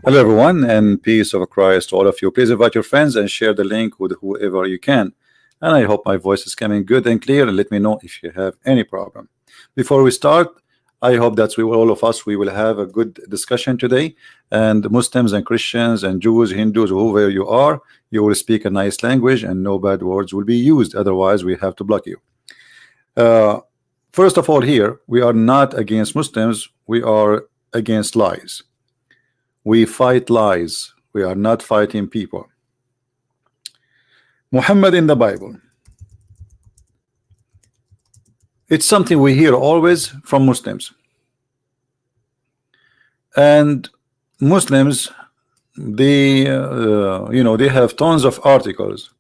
Hello, everyone, and peace of Christ to all of you. Please invite your friends and share the link with whoever you can. And I hope my voice is coming good and clear. And let me know if you have any problem. Before we start, I hope that all of us, we will have a good discussion today. And Muslims and Christians and Jews, Hindus, whoever you are, you will speak a nice language and no bad words will be used. Otherwise, we have to block you. First of all, here, we are not against Muslims. We are against lies. We fight lies. We are not fighting people. Muhammad in the Bible. It's something we hear always from Muslims. And Muslims, they they have tons of articles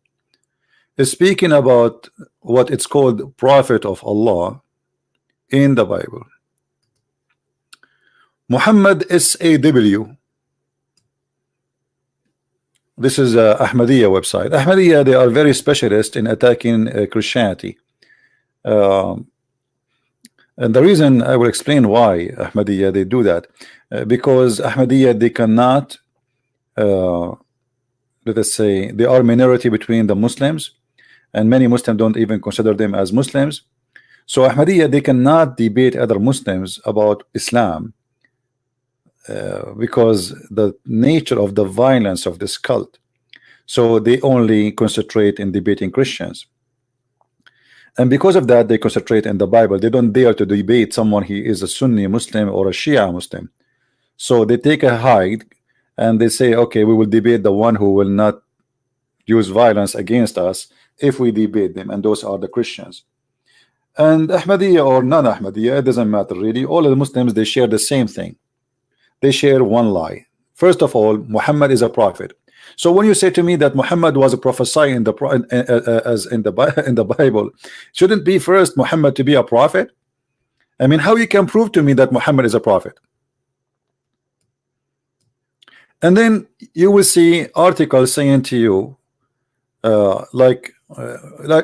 speaking about what it's called Prophet of Allah in the Bible. Muhammad SAW. This is a Ahmadiyya website. Ahmadiyya, they are very specialist in attacking Christianity. And the reason I will explain why Ahmadiyya they do that, because Ahmadiyya they cannot, let us say, they are minority between the Muslims, and many Muslims don't even consider them as Muslims. So Ahmadiyya they cannot debate other Muslims about Islam. Because the nature of the violence of this cult, so they only concentrate in debating Christians, and because of that they concentrate in the Bible. They don't dare to debate someone he is a Sunni Muslim or a Shia Muslim. So they take a hide and they say, okay, we will debate the one who will not use violence against us if we debate them, and those are the Christians. And Ahmadiyya or non-Ahmadiyya, it doesn't matter really. All of the Muslims, they share the same thing. They share one lie. First of all, Muhammad is a prophet. So when you say to me that Muhammad was a prophesy in the Bible, shouldn't be first Muhammad to be a prophet? I mean, how you can prove to me that Muhammad is a prophet? And then you will see articles saying to you, like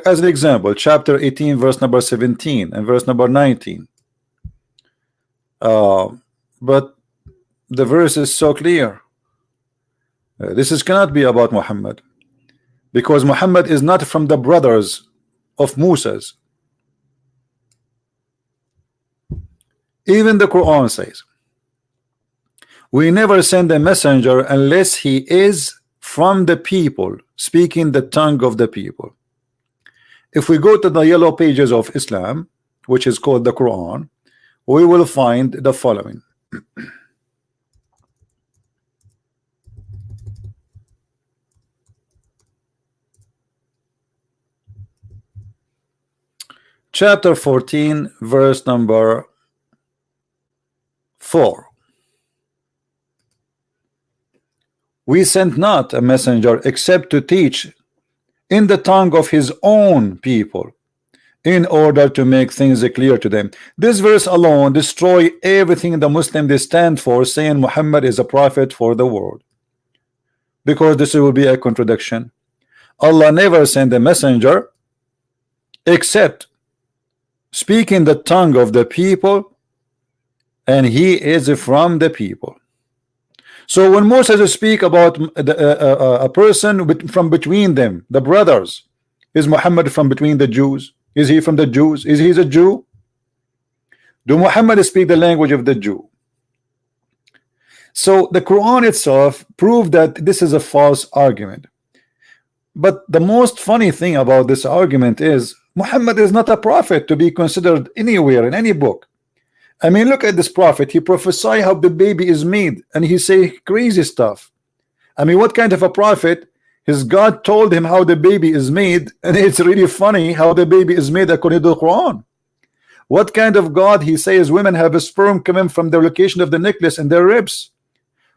as an example, chapter 18, verse number 17 and verse number 19. But the verse is so clear. This cannot be about Muhammad, because Muhammad is not from the brothers of Moses. Even the Quran says, we never send a messenger unless he is from the people, speaking the tongue of the people. If we go to the yellow pages of Islam, which is called the Quran, we will find the following. Chapter 14, verse number 4. We sent not a messenger except to teach in the tongue of his own people, in order to make things clear to them. This verse alone destroy everything the Muslim they stand for, saying Muhammad is a prophet for the world, because this will be a contradiction. Allah never sent a messenger except speaking the tongue of the people, and he is from the people. So when Moses speak about a person from between them, the brothers, is Muhammad from between the Jews? Is he from the Jews? Is he a Jew? Do Muhammad speak the language of the Jew? So the Quran itself proved that this is a false argument. But the most funny thing about this argument is Muhammad is not a prophet to be considered anywhere in any book. I mean, look at this prophet. He prophesy how the baby is made, and he say crazy stuff. I mean, what kind of a prophet? His God told him how the baby is made, and it's really funny how the baby is made according to the Quran. What kind of God? He says women have a sperm coming from the location of the necklace and their ribs.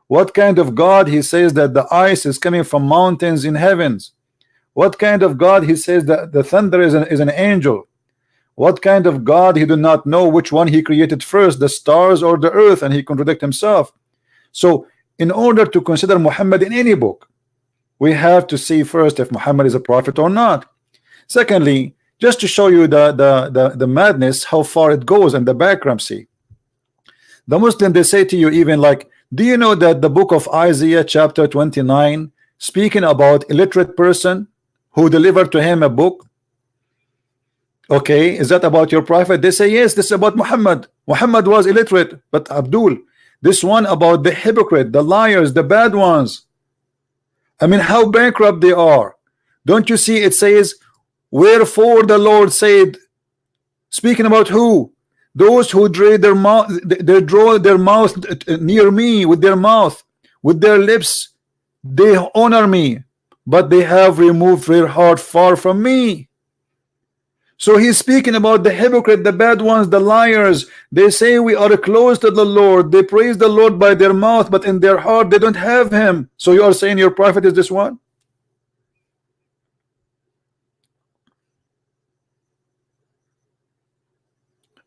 What kind of God? He says that the ice is coming from mountains in heavens. What kind of God? He says that the thunder is an angel. What kind of God? He do not know which one he created first, the stars or the earth, and he contradict himself. So in order to consider Muhammad in any book, we have to see first if Muhammad is a prophet or not. Secondly, just to show you the madness, how far it goes, and the bankruptcy. The Muslim, they say to you even like Do you know that the book of Isaiah chapter 29 speaking about illiterate person who delivered to him a book? Okay, is that about your prophet? They say yes, this is about Muhammad. Muhammad was illiterate, but Abdul, this one about the hypocrite, the liars, the bad ones. I mean, how bankrupt they are. Don't you see it says, wherefore the Lord said, speaking about who? Those who draw their mouth, they draw their mouth near me with their mouth, with their lips, they honor me, but they have removed their heart far from me. So he's speaking about the hypocrite, the bad ones, the liars. They say we are close to the Lord. They praise the Lord by their mouth, but in their heart they don't have him. So you are saying your prophet is this one?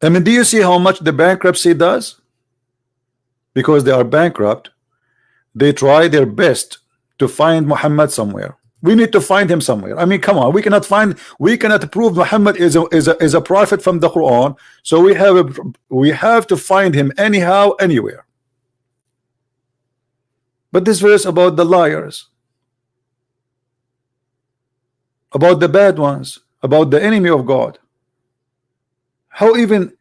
I mean, do you see how much the bankruptcy does? Because they are bankrupt, they try their best to find Muhammad somewhere. We need to find him somewhere. I mean, come on, we cannot prove Muhammad is a prophet from the Quran. So we have to find him anyhow, anywhere. But this verse about the liars, about the bad ones, about the enemy of God. How even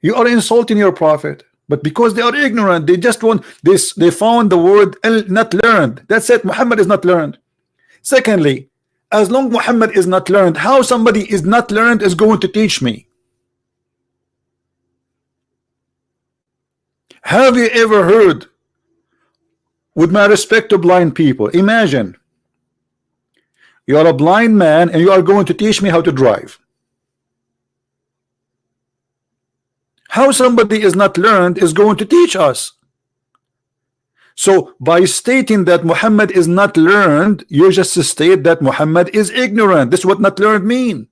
you are insulting your prophet, but because they are ignorant, they just want this. They found the word not learned. That's it. Muhammad is not learned. Secondly, as long Muhammad is not learned, how somebody is not learned is going to teach me? Have you ever heard, with my respect to blind people, imagine you are a blind man and you are going to teach me how to drive. How somebody is not learned is going to teach us? So by stating that Muhammad is not learned, you just state that Muhammad is ignorant. This is what not learned mean.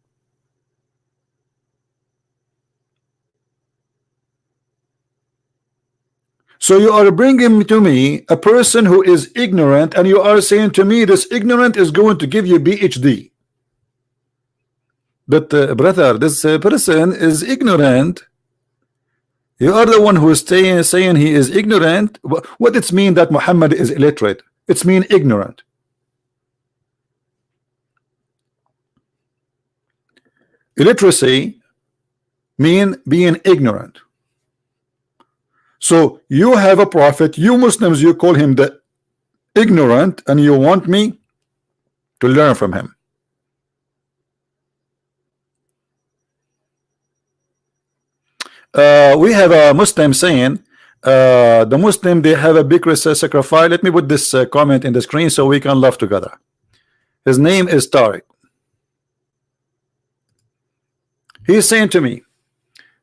So you are bringing to me a person who is ignorant, and you are saying to me this ignorant is going to give you PhD. But brother, this person is ignorant. You are the one who is saying he is ignorant. What it mean that Muhammad is illiterate? It's mean ignorant. Illiteracy mean being ignorant. So you have a prophet, you Muslims, you call him the ignorant, and you want me to learn from him. We have a Muslim saying the Muslim, they have a big sacrifice. Let me put this comment in the screen so we can laugh together. His name is Tariq. He is saying to me,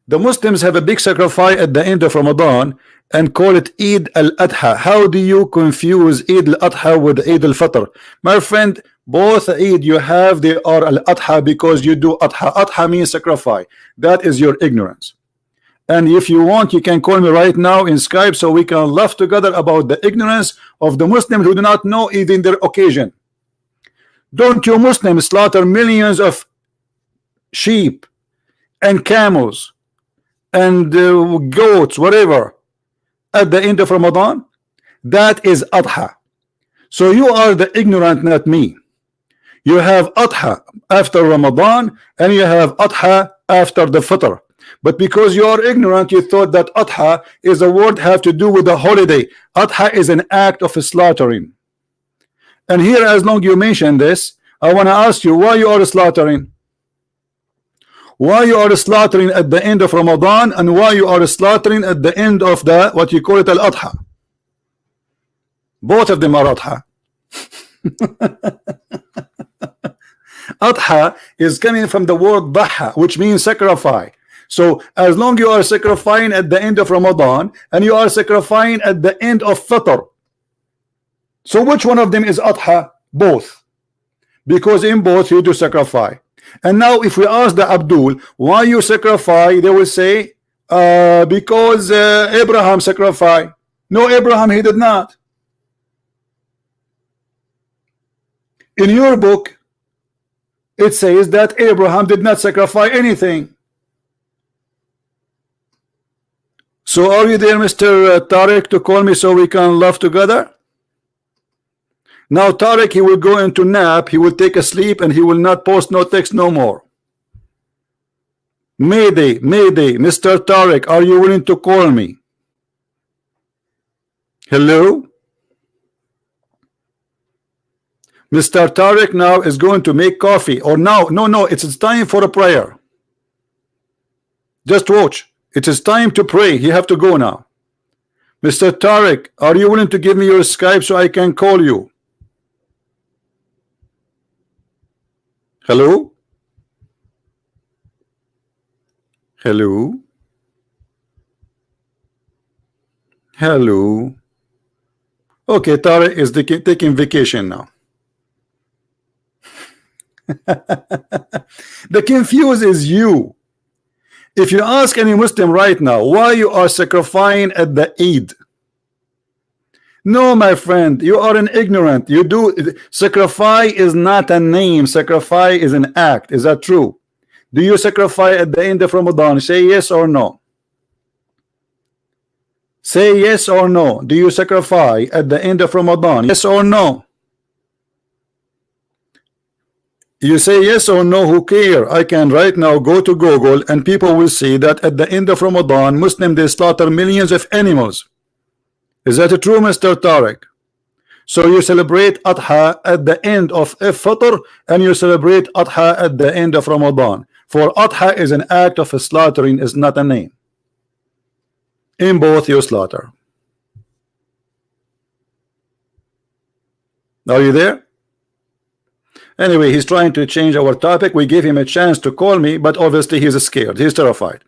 the Muslims have a big sacrifice at the end of Ramadan and call it Eid al-Adha. How do you confuse Eid al-Adha with Eid al-Fitr? My friend, both Eid you have, they are al-Adha because you do Adha. Adha means sacrifice. That is your ignorance. And if you want, you can call me right now in Skype so we can laugh together about the ignorance of the Muslims who do not know even their occasion. Don't you Muslims slaughter millions of sheep and camels and goats, whatever, at the end of Ramadan? That is Adha. So you are the ignorant, not me. You have Adha after Ramadan and you have Adha after the Fitr. But because you are ignorant, you thought that Adha is a word have to do with a holiday. Adha is an act of slaughtering. And here, as long you mention this, I want to ask you why you are slaughtering. Why you are slaughtering at the end of Ramadan, and why you are slaughtering at the end of the what you call it al-Adha. Both of them are Adha. Adha is coming from the word Dhaha, which means sacrifice. So as long you are sacrificing at the end of Ramadan and you are sacrificing at the end of Fitr, so which one of them is Adha? Both, because in both you do sacrifice. And now if we ask the Abdul why you sacrifice, they will say because Abraham sacrificed. No, Abraham, he did not. In your book it says that Abraham did not sacrifice anything. So are you there, Mr. Tariq, to call me so we can laugh together? Now Tariq, he will go into nap, he will take a sleep, and he will not post no text no more. Mayday, Mayday, Mr. Tariq, are you willing to call me? Hello? Mr. Tariq now is going to make coffee, or now, no, it's time for a prayer. Just watch. It is time to pray. He have to go now. Mr. Tariq, are you willing to give me your Skype so I can call you? Hello? Hello? Hello? Okay, Tariq is taking vacation now. The confused is you. If you ask any Muslim right now why you are sacrificing at the Eid, no, my friend, you are an ignorant. You do sacrifice is not a name. Sacrifice is an act. Is that true? Do you sacrifice at the end of Ramadan? Say yes or no. Say yes or no. Do you sacrifice at the end of Ramadan? Yes or no. You say yes or no, who care? I can right now go to Google and people will see that at the end of Ramadan, Muslims, they slaughter millions of animals. Is that true, Mr. Tariq? So you celebrate Adha at the end of Fitr and you celebrate Adha at the end of Ramadan. For Adha is an act of slaughtering, is not a name. In both you slaughter. Are you there? Anyway, he's trying to change our topic. We gave him a chance to call me, but obviously he's scared. He's terrified.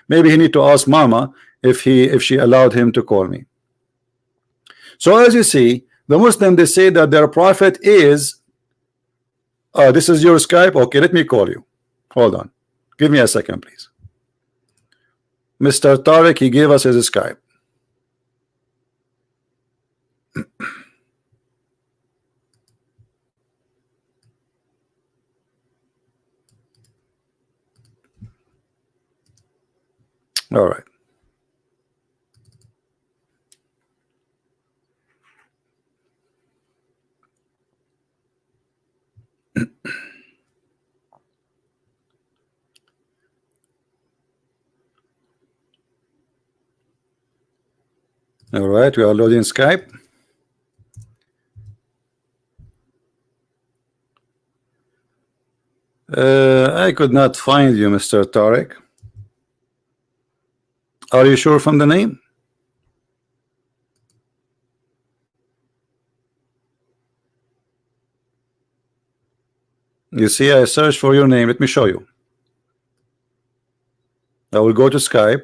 Maybe he need to ask Mama if she allowed him to call me. So as you see, the Muslim, they say that their prophet is this is your Skype. Okay, let me call you. Hold on. Give me a second, please. Mr. Tariq, he gave us his Skype. All right. All right, we are loading Skype. I could not find you, Mr. Tariq. Are you sure from the name? You see, I searched for your name. Let me show you. I will go to Skype.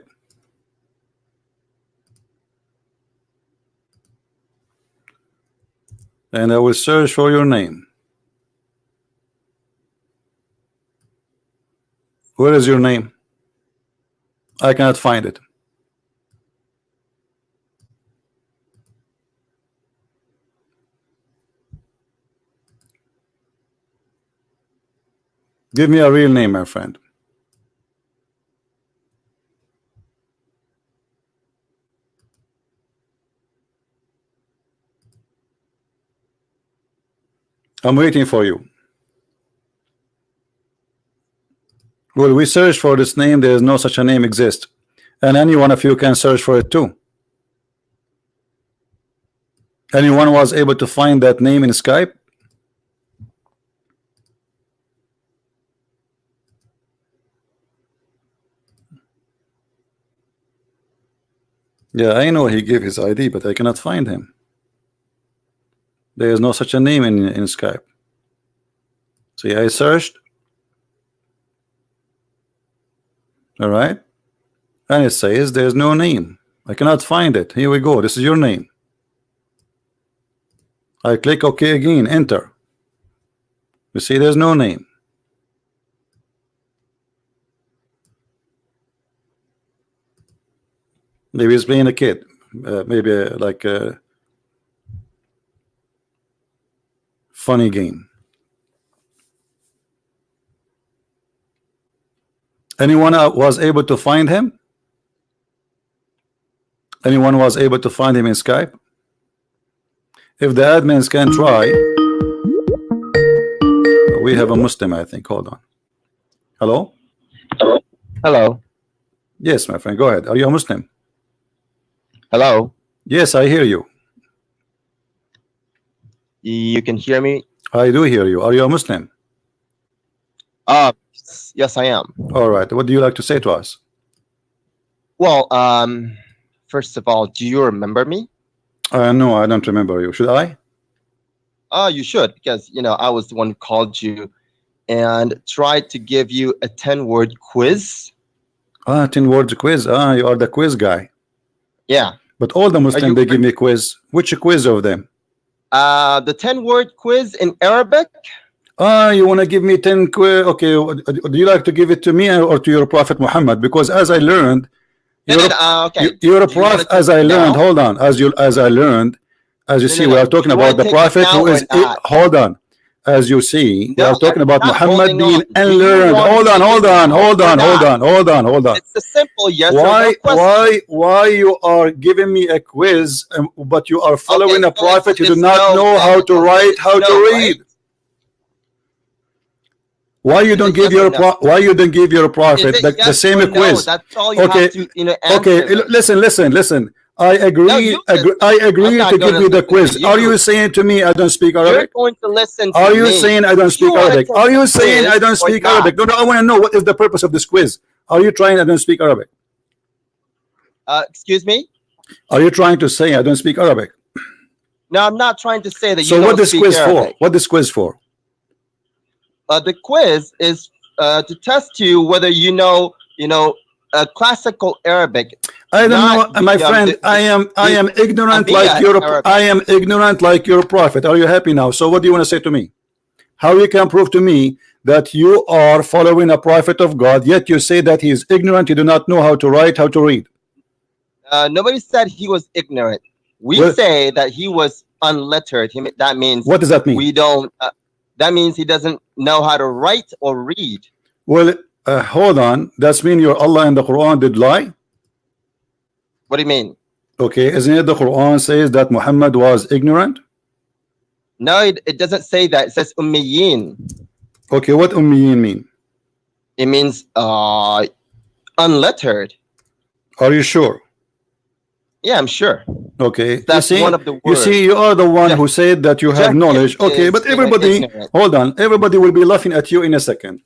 And I will search for your name. Where is your name? I cannot find it. Give me a real name, my friend. I'm waiting for you. Well, we search for this name. There is no such a name exist, and any one of you can search for it too. Anyone was able to find that name in Skype? Yeah, I know he gave his ID, but I cannot find him. There is no such a name in Skype. See, I searched. All right, and it says there's no name. I cannot find it. Here we go. This is your name. I click OK again, enter. You see, there's no name. Maybe he's playing a kid. Maybe like a funny game. Anyone was able to find him? Anyone was able to find him in Skype? If the admins can try. We have a Muslim, I think. Hold on. Hello? Hello. Yes, my friend. Go ahead. Are you a Muslim? Hello. Yes, I hear you. You can hear me? I do hear you. Are you a Muslim? Yes, I am. All right. What do you like to say to us? Well, first of all, do you remember me? No, I don't remember you. Should I? You should, because I was the one who called you and tried to give you a 10-word quiz. 10 words quiz. You are the quiz guy. Yeah. But all the Muslims, they give me quiz. Which quiz of them? The 10-word quiz in Arabic. You want to give me 10 quiz? Okay. Do you like to give it to me or to your Prophet Muhammad? Because as I learned, you're a prophet. As I learned, hold on. As I learned, as you see, we are talking about the Prophet who is. Hold on. As you see, we are talking about Muhammad being unlearned. Hold on. It's a simple yes or no question. Why you are giving me a quiz, but you are following a prophet you do not know how to write, how to read? Why you don't give your prophet the same quiz? That's all you have to, answer. Okay, listen. I agree. I agree to give you the quiz. Are you saying to me I don't speak Arabic? You're going to listen to Are you saying I don't speak Arabic? Are you saying I don't speak Arabic? No, I want to know what is the purpose of this quiz. Are you trying I don't speak Arabic? Excuse me? Are you trying to say I don't speak Arabic? No, I'm not trying to say that you don't speak Arabic. So what this quiz for? What this quiz for? The quiz is to test you whether you know classical Arabic. I don't know, my friend. I am ignorant like your. I am ignorant like your prophet. Are you happy now? So what do you want to say to me? How you can prove to me that you are following a prophet of God, yet you say that he is ignorant? You do not know how to write, how to read. Nobody said he was ignorant. We say that he was unlettered. That means. What does that mean? We don't. That means he doesn't know how to write or read. Well, hold on. That's mean your Allah in the Quran did lie? What do you mean? Okay, isn't it the Quran says that Muhammad was ignorant? No, it doesn't say that. It says ummiyin. Okay, what ummiyin mean? It means unlettered. Are you sure? Yeah, I'm sure. Okay, that's one of the words. You see, you are the one who said that you have knowledge. Okay, but everybody, hold on, everybody will be laughing at you in a second.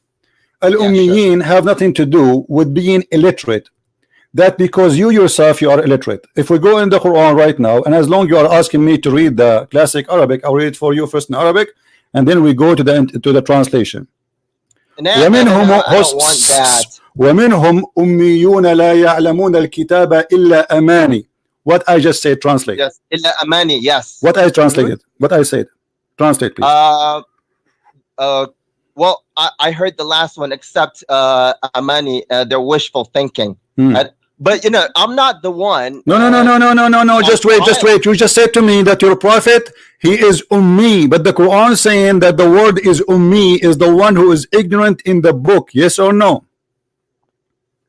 Al-Ummiyin have nothing to do with being illiterate. That because you yourself, you are illiterate. If we go in the Quran right now, and as long you are asking me to read the classic Arabic, I'll read it for you first in Arabic, and then we go to the translation. وَمِنْهُمْ أُمِّيُّونَ لَا يَعْلَمُونَ الْكِتَابَ إِلَّا أَمَانِي. What I just said, translate. Yes, illa amani. Yes. What I translated. What I said. Translate, please. Well, I heard the last one, except amani. They're wishful thinking. But I'm not the one. No. Just wait. You just said to me that your prophet, he is ummi, but the Quran saying that the word is ummi is the one who is ignorant in the book. Yes or no?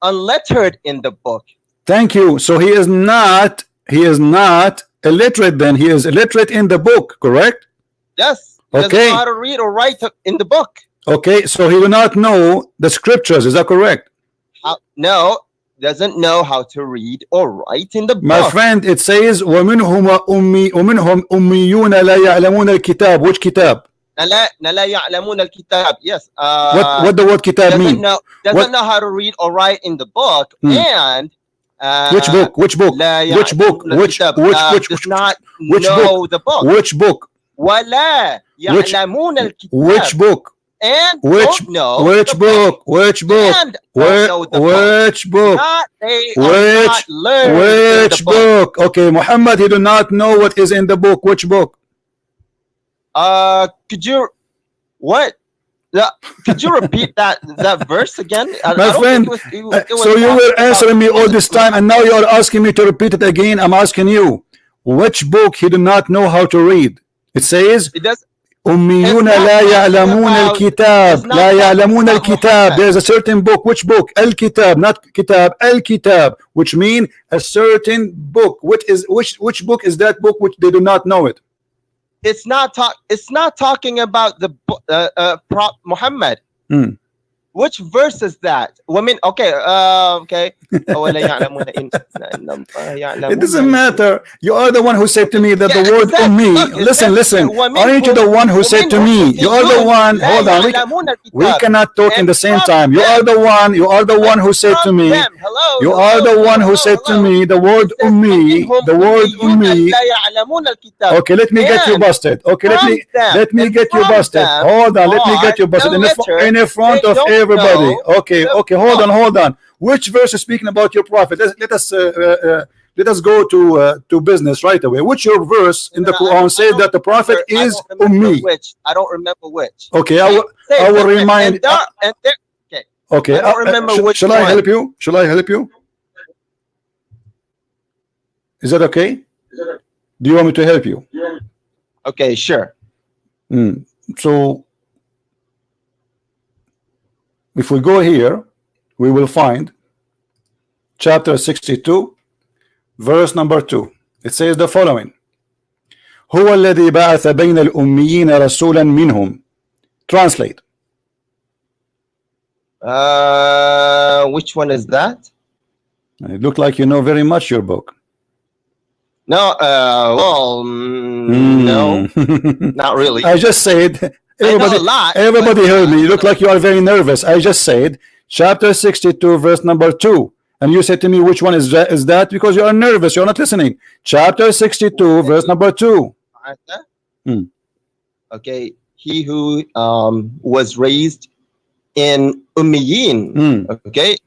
Unlettered in the book. Thank you. So he is not illiterate then. He is illiterate in the book, correct? Yes. He doesn't know how to read or write in the book. Okay, so he do not know the scriptures. Is that correct? No, doesn't know how to read or write in the book. My friend, it says وَمِنْهُمْ أُمِّيُّونَ لَا يَعْلَمُونَ الْكِتَابِ. Which kitab? لَا يَعْلَمُونَ الْكِتَابِ. Yes. What the word kitab mean? Doesn't know how to read or write in the book. And which book? Which book? Does not know the book. Which book? وَلَا يَعْلَمُونَ الْكِتَابِ. Which book? And which book? Which book? Which book? Which book? Okay, Muhammad, he do not know what is in the book. Which book? Could you repeat that verse again? My friend, so you were answering me all this time, and now you are asking me to repeat it again. I'm asking you, which book he do not know how to read? It says, أميون لا يعلمون الكتاب لا يعلمون الكتاب. There's a certain book. Which book? الكتاب, not kitab. الكتاب, which mean a certain book. Which book is that book which they do not know it? It's not talking about the Prophet Muhammad. Which verse is that? Women, okay. It doesn't matter. You are the one who said to me that the word ummi. Listen. Aren't you the one who said to me? You are the one. Hold on. We cannot talk in the same time. You are the one. You are the one who said to me. You are the one who said to me the word ummi. The word ummi. Okay, let me get you busted. Okay, let me get you busted. Hold on. Let me get you busted in front of everybody. Okay, hold on. Which verse is speaking about your prophet? Let us go to business right away. Which your verse in the Quran says that the prophet is ummi? I don't remember which. Okay, I will remind. Okay, I don't remember which. Shall I help you? Shall I help you? Is that okay? Do you want me to help you? Okay, sure. So if we go here, we will find chapter 62, verse number 2. It says the following: هو الذي بعث بين الأميين رسولا منهم. Translate. Which one is that? It looked like you know very much your book. No, no, not really. I just said. Everybody heard me. You look like you are very nervous. I just said chapter 62 verse number 2, and you said to me which one is that because you are nervous, you're not listening. Chapter 62 verse number 2. Okay, he who was raised in Ummiyin. Okay.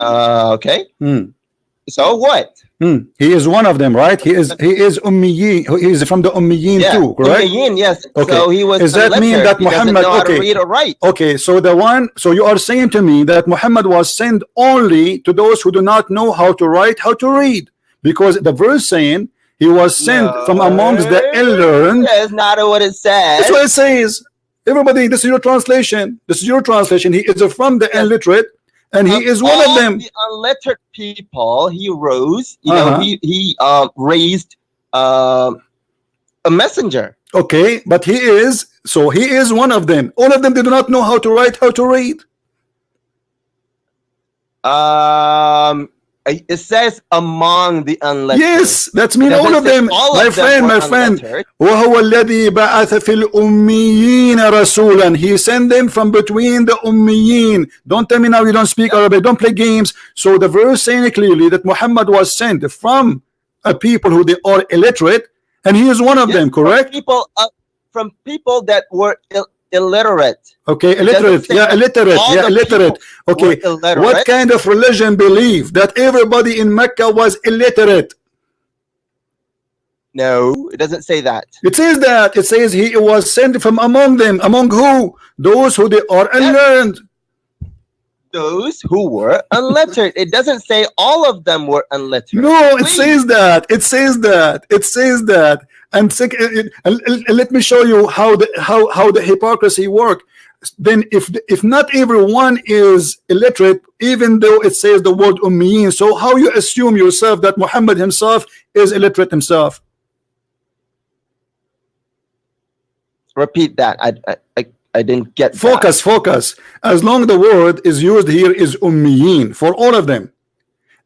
So what? He is one of them, right? He is Ummiyin. He is from the Ummiyin too, correct? Ummiyin, yes. Okay. So he was. Does that mean that Muhammad? Okay. Read or write. Okay. So you are saying to me that Muhammad was sent only to those who do not know how to write, how to read, because the verse saying he was sent from amongst the unlearned. That's not what it says. That's what it says. Everybody, this is your translation. This is your translation. He is from the illiterate. And he is one of them. The unlettered people, he rose. He raised a messenger. Okay, but he is one of them. All of them, they do not know how to write, how to read. It says among the unlettered. Yes, that's mean all of them. My friend. وهو الذي بعث في الأميين رسولا. He sent them from between the Ummiyin. Don't tell me now you don't speak Arabic. Don't play games. So the verse saying clearly that Muhammad was sent from a people who they are illiterate, and he is one of them. Correct? From people that were illiterate. Okay, illiterate. Yeah, illiterate. Okay, what kind of religion believe that everybody in Mecca was illiterate? No, it doesn't say that. It says that. It says he was sent from among them. Among who? Those who they are unlearned. Those who were unlettered. It doesn't say all of them were unlettered. No, it says that. It says that. And let me show you how the hypocrisy work. Then if not everyone is illiterate, even though it says the word ummiyin, so how you assume yourself that Muhammad himself is illiterate himself? Repeat that. I didn't get focus. As long the word is used here is ummiyin for all of them.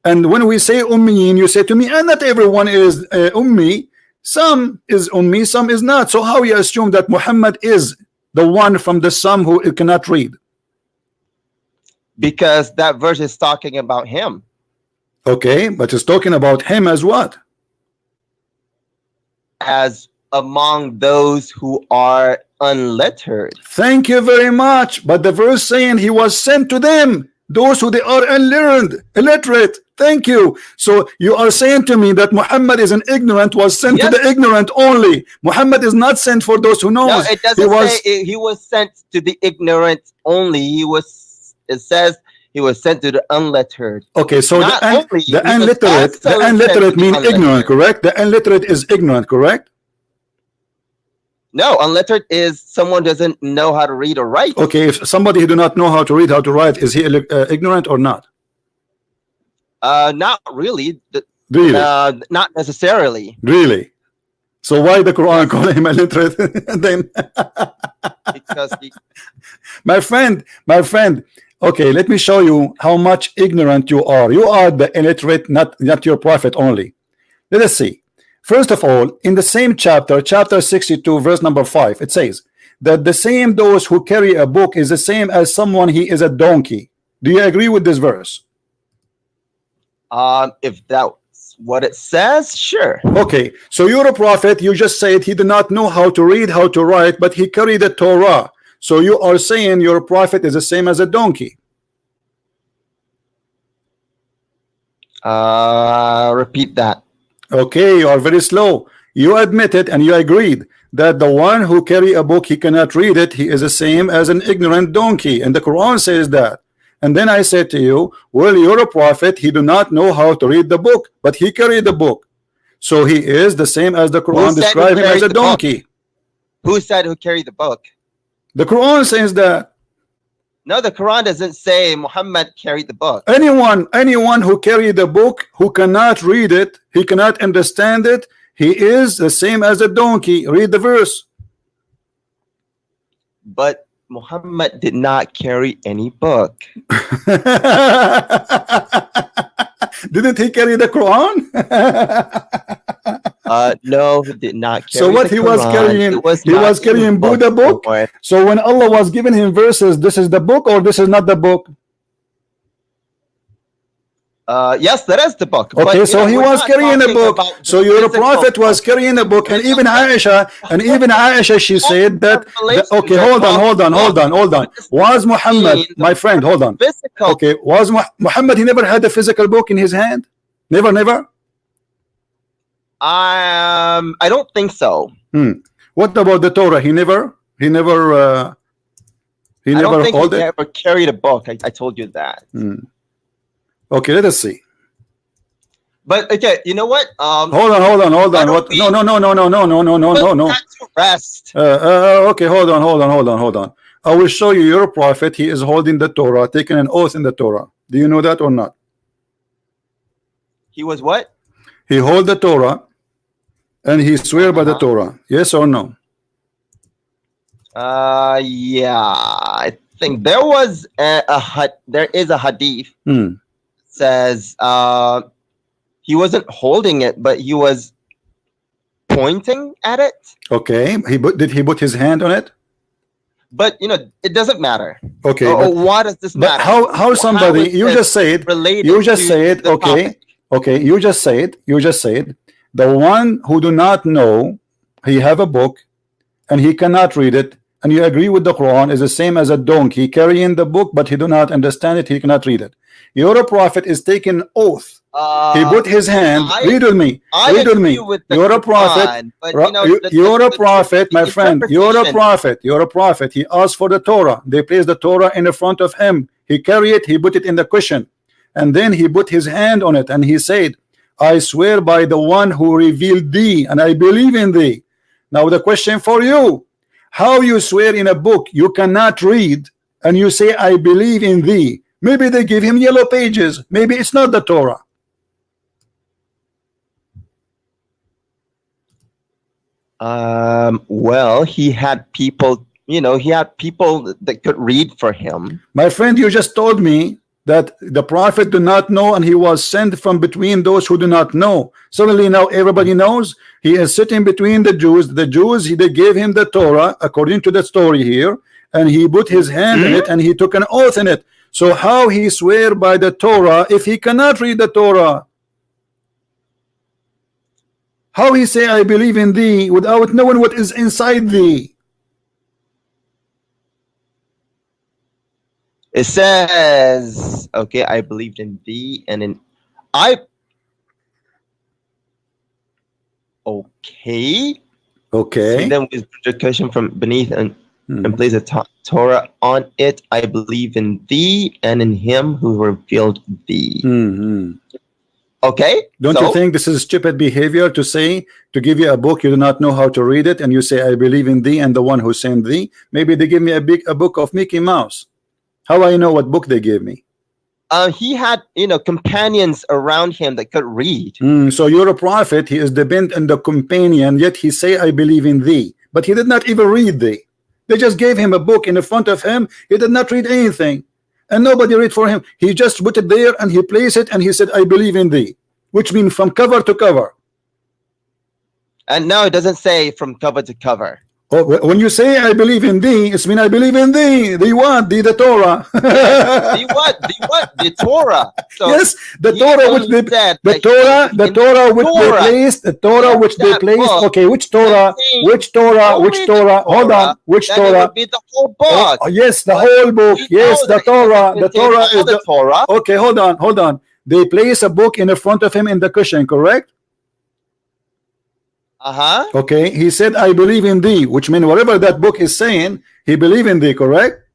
And when we say ummiyin, you say to me, and not everyone is ummi. Some is ummi, some is not. So how you assume that Muhammad is the one from the some who cannot read? Because that verse is talking about him. Okay, but it's talking about him as what? As among those who are unlettered. Thank you very much. But the verse saying he was sent to them, those who they are unlearned, illiterate. Thank you. So you are saying to me that Muhammad is an ignorant, was sent to the ignorant only. Muhammad is not sent for those who know. No, it doesn't say he was sent to the ignorant only. It says he was sent to the unlettered. Okay, so the unliterate mean ignorant, correct? The illiterate is ignorant, correct? No, unlettered is someone doesn't know how to read or write. Okay, if somebody who do not know how to read, how to write, is he ignorant or not? Not really. Really? Not necessarily. Really? So why the Quran call him illiterate? Then Because my friend, okay, let me show you how much ignorant you are. You are the illiterate, not your prophet only. Let us see. First of all, in the same chapter 62, verse number 5, it says that the same those who carry a book is the same as someone he is a donkey. Do you agree with this verse? If that's what it says, sure. Okay, so you're a prophet. You just said he did not know how to read, how to write, but he carried the Torah. So you are saying your prophet is the same as a donkey. Repeat that. Okay, you are very slow. You admitted and you agreed that the one who carry a book, he cannot read it, he is the same as an ignorant donkey, and the Quran says that. And then I said to you, well, you're a prophet, he do not know how to read the book, but he carried the book, so he is the same as the Quran described him as a donkey. Who said who carried the book? The Quran says that. No, the Quran doesn't say Muhammad carried the book. Anyone who carried the book, who cannot read it, he cannot understand it, he is the same as a donkey. Read the verse. But Muhammad did not carry any book. Didn't he carry the Quran? No, he did not carry. So what he was carrying? He was carrying Buddha book. So when Allah was giving him verses, this is the book or this is not the book? Yes, that is the book. Okay, but, so he was carrying a book. So your prophet was carrying a book, and even Aisha, she said that. Okay, hold on. Was Muhammad, my friend, hold on. Okay, was Muhammad? He never had a physical book in his hand. Never. I don't think so. What about the Torah? He never I don't think hold he it. ever carried a book. I told you that. Okay, let us see. But okay, you know what? Hold on. What? No. Rest. Okay, hold on. I will show you your prophet. He is holding the Torah, taking an oath in the Torah. Do you know that or not? He was what? He hold the Torah, and he swear by the Torah. Yes or no? Yeah. I think there was there is a hadith. Says he wasn't holding it, but he was pointing at it. Okay, did he put his hand on it? But you know, it doesn't matter. Okay, why does this matter? How somebody you just said okay, you just said the one who do not know he have a book and he cannot read it, and you agree with the Quran is the same as a donkey carrying the book, but he do not understand it, he cannot read it. Your prophet is taking oath. He put his hand. Read with me. You're a prophet. You're a prophet, my friend. You're a prophet. He asked for the Torah. They placed the Torah in the front of him. He carried it. He put it in the cushion, and then he put his hand on it, and he said, "I swear by the one who revealed thee, and I believe in thee." Now the question for you: how you swear in a book you cannot read, and you say, "I believe in thee"? Maybe they give him yellow pages. Maybe it's not the Torah. Well, he had people, he had people that could read for him. My friend, you just told me that the prophet do not know, and he was sent from between those who do not know. Suddenly now everybody knows. He is sitting between the Jews. The Jews, they gave him the Torah according to the story here, and he put his hand in it, and he took an oath in it. So how he swear by the Torah if he cannot read the Torah? How he say, "I believe in thee," without knowing what is inside thee? It says, okay, I believed in thee, and in okay. Okay. So then with projection from beneath and place a Torah on it. I believe in thee and in him who revealed thee. Okay. Don't you think this is stupid behavior to say, to give you a book, you do not know how to read it, and you say, I believe in thee and the one who sent thee? Maybe they give me a book of Mickey Mouse. How I know what book they gave me? He had, companions around him that could read. So you're a prophet. He is dependent on the companion, yet he say, I believe in thee. But he did not even read thee. They just gave him a book in the front of him. He did not read anything. And nobody read for him. He just put it there and he placed it and he said, I believe in thee. Which means from cover to cover. And no, it doesn't say from cover to cover. Oh, when you say I believe in thee, it's mean I believe in thee. The what? The Torah. Yes, the what? The what? The Torah. So yes, the Torah which they the Torah which they placed, the Torah which they placed. Okay, which Torah? Which Torah? Which Torah? Hold on. Which Torah? Would be the whole book. Oh, yes, the whole book. Yes, the Torah. The Torah is the Torah. Okay, hold on. They place a book in the front of him in the cushion, correct? Okay, he said, I believe in thee, which means whatever that book is saying, he believe in thee, correct?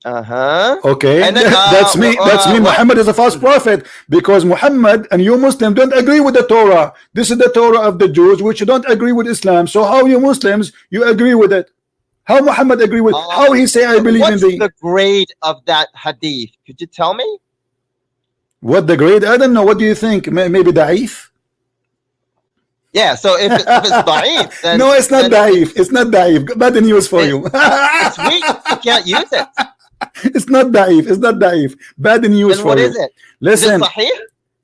Okay, and then, that's me. Muhammad is a false prophet, because Muhammad and you Muslims don't agree with the Torah. This is the Torah of the Jews, which don't agree with Islam. So how you Muslims, you agree with it? How Muhammad agree with how he say, I believe in thee? What's the grade of that hadith? Could you tell me? What the grade? I don't know. What do you think? Maybe da'if? Yeah, so if it's da'if, then... No, it's not da'if. It's not da'if. Bad news for you. It's weak. You can't use it. It's not da'if. It's not da'if. Bad news then for what you. Is it? Listen. Is it sahih?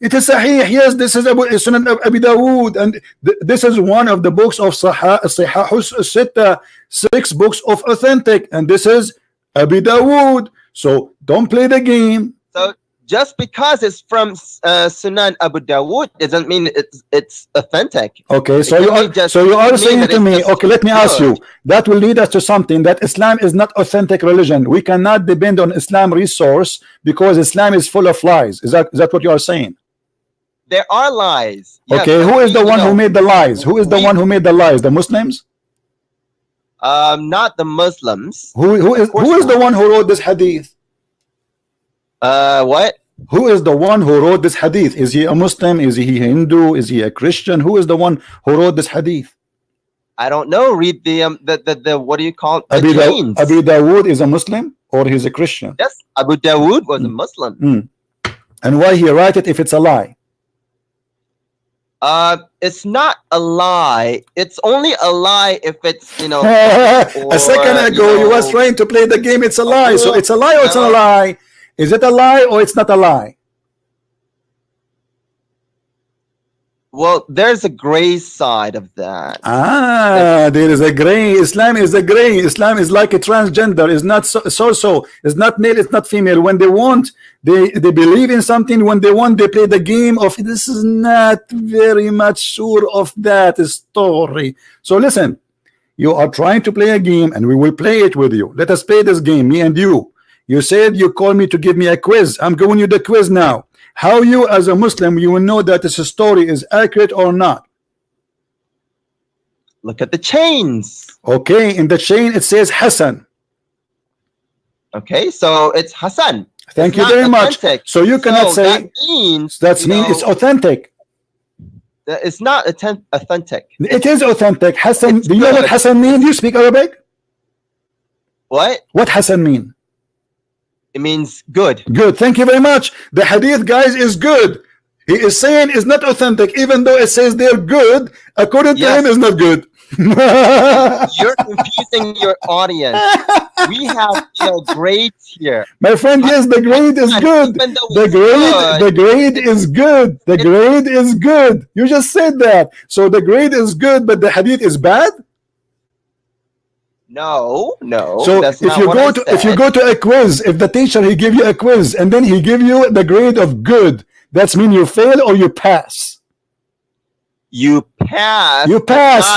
It is sahih. Yes, this is Sunan Abi Dawud, and this is one of the books of Sahih Sitta, 6 books of authentic, and this is Abi Dawud. So don't play the game. So just because it's from Sunan Abu Dawud doesn't mean it's authentic. Okay, so you are saying to me, okay, let me ask you, that will lead us to something, that Islam is not authentic religion. We cannot depend on Islam resource because Islam is full of lies. Is that what you are saying? There are lies. Okay, yes, who is the one who made the lies? Who is the one who made the lies? The Muslims? Not the Muslims. Who is the one who wrote this hadith? What? Who is the one who wrote this hadith? Is he a Muslim? Is he Hindu? Is he a Christian? Who is the one who wrote this hadith? I don't know. Read the what do you call it? Abi Dawud is a Muslim or he's a Christian? Yes, Abu Dawud was a Muslim. And why he write it if it's a lie? It's not a lie. It's only a lie if it's, a second ago you was trying to play the game. It's a lie. So it's a lie or it's not a lie? Is it a lie or it's not a lie? Well, there's a gray side of that. There is a gray. Islam is a gray. Islam is like a transgender. It's not so. It's not male. It's not female. When they want, they believe in something. When they want, they play the game of this is not very much sure of that story. So listen, you are trying to play a game, and we will play it with you. Let us play this game, me and you. You said you called me to give me a quiz. I'm giving you the quiz now. How you as a Muslim you will know that this story is accurate or not? Look at the chains. Okay, in the chain it says Hassan. Okay, so it's Hassan. Thank you very much. So you cannot say that means it's authentic. It's not authentic. It is authentic. Hassan. Do you know what Hassan means? Do you speak Arabic? What? What Hassan mean? It means good. Good. Thank you very much. The hadith, guys, is good. He is saying it's not authentic, even though it says they're good. According to him, it's not good. You're confusing your audience. We have grades here. My friend, yes, the grade is good. The grade is good. The grade is good. You just said that. So the grade is good, but the hadith is bad. No. So if you go to a quiz, if the teacher he give you a quiz and then he give you the grade of good, that's mean you fail or you pass. You pass. You pass.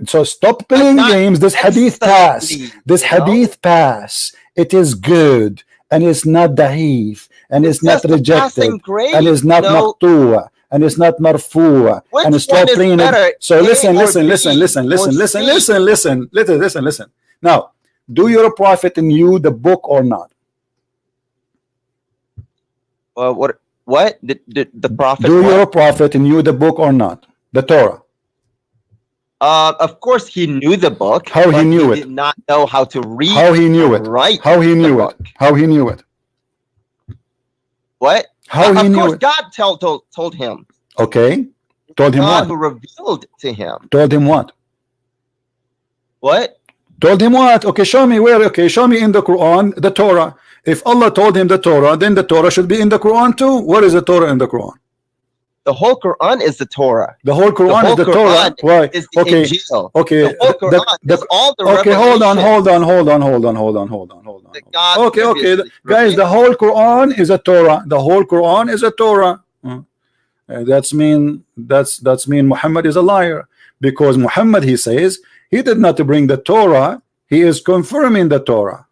So stop playing games. This hadith pass. This hadith pass. It is good and it's not da'if and it's not rejected and it's not maqtu'a. And it's not marfu'a, and stop playing it. So listen. Now, do your prophet in you the book or not? Well, What did the prophet? Do what? your prophet knew the book or not? The Torah. Of course, he knew the book. How he but knew it? Did not know how to read. How he knew and it? Write. How he the knew it? book. How he knew it? What? How he of knew course, it? God told him. Okay. Told him God what? who revealed to him. Told him what? What? Told him what? Okay, show me where. Okay, show me in the Quran the Torah. If Allah told him the Torah, then the Torah should be in the Quran too. What is the Torah in the Quran? The whole Quran is the Torah. The whole Quran whole is the Quran Torah. Why? Is the Okay. Injil. Okay. The whole Quran is all the okay, hold on. that God Okay, okay, previously guys, the whole Quran is a Torah. The whole Quran is a Torah. That's mean Muhammad is a liar, because Muhammad, he says, he did not bring the Torah. He is confirming the Torah.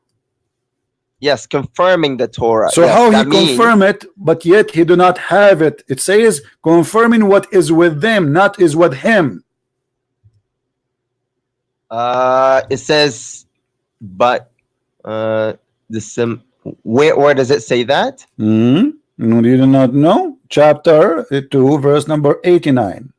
Yes, confirming the Torah. So yes, how he that means- confirm it, but yet he do not have it? It says confirming what is with them, not is with him. It says, but where does it say that? You do not know? Chapter 2, verse number 89.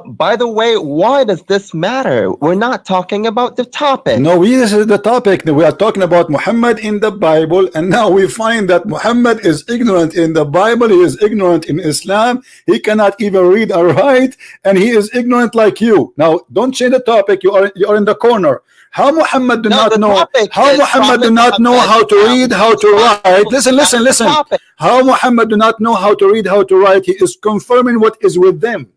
By the way, why does this matter? We're not talking about the topic. No, this is the topic. We are talking about Muhammad in the Bible, and now we find that Muhammad is ignorant in the Bible. He is ignorant in Islam. He cannot even read or write, and he is ignorant like you. Now, don't change the topic. You are in the corner. How Muhammad do not know? How Muhammad do not know how to read, how to write? Listen. How Muhammad do not know how to read, how to write? He is confirming what is with them.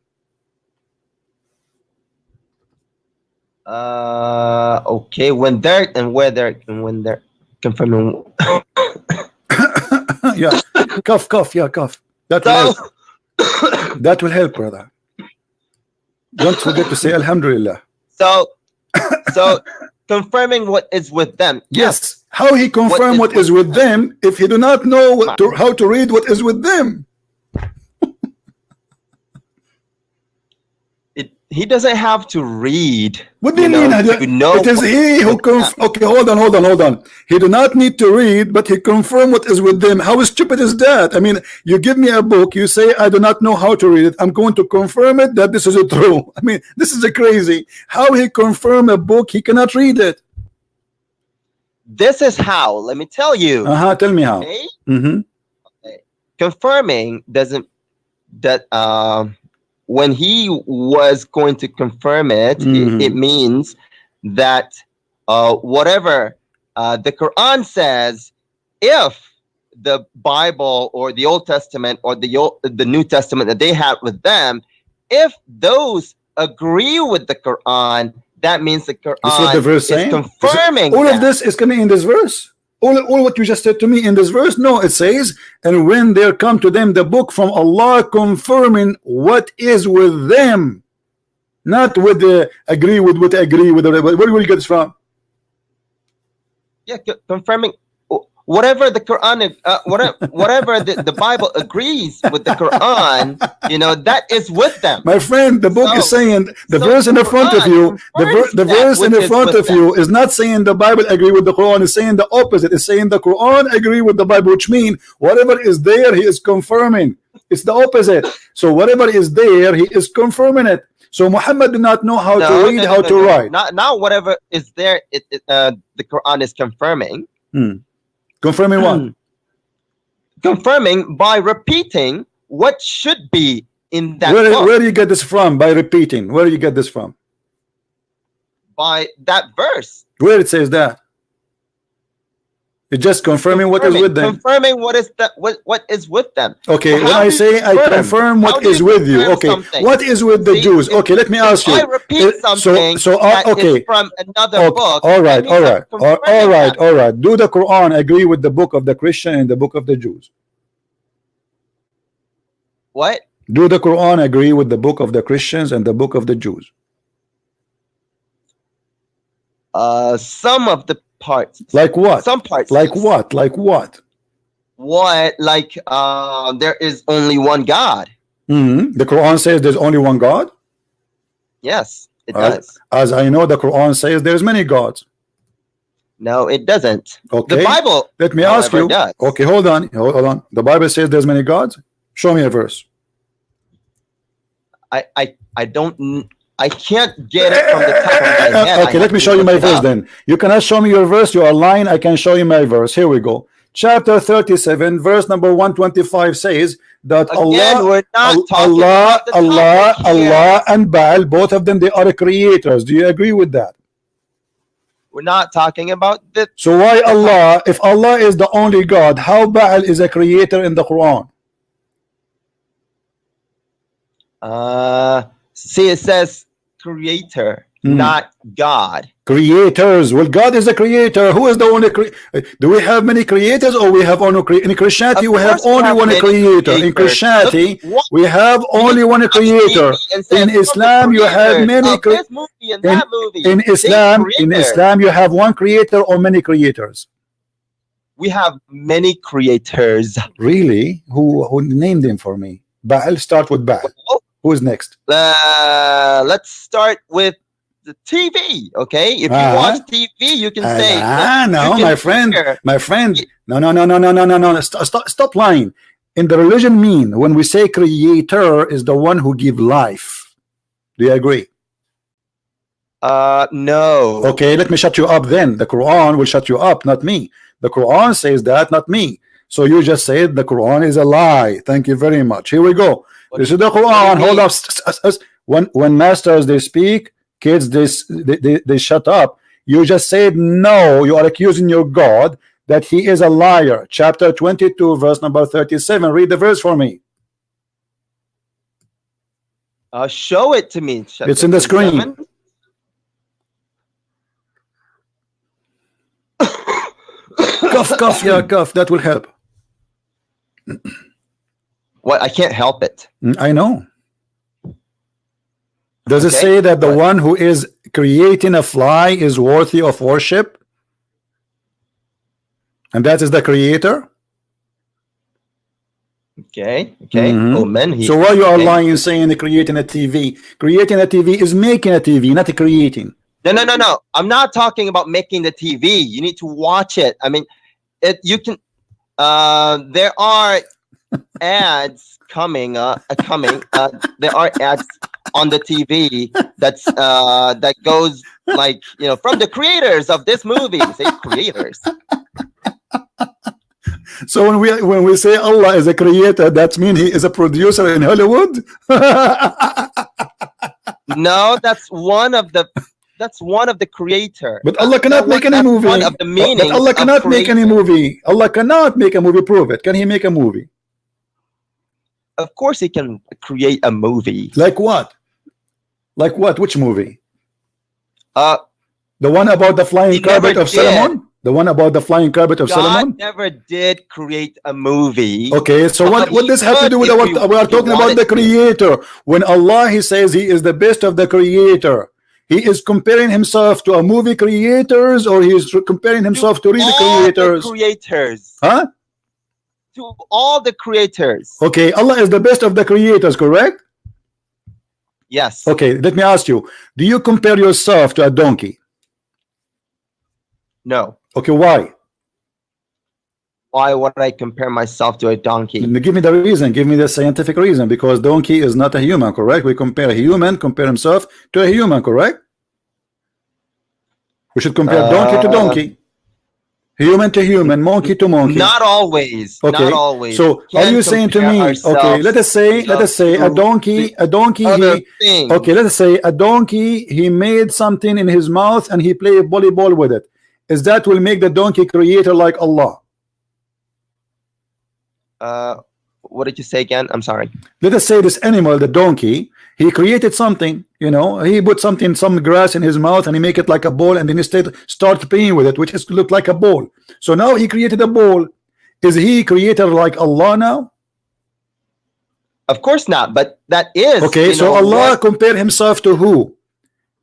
Okay, when they're confirming. Yeah, cough. Yeah, cough. That will help. That will help, brother. Don't forget to say Alhamdulillah. So confirming what is with them. Yes. How he confirm what is with them if he do not know how to read what is with them? He doesn't have to read. What do you mean? It is he who okay, hold on. He do not need to read, but he confirm what is with them. How stupid is that? I mean, you give me a book, you say I do not know how to read it. I'm going to confirm it that this is true. I mean, this is crazy. How he confirm a book he cannot read it? This is how. Let me tell you. Tell me how. Okay? Okay. Confirming doesn't that when he was going to confirm it, it means that whatever the Quran says, if the Bible or the Old Testament or the New Testament that they had with them, if those agree with the Quran, that means the Quran is confirming. All of this is coming in this verse. All what you just said to me in this verse. No, it says, and when there come to them the book from Allah confirming what is with them, not with the agree with what agree with. Where will you get this from? Yeah, confirming whatever the Quran, whatever the Bible agrees with the Quran, that is with them. My friend, the book is saying the verse in the front of you, the verse in the front of you is not saying the Bible agree with the Quran. It's saying the opposite. It's saying the Quran agree with the Bible, which means whatever is there, he is confirming. It's the opposite. So whatever is there, he is confirming it. So Muhammad did not know how to read, how to write. Not whatever is there. The Quran is confirming. Confirming what? Confirming by repeating what should be in that book. Where do you get this from? By repeating. Where do you get this from? By that verse. Where it says that? It's just confirming what is with them. Confirming what is with them. Okay, when I say I confirm what is with you. Okay, what is with the Jews? Okay, let me ask you. I repeat something okay. is from another book. All right. Do the Quran agree with the book of the Christian and the book of the Jews? What? Do the Quran agree with the book of the Christians and the book of the Jews? Some of the parts. Like what? Some parts. Like yes. what? Like what? What? Like there is only one God. The Quran says there's only one God. Yes, it does. As I know, the Quran says there's many gods. No, it doesn't. Okay. The Bible. Let me ask you. does. Okay, hold on. The Bible says there's many gods. Show me a verse. I don't. I can't get it from the top of my head. Okay, let me show you my verse then. You cannot show me your verse. You are lying. I can show you my verse. Here we go. Chapter 37, verse number 125 says that Again, we're not Allah and Baal, both of them, they are creators. Do you agree with that? We're not talking about this. So why Allah, if Allah is the only God, how Baal is a creator in the Quran? See, it says creator, not God. Creators. Well, God is a creator. Who is the only do we have many creators, or we have only in Christianity we have only one creator? In Christianity we have only one creator. In Islam you have many in Islam you have one creator or many creators? We have many creators. Really? Who named them for me? Baal. Start with Baal. Who is next? Let's start with the TV. Okay, if you watch TV, you can say. No, my friend. No. Stop lying. In the religion, when we say creator is the one who give life. Do you agree? No. Okay, let me shut you up then. The Quran will shut you up, not me. The Quran says that, not me. So you just said the Quran is a lie. Thank you very much. Here we go. This is the Quran. Hold up. When masters they speak, kids they shut up. You just said no. You are accusing your God that he is a liar. Chapter 22, verse number 37. Read the verse for me. Show it to me. It's in the screen. Cough, yeah, cough. That will help. What? I can't help it. I know. Does it say that the one who is creating a fly is worthy of worship? And that is the creator? Okay. Oh, man. So why you are lying and saying creating a TV? Creating a TV is making a TV, not creating. No. I'm not talking about making the TV. You need to watch it. I mean, you can. There are ads coming. There are ads on the TV that goes like, from the creators of this movie. Say creators. So when we say Allah is a creator, that means he is a producer in Hollywood? No, that's one of the creator. But Allah cannot make any movie. One of the meaning. But Allah cannot make any movie. Allah cannot make a movie. Prove it. Can he make a movie? Of course he can create a movie. Like what? Like what? Which movie? The one about the flying carpet of Solomon? The one about the flying carpet of Solomon? God never did create a movie. Okay, so what does have to do with what we are talking about the creator? When Allah he says he is the best of the creator, he is comparing himself to a movie creators, or he is comparing himself to real creators? Creators. Huh? To all the creators. Okay, Allah is the best of the creators, correct? Yes. Okay, let me ask you, do you compare yourself to a donkey? No. Okay, why? Why would I compare myself to a donkey? Give me the reason. Give me the scientific reason. Because donkey is not a human, correct? We compare a human, compare himself to a human, correct? We should compare donkey to donkey, human to human, monkey to monkey. Not always. Okay. Not always. So are you saying to me? Okay, let us say a donkey. Okay, let us say a donkey. He made something in his mouth and he played volleyball with it. Is that will make the donkey creator like Allah? What did you say again? I'm sorry. Let us say this animal, the donkey, he created something, he put some grass in his mouth and he make it like a ball, and then he start playing with it, which is look like a ball. So now he created a ball. Is he creator like Allah now? Of course not, but that is okay. So Allah compare himself to who?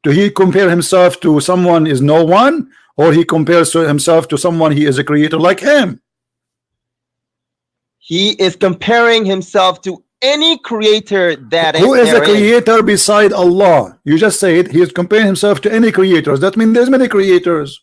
Do he compare himself to someone is no one, or he compares himself to someone he is a creator like him? He is comparing himself to any creator that Who is the there creator beside Allah? You just said he is comparing himself to any creators. That means there's many creators.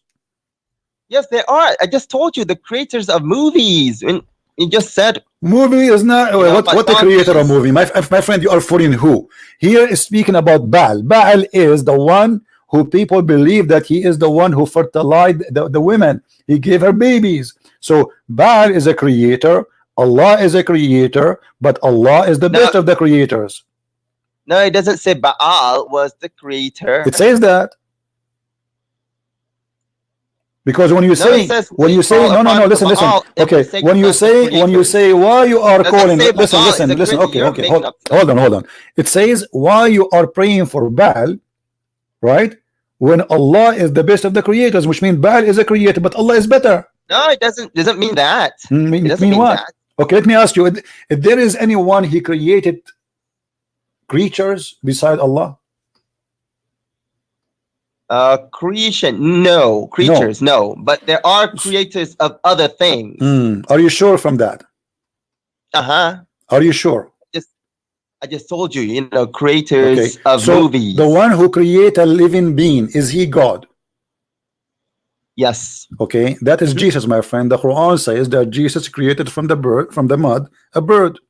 Yes, there are. I just told you the creators of movies. And you just said movie is not what the creator of movie. My friend, you are foreign. Who here is speaking about Baal? Baal is the one who people believe that he is the one who fertilized the women. He gave her babies. So Baal is a creator. Allah is a creator, but Allah is the best of the creators. No, it doesn't say Baal was the creator. It says that. Because when you say no, listen. Okay, when you say why you are calling, listen. Okay, hold on. It says why you are praying for Baal, right? When Allah is the best of the creators, which means Baal is a creator, but Allah is better. No, it doesn't mean that. It mean what? That. Okay, let me ask you: if there is anyone he created creatures beside Allah? Creation, no. Creatures, no. But there are creators of other things. Are you sure from that? Are you sure? I just told you, you know, creators of movies. The one who create a living being, is he God? Yes. Okay, that is Jesus, my friend. The Quran says that Jesus created from the mud, a bird.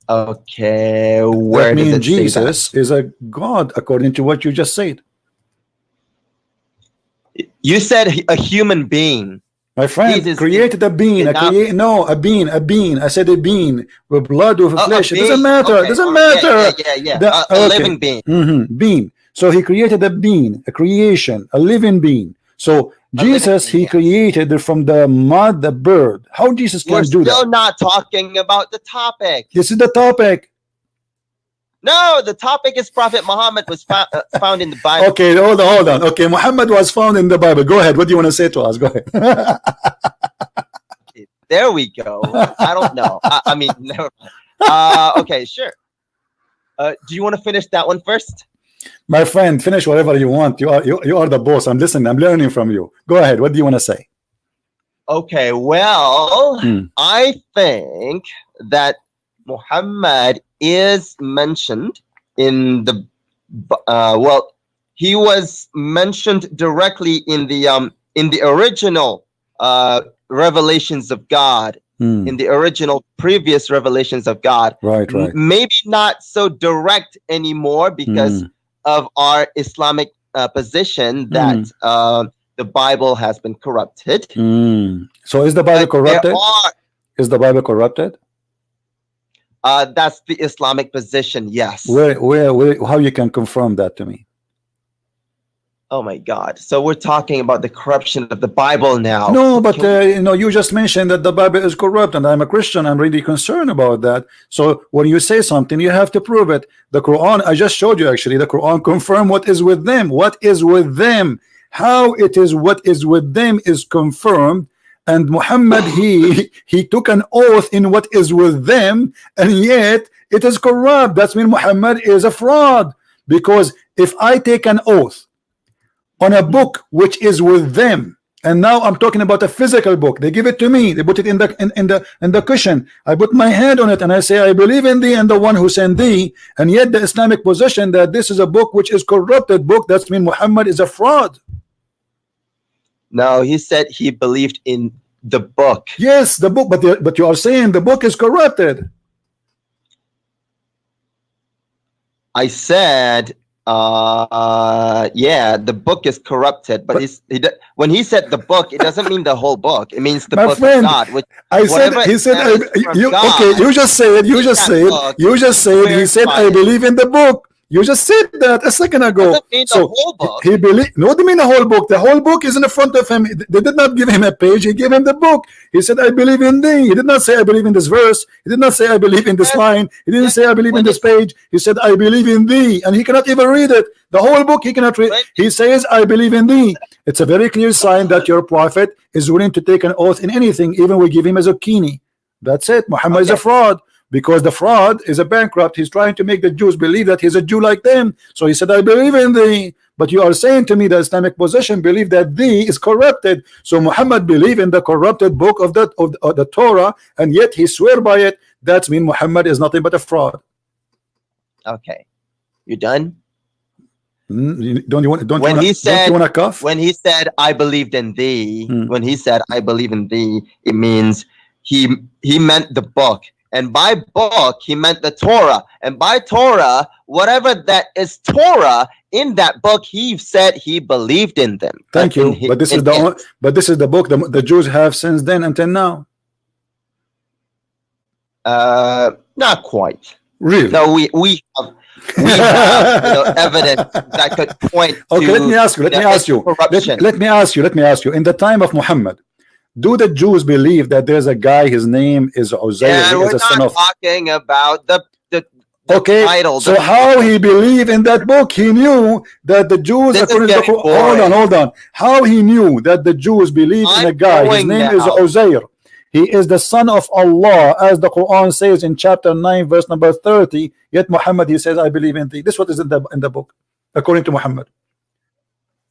Okay, where does it Jesus say that? Is a God according to what you just said. You said a human being. My friend created a being. A being. I said a being with blood, with flesh. It doesn't matter. It doesn't matter. Yeah. A living being. Being. So he created a being, a creation, a living being. So Jesus, he created from the mud, the bird. How Jesus can do that? We're still not talking about the topic. This is the topic. No, the topic is Prophet Muhammad was found in the Bible. Okay, hold on. Okay, Muhammad was found in the Bible. Go ahead. What do you want to say to us? Go ahead. There we go. I don't know. I mean, never okay, sure. Do you want to finish that one first? My friend, finish whatever you want. You are the boss. I'm listening. I'm learning from you. Go ahead. What do you want to say? Okay, well, I think that Muhammad is mentioned in the he was mentioned directly in the original revelations of God, in the original previous revelations of God. Right. Maybe not so direct anymore because of our Islamic position that the Bible has been corrupted. So is the Bible corrupted? Is the Bible corrupted? That's the Islamic position, yes. Where how you can confirm that to me? Oh my God! So we're talking about the corruption of the Bible now. No, but you just mentioned that the Bible is corrupt, and I'm a Christian. I'm really concerned about that. So when you say something, you have to prove it. The Quran, I just showed you actually. The Quran confirm what is with them. What is with them? How it is? What is with them is confirmed. And Muhammad, he took an oath in what is with them, and yet it is corrupt. That's mean Muhammad is a fraud. Because if I take an oath on a book which is with them, and now I'm talking about a physical book, they give it to me, they put it in the cushion, I put my hand on it, and I say I believe in thee and the one who sent thee, and yet the Islamic position that this is a book which is corrupted book, that's mean Muhammad is a fraud. No, he said he believed in the book. Yes, the book, but you are saying the book is corrupted. I said, yeah, the book is corrupted. But when he said the book, it doesn't mean the whole book. It means the book of God. Which he said, you just said, he said, I believe in the book. You just said that a second ago. So the whole book. He believed. No, what do you mean the whole book? The whole book is in the front of him. They did not give him a page. He gave him the book. He said, I believe in thee. He did not say, I believe in this verse. He did not say, I believe in this line. He didn't say, I believe in this page. He said, I believe in thee. And he cannot even read it. The whole book he cannot read. He says, I believe in thee. It's a very clear sign that your prophet is willing to take an oath in anything, even we give him a zucchini. That's it. Muhammad is a fraud. Because the fraud is a bankrupt. He's trying to make the Jews believe that he's a Jew like them. So he said, I believe in thee. But you are saying to me the Islamic position believe that thee is corrupted. So Muhammad believed in the corrupted book of the Torah, and yet he swear by it. That means Muhammad is nothing but a fraud. Okay, you done? Don't you want? Don't When you he said, want to cough? when he said, "I believed in thee," when he said, "I believe in thee," it means he meant the book, and by book he meant the Torah, and by Torah, whatever that is Torah in that book, he said he believed in them. Thank you. But this is the book the Jews have since then until now. Not quite. Really? No, we have evidence that could point okay, to let me ask you. corruption. Let me ask you. In the time of Muhammad, do the Jews believe that there's a guy, his name is Uzair, Yeah, we're is a son not of... talking about the Okay, title. so how he believed in that book? He knew that the Jews, according to the Quran, hold on. How he knew that the Jews believe in a guy, his name is Uzair. He is the son of Allah, as the Quran says in chapter 9, verse number 30. Yet Muhammad, he says, I believe in thee. This is what is in the book, according to Muhammad.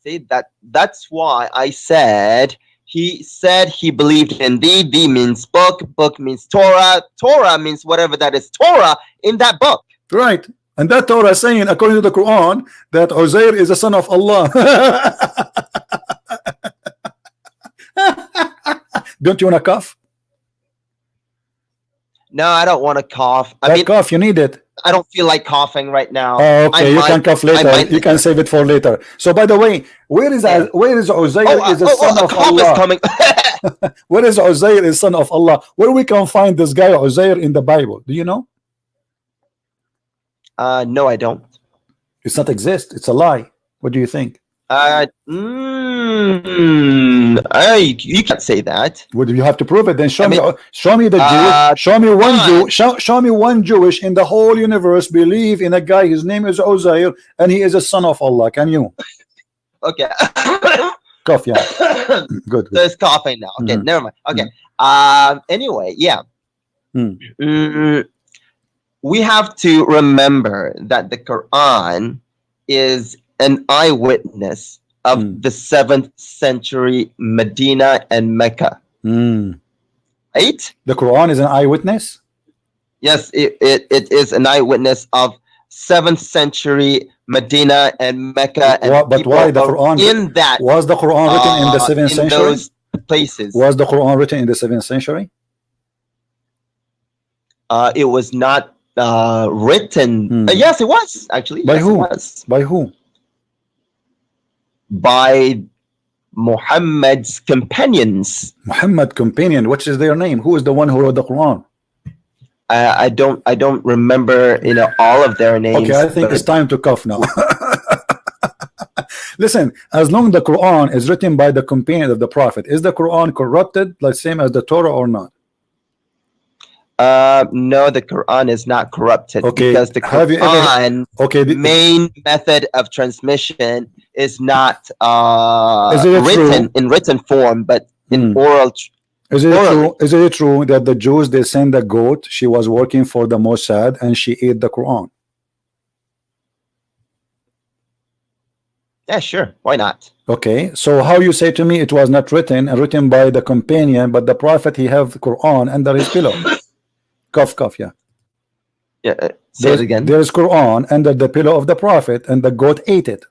See, that's why I said he believed in thee. Thee means book. Book means Torah. Torah means whatever that is Torah in that book. Right. And that Torah is saying, according to the Quran, that Uzair is a son of Allah. Don't you want to cough? No, I don't want to cough. I mean, cough, you need it. I don't feel like coughing right now. Oh, okay, you can cough later. You can save it for later. So, by the way, where is Uzair is the son of Allah? Is coming. Where is Uzair is son of Allah? Where we can find this guy Uzair in the Bible? Do you know? No, I don't. It's not exist. It's a lie. What do you think? You can't say that. Would you have to prove it? Then show me the Jew. Show me one Jew. Show me one Jewish in the whole universe believe in a guy. His name is Uzair, and he is a son of Allah. Can you? Okay. Cough, yeah. Good. There's coughing now. Okay, never mind. Okay. Anyway, yeah. We have to remember that the Quran is an eyewitness of the 7th century Medina and Mecca. Right? The Quran is an eyewitness? Yes, it is an eyewitness of 7th century Medina and Mecca. And but why the Quran? In that was the Quran written in the 7th century? Those places. Was the Quran written in the 7th century? It was not written. Yes, it was actually. By who? By who? By Muhammad's companions. Muhammad companion. What is their name? Who is the one who wrote the Quran? I don't remember all of their names. Okay, I think it's time to cough now. Listen, as long as the Quran is written by the companion of the Prophet, is the Quran corrupted like same as the Torah or not? No, the Quran is not corrupted. Okay. Because the Quran main method of transmission is not written in written form, but in oral. Is it true that the Jews, they sent a goat, she was working for the Mossad, and she ate the Quran? Yeah, sure. Why not? Okay, so how you say to me it was not written by the companion, but the Prophet, he have the Quran under his pillow? Cough, yeah. Yeah, say it again. There is Quran under the pillow of the Prophet, and the goat ate it.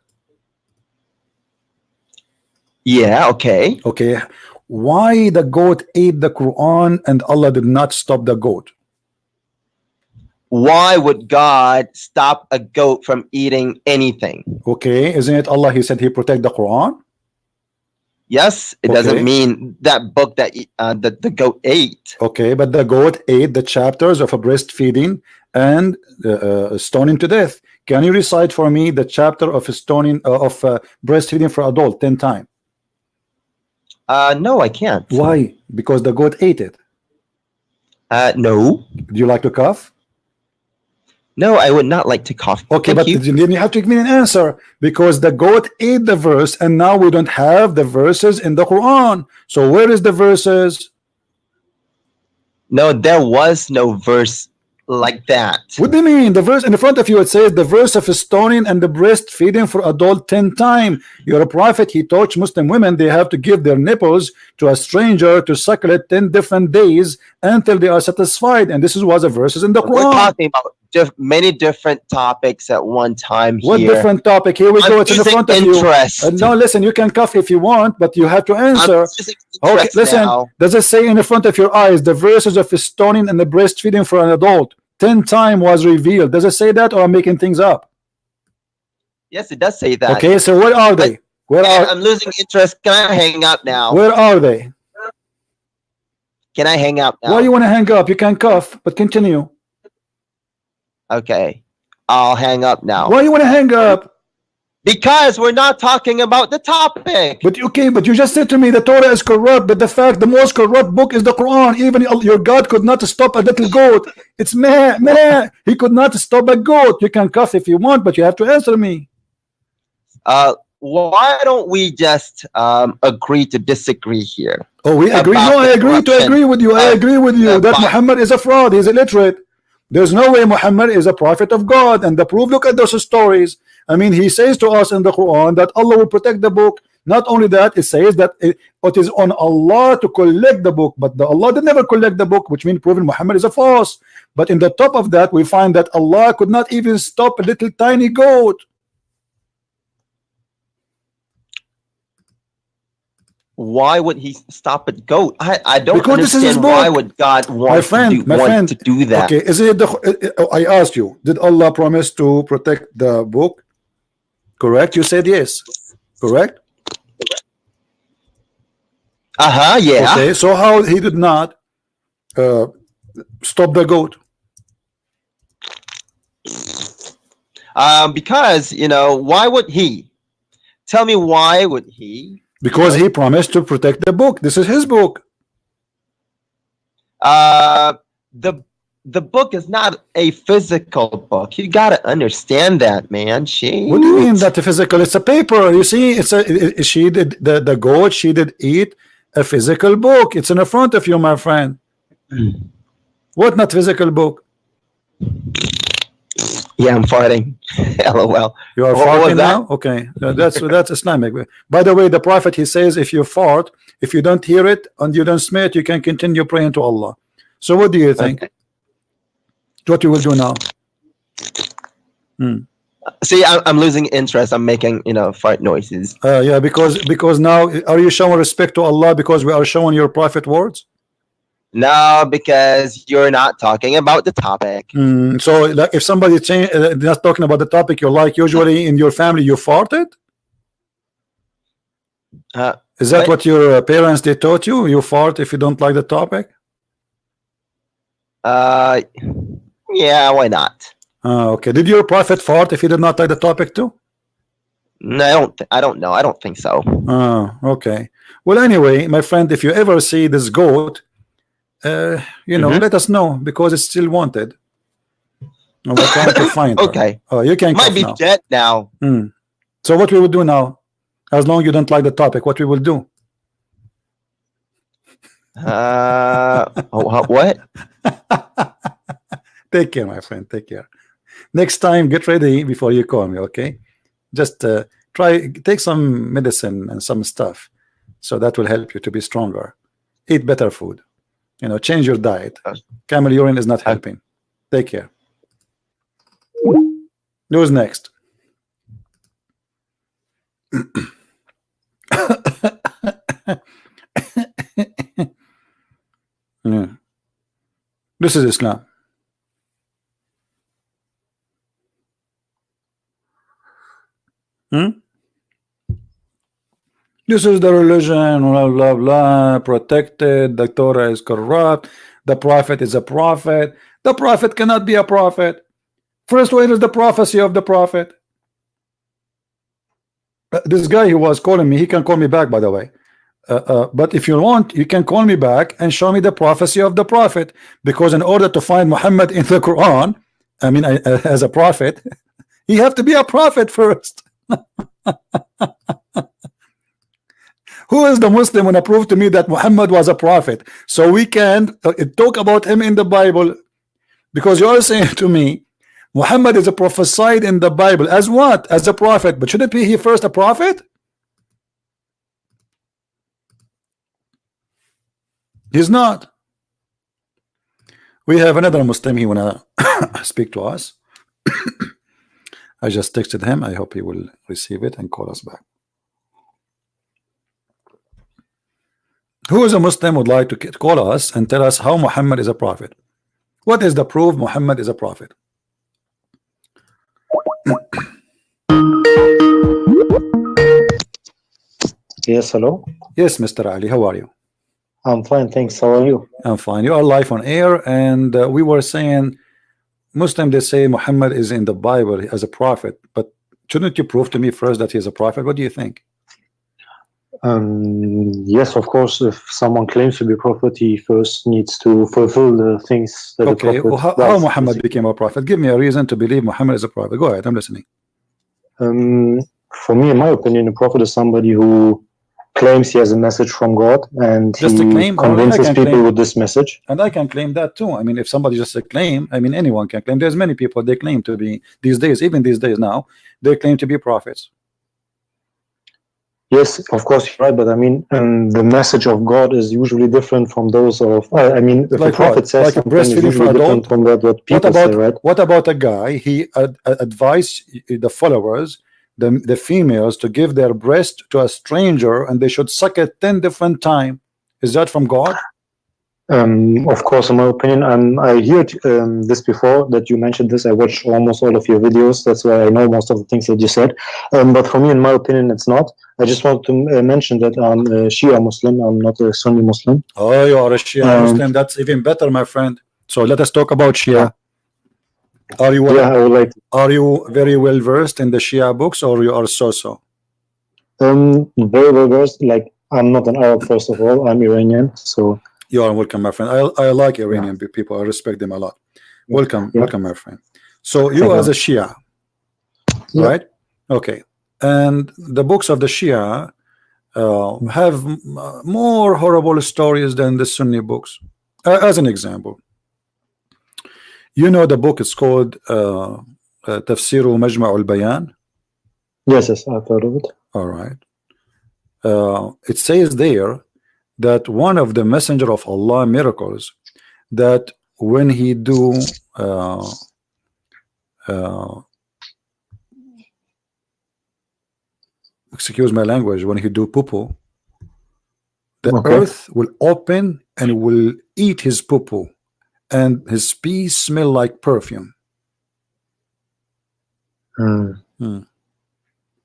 Yeah, okay. Okay, why the goat ate the Quran and Allah did not stop the goat? Why would God stop a goat from eating anything? Okay, isn't it Allah, he said he protect the Quran? Yes, it doesn't mean that book that the goat ate. Okay, but the goat ate the chapters of a breastfeeding and stoning to death. Can you recite for me the chapter of stoning of breastfeeding for adult 10 times? No, I can't. Why? Because the goat ate it. No. Do you like to cough? No, I would not like to cough. Okay, but then you have to give me an answer, because the goat ate the verse and now we don't have the verses in the Quran. So where is the verses? No, there was no verse like that. What do you mean? The verse in the front of you, it says the verse of stoning and the breastfeeding for adult 10 times. You're a prophet. He taught Muslim women they have to give their nipples to a stranger to suckle it 10 different days until they are satisfied. And this was the verses in the We're Quran. talking about many different topics at one time here. What different topic? Here we go. It's in the losing front of interest. you. No, listen, you can cough if you want, but you have to answer. Okay, listen. Now. Does it say in the front of your eyes the verses of stoning and the breastfeeding for an adult 10 times was revealed? Does it say that, or I'm making things up? Yes, it does say that. Okay, so where are they? Where are? I'm losing interest. Can I hang up now? Where are they? Can I hang up now? Why you want to hang up? You can cough, but continue. Okay, I'll hang up now. Why you want to hang up? Because we're not talking about the topic. But okay, but you just said to me the Torah is corrupt, but the fact the most corrupt book is the Quran. Even your God could not stop a little goat. It's meh. He could not stop a goat. You can cough if you want, but you have to answer me. Why don't we just agree to disagree here? Oh, we agree. No, I agree to agree with you. I agree with you that Muhammad is a fraud. He's illiterate. There's no way Muhammad is a prophet of God. And the proof, look at those stories. I mean, he says to us in the Quran that Allah will protect the book. Not only that, it says that it is on Allah to collect the book, but Allah did never collect the book, which means proving Muhammad is a false. But in the top of that, we find that Allah could not even stop a little tiny goat. Why would he stop at goat? I don't Because this is his understand book. why would God want to do that. Okay, is it I asked you, did Allah promise to protect the book? Correct? You said yes. Correct? Yeah. Okay, so how he did not stop the goat? Because, why would he? Tell me, why would he? Because he promised to protect the book. This is his book. The book is not a physical book. You gotta understand that, man. What do you mean that the physical? It's a paper. You see, she did the goat. She did eat a physical book. It's in the front of you, my friend. What not physical book? Yeah, I'm farting. LOL. You are farting now? Okay, that's Islamic. By the way, the Prophet, he says, if you fart, if you don't hear it and you don't smell it, you can continue praying to Allah. So what do you think? Okay. What you will do now? See, I'm losing interest. I'm making fart noises. Yeah, because now are you showing respect to Allah because we are showing your Prophet words? No, because you're not talking about the topic. So like, if somebody not talking about the topic, you like usually in your family you farted? Is that what your parents they taught you? You fart if you don't like the topic? Yeah, why not? Okay. Did your prophet fart if he did not like the topic too? No, I don't know. I don't think so. Okay. Well, anyway, my friend, if you ever see this goat, let us know because it's still wanted. We're trying to find her. Okay. Oh, you can might be dead now. So what we will do now, as long as you don't like the topic, what we will do? What? Take care, my friend. Take care. Next time, get ready before you call me. Okay? Just take some medicine and some stuff, so that will help you to be stronger. Eat better food. Change your diet. Camel urine is not helping. Take care. Who's next? Yeah. This is Islam. This is the religion, blah, blah, blah, protected. The Torah is corrupt. The prophet is a prophet. The prophet cannot be a prophet. First, where is the prophecy of the prophet? This guy who was calling me, he can call me back, by the way. But if you want, you can call me back and show me the prophecy of the prophet. Because in order to find Muhammad in the Quran, I mean, as a prophet, he have to be a prophet first. Who is the Muslim who proved to me that Muhammad was a prophet? So we can talk about him in the Bible. Because you are saying to me, Muhammad is a prophesied in the Bible as what? As a prophet. But shouldn't he first a prophet? He's not. We have another Muslim he wanna speak to us. I just texted him. I hope he will receive it and call us back. Who is a Muslim would like to call us and tell us how Muhammad is a prophet? What is the proof Muhammad is a prophet? Yes, hello. Yes, Mr. Ali, how are you? I'm fine, thanks. How are you? I'm fine. You are live on air, and we were saying Muslim, they say Muhammad is in the Bible as a prophet, but shouldn't you prove to me first that he is a prophet? What do you think? Yes, of course. If someone claims to be a prophet, he first needs to fulfill the things that Okay, the prophet well, how does. Muhammad became a prophet? Give me a reason to believe Muhammad is a prophet. Go ahead, I'm listening. For me, in my opinion, a prophet is somebody who claims he has a message from God, and Just he a claim, or I convinces can people claim. with this message. And I can claim that too. I mean, if somebody just a claim, I mean, anyone can claim. There's many people they claim to be these days, even these days now, they claim to be prophets. Yes, of course, you're right, but I mean, the message of God is usually different from those of. I mean, if Like a prophet what? says Like something, it's breastfeeding for usually different adult? from what What people about say, right? what about a guy? He advised the followers, the females, to give their breast to a stranger, and they should suck it 10 different times. Is that from God? Of course, in my opinion, I heard this before that you mentioned this. I watched almost all of your videos. That's why I know most of the things that you said. But for me, in my opinion, it's not. I just want to mention that I'm a Shia Muslim. I'm not a Sunni Muslim. Oh, you are a Shia Muslim. That's even better, my friend. So let us talk about Shia. Yeah. Are you Yeah, I would like. are you very well versed in the Shia books, or you are so-so? Very well versed. Like, I'm not an Arab, first of all. I'm Iranian, so. You are welcome, my friend. I like Iranian people. I respect them a lot. Welcome, welcome, my friend. So you as a Shia, right? Okay. And the books of the Shia have more horrible stories than the Sunni books. As an example, you know the book is called Tafsiru Majma' al-Bayan? Yes, I've heard of it. All right. It says there that one of the messenger of Allah miracles, that when he do excuse my language, when he do poo-poo, the earth will open and will eat his poo-poo, and his pee smell like perfume.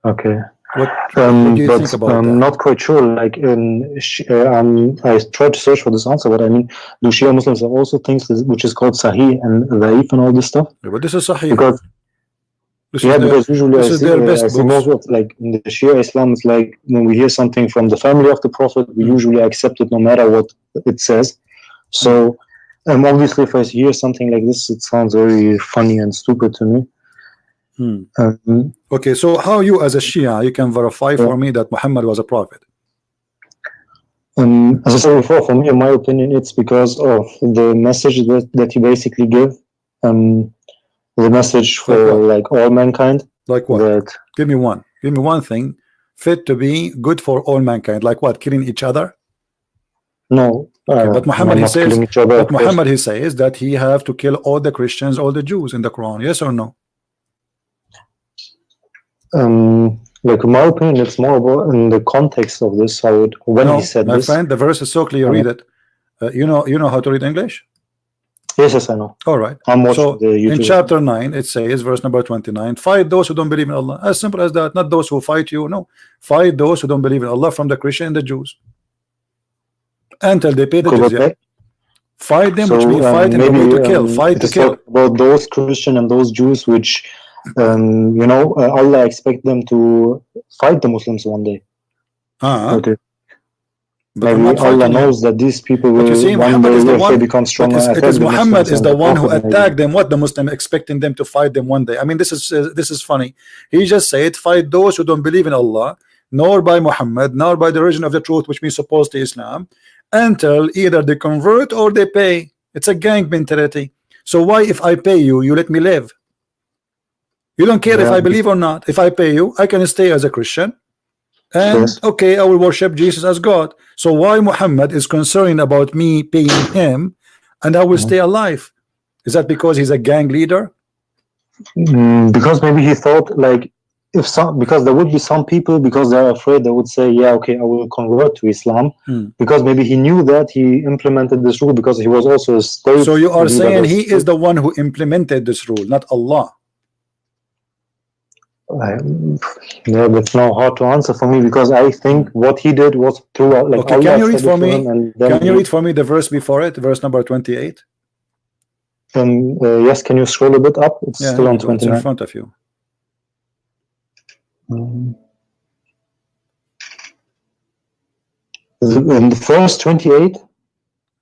Okay. What do you think about I'm that? not quite sure. Like, I tried to search for this answer, but I mean, do Shia Muslims have also things which is called Sahih and Dhaif and all this stuff? Yeah, but this is Sahih. Because because usually I see most of, like, in the Shia Islam, it's like when we hear something from the family of the Prophet, we usually accept it no matter what it says. So, obviously, if I hear something like this, it sounds very funny and stupid to me. Okay, so how you as a Shia, you can verify for me that Muhammad was a prophet? As I said before, for me, in my opinion, it's because of the message that he basically gave. The message for like all mankind. Like what? Give me one. Give me one thing fit to be good for all mankind. Like what? Killing each other? No. Okay, but Muhammad he says. But Muhammad he says that he have to kill all the Christians, all the Jews in the Quran. Yes or no? Like, in my opinion, it's more about in the context of this. How it when he said my this. My friend, the verse is so clear. Read it. You know how to read English? Yes, I know. All right. So in chapter 9, it says, verse number 29, fight those who don't believe in Allah. As simple as that. Not those who fight you. No, fight those who don't believe in Allah from the Christian and the Jews until they pay the jizya. Fight them, which means fight in the way to kill. Fight to kill. About those Christian and those Jews, which Allah expect them to fight the Muslims one day. Okay. But maybe Allah knows that these people will one day if they become stronger. It is Muhammad is the one who attacked them. What the Muslim expecting them to fight them one day? I mean, this is funny. He just said, fight those who don't believe in Allah, nor by Muhammad, nor by the religion of the truth, which means supposedly Islam, until either they convert or they pay. It's a gang mentality. So why, if I pay you, you let me live? You don't care if I believe or not. If I pay you, I can stay as a Christian, and okay, I will worship Jesus as God. So why Muhammad is concerned about me paying him, and I will stay alive? Is that because he's a gang leader? Because maybe he thought, like, because there would be some people, because they're afraid, they would say, yeah, okay, I will convert to Islam, because maybe he knew that he implemented this rule because he was also a state. So you are saying he is the one who implemented this rule, not Allah? Yeah, that's now hard to answer for me, because I think what he did was through, like, okay, can you read for me? Can you read for me the verse before it, verse number 28? Yes, can you scroll a bit up? It's still on 29. It's in front of you. In the first 28?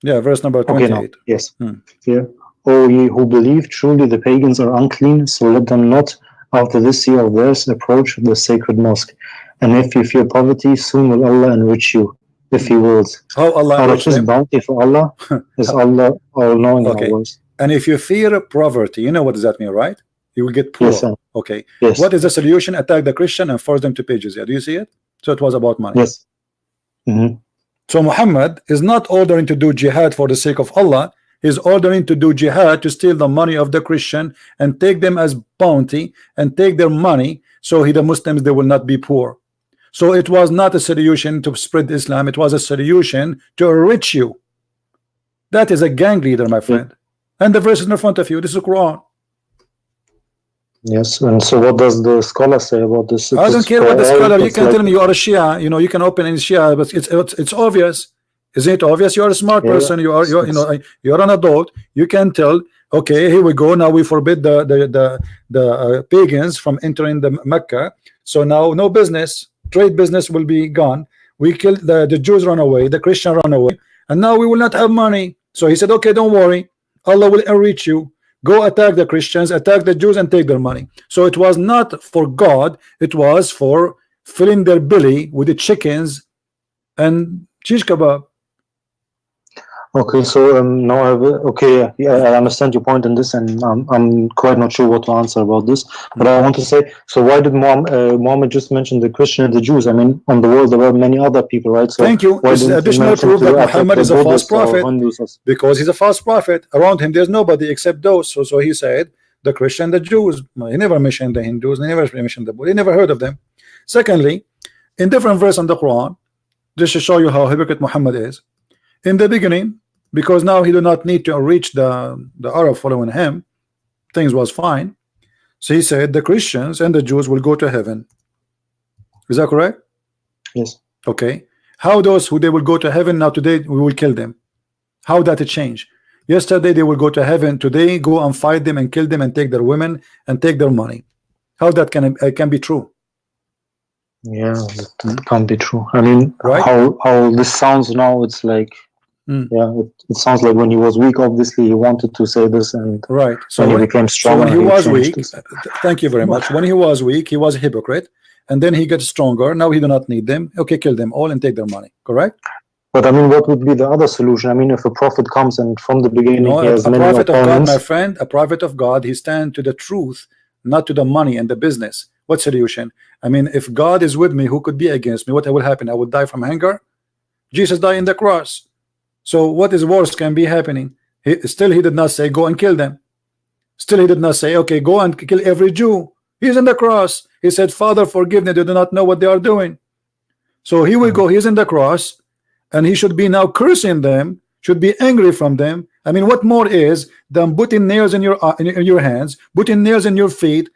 Yeah, verse number 28. Okay, no. Yes. Yeah. O ye who believe, truly the pagans are unclean, so let them not after this year of theirs approach the sacred mosque. And if you fear poverty, soon will Allah enrich you, if He wills. How Allah out of His bounty for Allah is Allah all-knowing and all-wise. And if you fear poverty, you know what does that mean, right? You will get poor. Yes, sir. Okay. Yes. What is the solution? Attack the Christian and force them to pay jizya. Do you see it? So it was about money. Yes. So Muhammad is not ordering to do jihad for the sake of Allah. He's ordering to do jihad to steal the money of the Christian and take them as bounty and take their money, so the Muslims, they will not be poor. So it was not a solution to spread Islam. It was a solution to enrich you. That is a gang leader, my friend. And the verse is in front of you. This is the Quran. Yes, and so what does the scholar say about this? I don't care what the scholar. You can tell me you are a Shia. You know, you can open any Shia, but it's obvious. Isn't it obvious? You are a smart person. You are you're an adult. You can tell. Okay, here we go. Now we forbid the pagans from entering the Mecca. So now no business, trade business will be gone. We killed the Jews, run away. The Christian run away, and now we will not have money. So he said, okay, don't worry. Allah will enrich you. Go attack the Christians, attack the Jews, and take their money. So it was not for God. It was for filling their belly with the chickens and shish kebab. Okay, so now I understand your point in this, and I'm quite not sure what to answer about this. But I want to say, so why did Muhammad just mention the Christian and the Jews? I mean, on the world there were many other people, right? So thank you. This is additional proof that Muhammad is a false prophet, because he's a false prophet. Around him there's nobody except those. So he said the Christian, the Jews. He never mentioned the Hindus. He never mentioned the Buddha. He never heard of them. Secondly, in different verse in the Quran, just to show you how hypocrite Muhammad is. In the beginning, because now he do not need to reach the Arab following him, things was fine. So he said the Christians and the Jews will go to heaven. Is that correct? Yes. Okay. How those who they will go to heaven now, today we will kill them? How that it change? Yesterday they will go to heaven, today go and fight them and kill them and take their women and take their money. How that can be true? Yeah, that can't be true. I mean, right? How this sounds now, it's like, yeah, it sounds like when he was weak, obviously he wanted to say this, and right. So when he became strong, when he was weak, thank you very much. When he was weak, he was a hypocrite, and then he gets stronger. Now he do not need them. Okay, kill them all and take their money. Correct? But I mean, what would be the other solution? I mean, if a prophet comes and from the beginning he has many prophet opponents, of God, my friend, a prophet of God, he stands to the truth, not to the money and the business. What solution? I mean, if God is with me, who could be against me? What will happen? I would die from hunger. Jesus died on the cross. So what is worse can be happening? He did not say go and kill them. Still he did not say okay, go and kill every Jew. He's in the cross. He said, Father, forgive them, they do not know what they are doing. So he will go, he's in the cross, and he should be now cursing them, should be angry from them. I mean, what more is than putting nails in your hands, putting nails in your feet,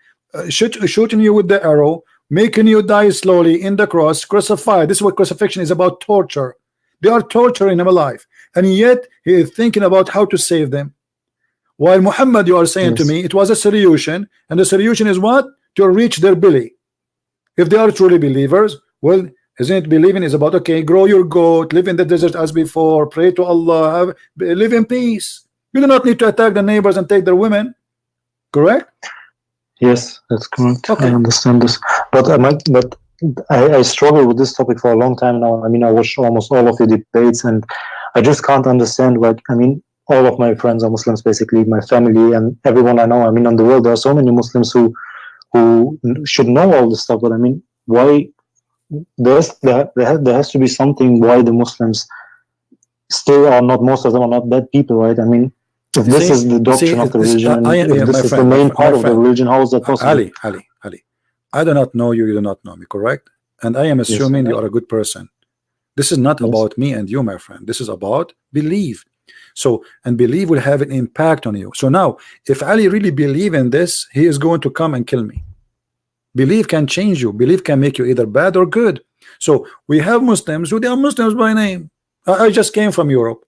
shooting you with the arrow, making you die slowly in the cross, crucified. This is what crucifixion is about, torture. They are torturing him alive, and yet he is thinking about how to save them. While Muhammad, you are saying to me, it was a solution, and the solution is what? To reach their belly. If they are truly believers, well, isn't it believing is about, okay, grow your goat, live in the desert as before, pray to Allah, live in peace. You do not need to attack the neighbors and take their women. Correct? Yes, that's correct. Okay. I understand this, but I struggle with this topic for a long time now. I mean, I watched almost all of the debates, and I just can't understand. Like, I mean, all of my friends are Muslims, basically my family and everyone I know. I mean, in the world there are so many Muslims who should know all this stuff, but I mean, why there has to be something why the Muslims still are not, most of them are not bad people, right? I mean, if this is the doctrine of the religion, if this is the main part of the religion, how is that possible? Ali, I do not know you, you do not know me, correct? And I am assuming you are a good person. This is not about me and you, my friend. This is about belief. So, and belief will have an impact on you. So now, if Ali really believe in this, he is going to come and kill me. Belief can change you. Belief can make you either bad or good. So we have Muslims who they are Muslims by name. I just came from Europe.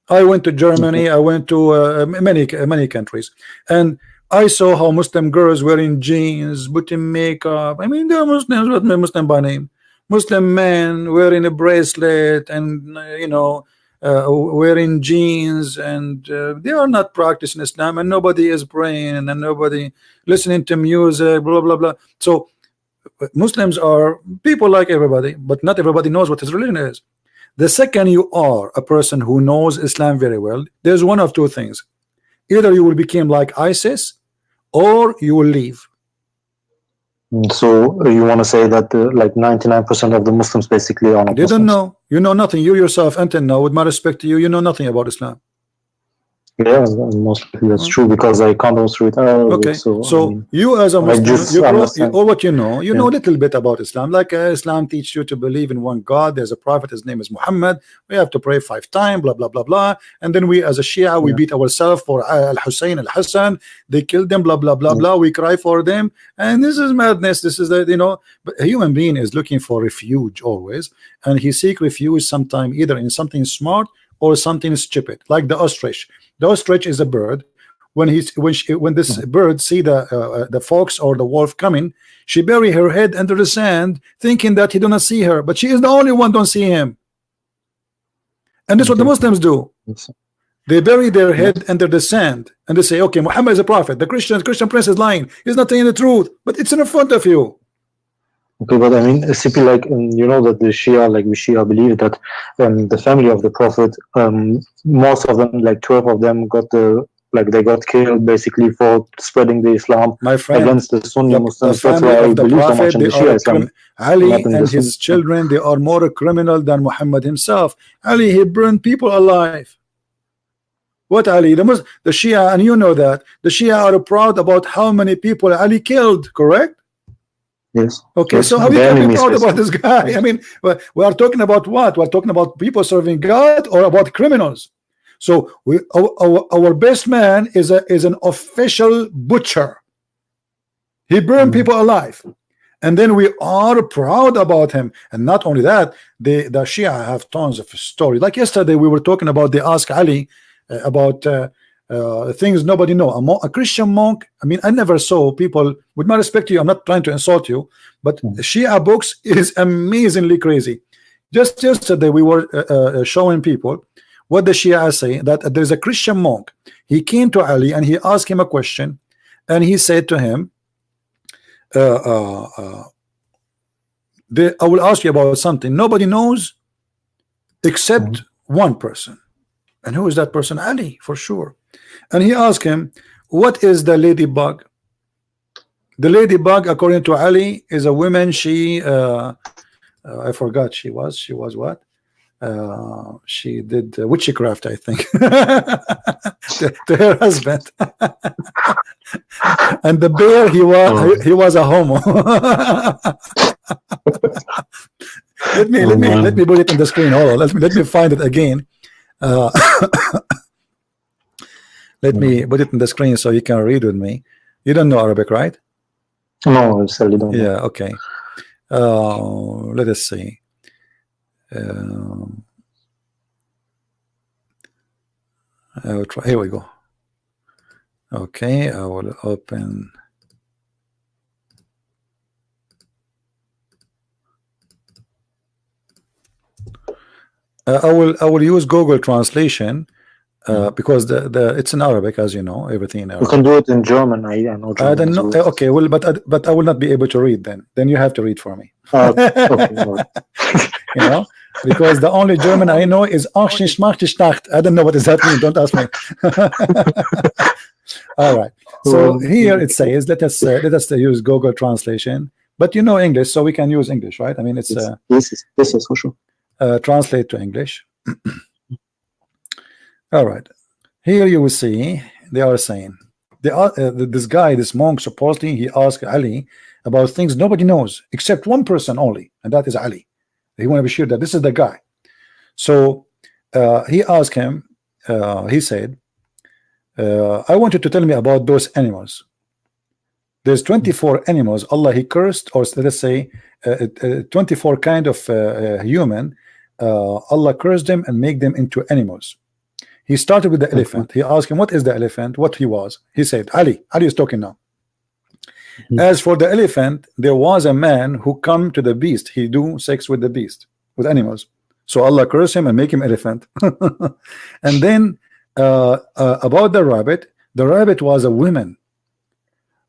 I went to Germany. I went to many countries, and I saw how Muslim girls wearing jeans, putting makeup. I mean, they are Muslims, but Muslim by name. Muslim men wearing a bracelet and wearing jeans, and they are not practicing Islam, and nobody is praying, and nobody listening to music, blah blah blah. So Muslims are people like everybody, but not everybody knows what his religion is. The second you are a person who knows Islam very well, there's one of two things: either you will become like ISIS, or you will leave. So you want to say that like 99% of the Muslims basically are not they Muslims. Don't know. You know nothing. You yourself, until now, with my respect to you, you know nothing about Islam. Yeah, mostly that's true, because I can't also read Arabic. Okay, so I mean, you as a Muslim, or what you know a little bit about Islam. Like Islam teaches you to believe in one God. There's a prophet. His name is Muhammad. We have to pray 5 times. Blah blah blah blah. And then we, as a Shia, we beat ourselves for Al-Hussein, Al-Hassan. They killed them. Blah blah blah blah. We cry for them. And this is madness. This is But a human being is looking for refuge always, and he seek refuge sometime either in something smart or something stupid, like the ostrich. The ostrich is a bird. When this bird see the fox or the wolf coming, she bury her head under the sand, thinking that he do not see her, but she is the only one don't see him. And this is what the Muslims do. They bury their head under the sand, and they say, okay, Muhammad is a prophet. The Christian prince is lying. He's not telling the truth, but it's in front of you. Okay, but I mean, CP, like, you know that the Shia, like we Shia believe that the family of the Prophet, most of them, like 12 of them, they got killed basically for spreading the Islam against the Sunni Muslims. That's why I believe so much in the Shia. Ali and his children, they are more criminal than Muhammad himself. Ali, he burned people alive. What Ali? The Shia, and you know that the Shia are proud about how many people Ali killed, correct? Yes. Okay, yes. so how we can be proud about this guy? I mean, we are talking about what? We're talking about people serving God or about criminals. So our best man is an official butcher. He burned people alive, and then we are proud about him. And not only that, the Shia have tons of stories. Like yesterday, we were talking about, they asked Ali about things nobody know. A Christian monk. I mean, I never saw people. With my respect to you, I'm not trying to insult you, but Shia books is amazingly crazy. Just yesterday, we were showing people what the Shia say, that there's a Christian monk. He came to Ali and he asked him a question, and he said to him, I will ask you about something nobody knows except one person. And who is that person? Ali, for sure. And he asked him, what is the ladybug? The ladybug, according to Ali, is a woman. She I forgot, she was what? She did witchcraft, I think, to her husband. And the bear, he was a homo. let me put it on the screen. Hold on, let me find it again. Let me put it on the screen so you can read with me. You don't know Arabic, right? No, I certainly don't. Yeah, okay. Let us see. I will try. Here we go. Okay, I will open. I will use Google Translation because it's in Arabic, as you know, everything in Arabic. You can do it in German. I know German. I don't know. Okay, well, but I will not be able to read then. Then you have to read for me. Okay. You know, because the only German I know is Achschnischmachtischnacht. I don't know what does that mean. Don't ask me. All right. So here it says, let us use Google translation. But you know English, so we can use English, right? I mean, it's this is for sure. Translate to English. All right. Here you will see they are saying this guy, this monk, supposedly he asked Ali about things nobody knows except one person only, and that is Ali. He want to be sure that this is the guy. So he asked him. He said, I want you to tell me about those animals. There's 24 animals Allah he cursed, or let's say 24 kind of human. Allah cursed them and make them into animals. He started with the elephant. He asked him, what is the elephant? What he was. He said, Ali is talking now. As for the elephant, there was a man who come to the beast. He do sex with the beast, with animals. So Allah cursed him and make him elephant. And then about the rabbit was a woman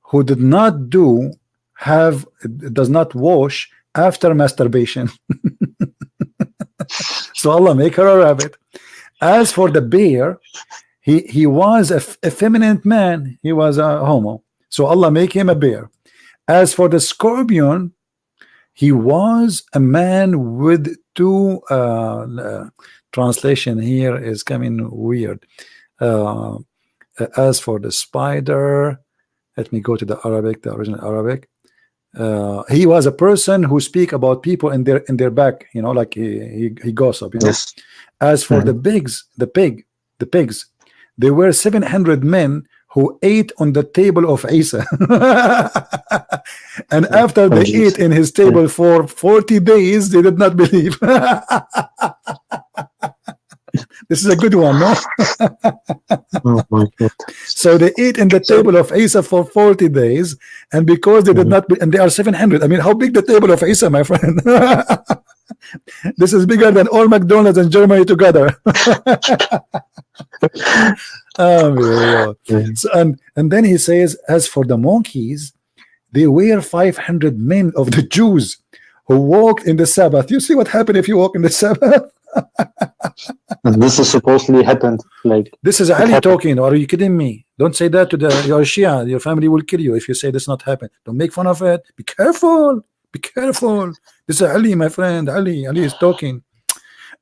who did not does not wash after masturbation. So Allah make her a rabbit. As for the bear, he was a feminine man. He was a homo. So Allah make him a bear. As for the scorpion, he was a man with two translation here is coming weird. As for the spider, let me go to the Arabic, the original Arabic. He was a person who speak about people in their back, you know, like he gossip, you know? Yes. As for the pigs, there were 700 men who ate on the table of Isa. And after they ate in his table for 40 days, they did not believe. This is a good one, no? Oh my God. So they ate in the table of Isa for 40 days, and because they did not, and they are 700. I mean, how big the table of Isa, my friend? This is bigger than all McDonald's in Germany together. So, and then he says, as for the monkeys, they were 500 men of the Jews who walked in the Sabbath. You see what happened if you walk in the Sabbath? And this is supposedly happened. Like this is Ali talking. Or are you kidding me? Don't say that to your Shia. Your family will kill you if you say this not happened. Don't make fun of it. Be careful. Be careful. This is Ali, my friend. Ali is talking.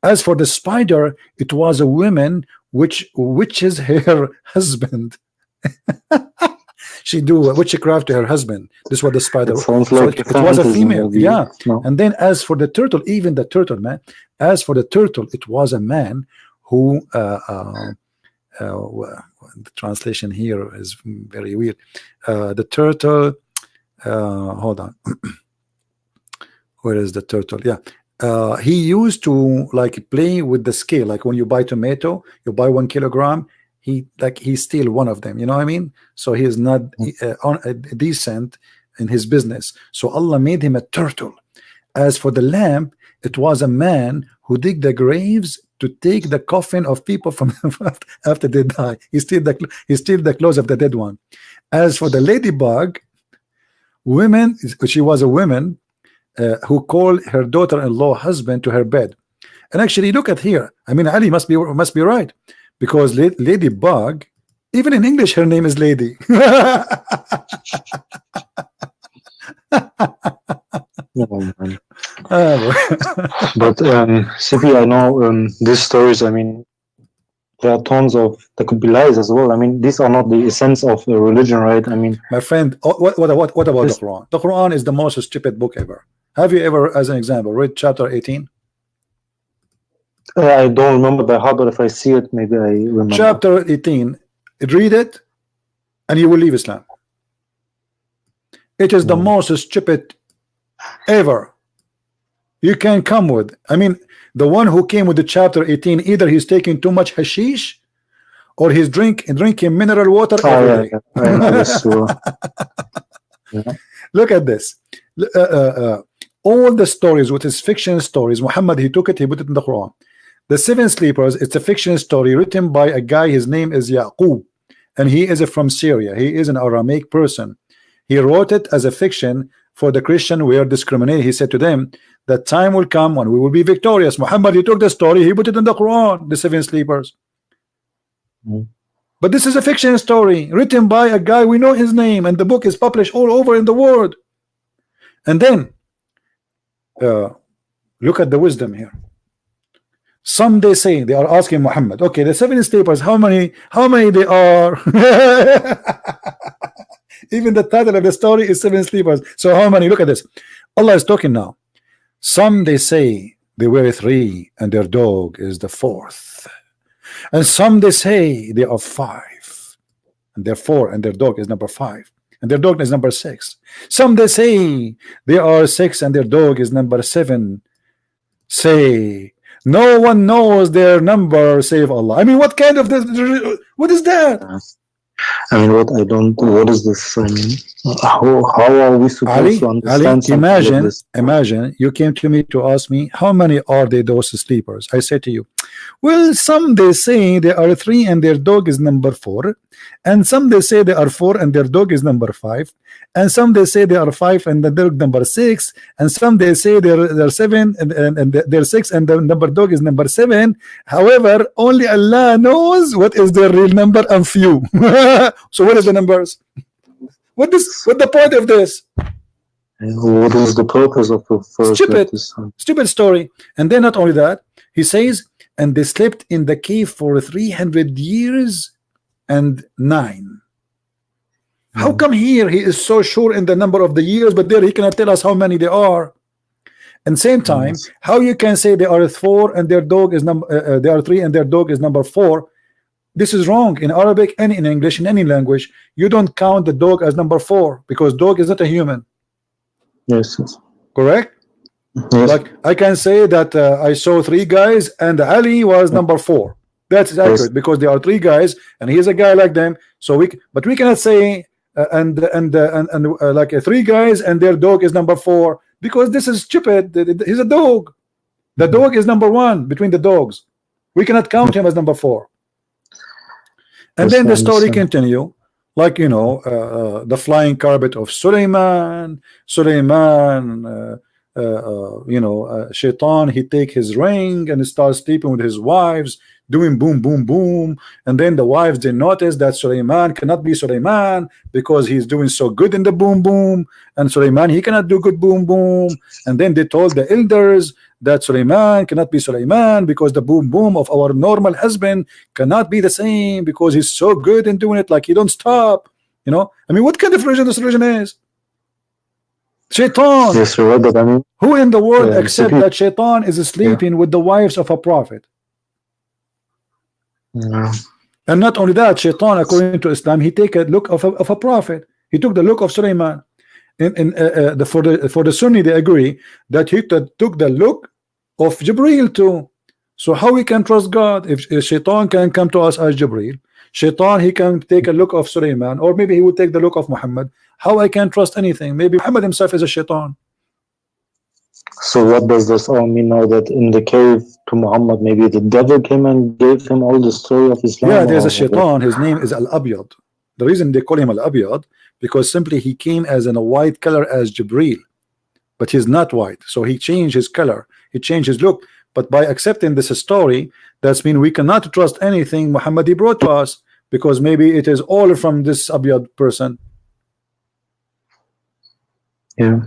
As for the spider, it was a woman which is her husband. She do witchcraft to her husband. This was the spider. It was a female. Yeah. No. And then as for the turtle, even the turtle, man. As for the turtle, it was a man who the translation here is very weird. The turtle, hold on. Where is the turtle? Yeah. He used to like play with the scale, like when you buy tomato, you buy 1 kilogram. He steal one of them, you know what I mean? So he is not decent in his business. So Allah made him a turtle. As for the lamp, it was a man who dig the graves to take the coffin of people from after they die. He steal the clothes of the dead one. As for the ladybug, she was a woman who called her daughter-in-law husband to her bed. And actually, look at here. I mean, Ali must be right. Because ladybug, even in English, her name is Lady. But CP, I know these stories. I mean, there are tons of that could be lies as well. I mean, these are not the essence of a religion, right? I mean, my friend, what about the Quran? The Quran is the most stupid book ever. Have you ever, as an example, read chapter 18? I don't remember by heart, but if I see it, maybe I remember. Chapter 18, read it, and you will leave Islam. It is the most stupid ever you can come with. I mean, the one who came with the chapter 18, either he's taking too much hashish, or he's drinking mineral water every day. That's true. Look at this. All the stories, which is fiction stories, Muhammad, he took it, he put it in the Quran. The Seven Sleepers, it's a fiction story written by a guy, his name is Yaqub, and he is from Syria. He is an Aramaic person. He wrote it as a fiction for the Christian we are discriminating. He said to them that time will come when we will be victorious. Muhammad, he took the story, he put it in the Quran, the 7 sleepers. But this is a fiction story written by a guy we know his name, and the book is published all over in the world. And then look at the wisdom here. Some they say, they are asking Muhammad, okay, the 7 sleepers, how many they are? Even the title of the story is 7 sleepers. So how many? Look at this. Allah is talking now. Some they say they were 3 and their dog is the 4th. And some they say they are 5 and they're 4 and their dog is number 5 and their dog is number 6. Some they say they are 6 and their dog is number 7. Say no one knows their number save Allah. I mean, what kind of this? What is that? I mean, what is this? I mean, how are we supposed to understand Ali, imagine you came to me to ask me how many are they, those sleepers. I said to you, well, some they say they are 3 and their dog is number 4, and some they say they are 4 and their dog is number 5, and some they say they are 5 and the dog number 6, and some they say they're 7 and they're 6 and the number dog is number 7. However, only Allah knows what is their real number and few. So what is the numbers? What the point of this? What is the purpose of the first? Stupid story. And then not only that, he says, and they slept in the cave for 300 years and 9. How come here he is so sure in the number of the years, but there he cannot tell us how many they are? And same time, how you can say they are 4 and their dog is number they are 3 and their dog is number 4? This is wrong in Arabic and in English, in any language. You don't count the dog as number 4 because dog is not a human. Yes. Correct? Yes. Like I can say that I saw 3 guys and Ali was number 4. That's accurate because there are 3 guys and he's a guy like them. So but we cannot say like 3 guys and their dog is number 4 because this is stupid. He's a dog. The dog is number 1 between the dogs. We cannot count him as number 4. And then the story continue, like you know, the flying carpet of Suleiman. You know, Shaitan, he take his ring and starts sleeping with his wives, doing boom, boom, boom. And then the wives, they notice that Suleiman cannot be Suleiman because he's doing so good in the boom, boom. And Suleiman, he cannot do good boom, boom. And then they told the elders that Suleiman cannot be Suleiman because the boom, boom of our normal husband cannot be the same because he's so good in doing it, like he don't stop. You know, I mean, what kind of religion this religion is? Shaitan. Yes, I mean, who in the world accept that Shaitan is sleeping with the wives of a prophet? And not only that, Shaitan, according to Islam, he take a look of a prophet. He took the look of Suleiman. For the Sunni, they agree that he took the look of Jibreel too. So how we can trust God if Shaitan can come to us as Jibreel? Shaitan, he can take a look of Suleiman, or maybe he would take the look of Muhammad. How I can trust anything? Maybe Muhammad himself is a Shaitan. So what does this all mean now, that in the cave to Muhammad, maybe the devil came and gave him all the story of Islam? Yeah, there's a Shaitan. His name is Al-Abyad. The reason they call him Al-Abyad, because simply he came as in a white color as Jibreel, but he's not white. So he changed his color. He changed his look. But by accepting this story, that's mean we cannot trust anything Muhammad he brought to us, because maybe it is all from this Abyad person. Yeah.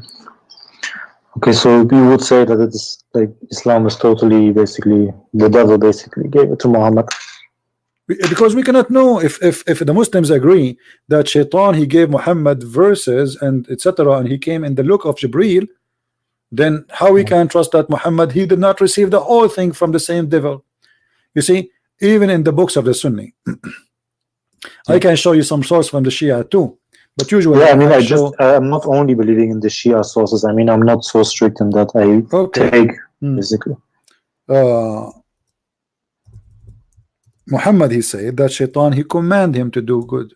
Okay, so you would say that it's like Islam is totally, basically, the devil basically gave it to Muhammad. Because we cannot know if the Muslims agree that Shaitan, he gave Muhammad verses and etc., and he came in the look of Jibreel, then how we can trust that Muhammad, he did not receive the whole thing from the same devil? You see, even in the books of the Sunni, I can show you some source from the Shia too. But usually, yeah, I mean, I'm not only believing in the Shia sources. I mean, I'm not so strict in that. I take basically. Muhammad, he said that Shaitan, he command him to do good.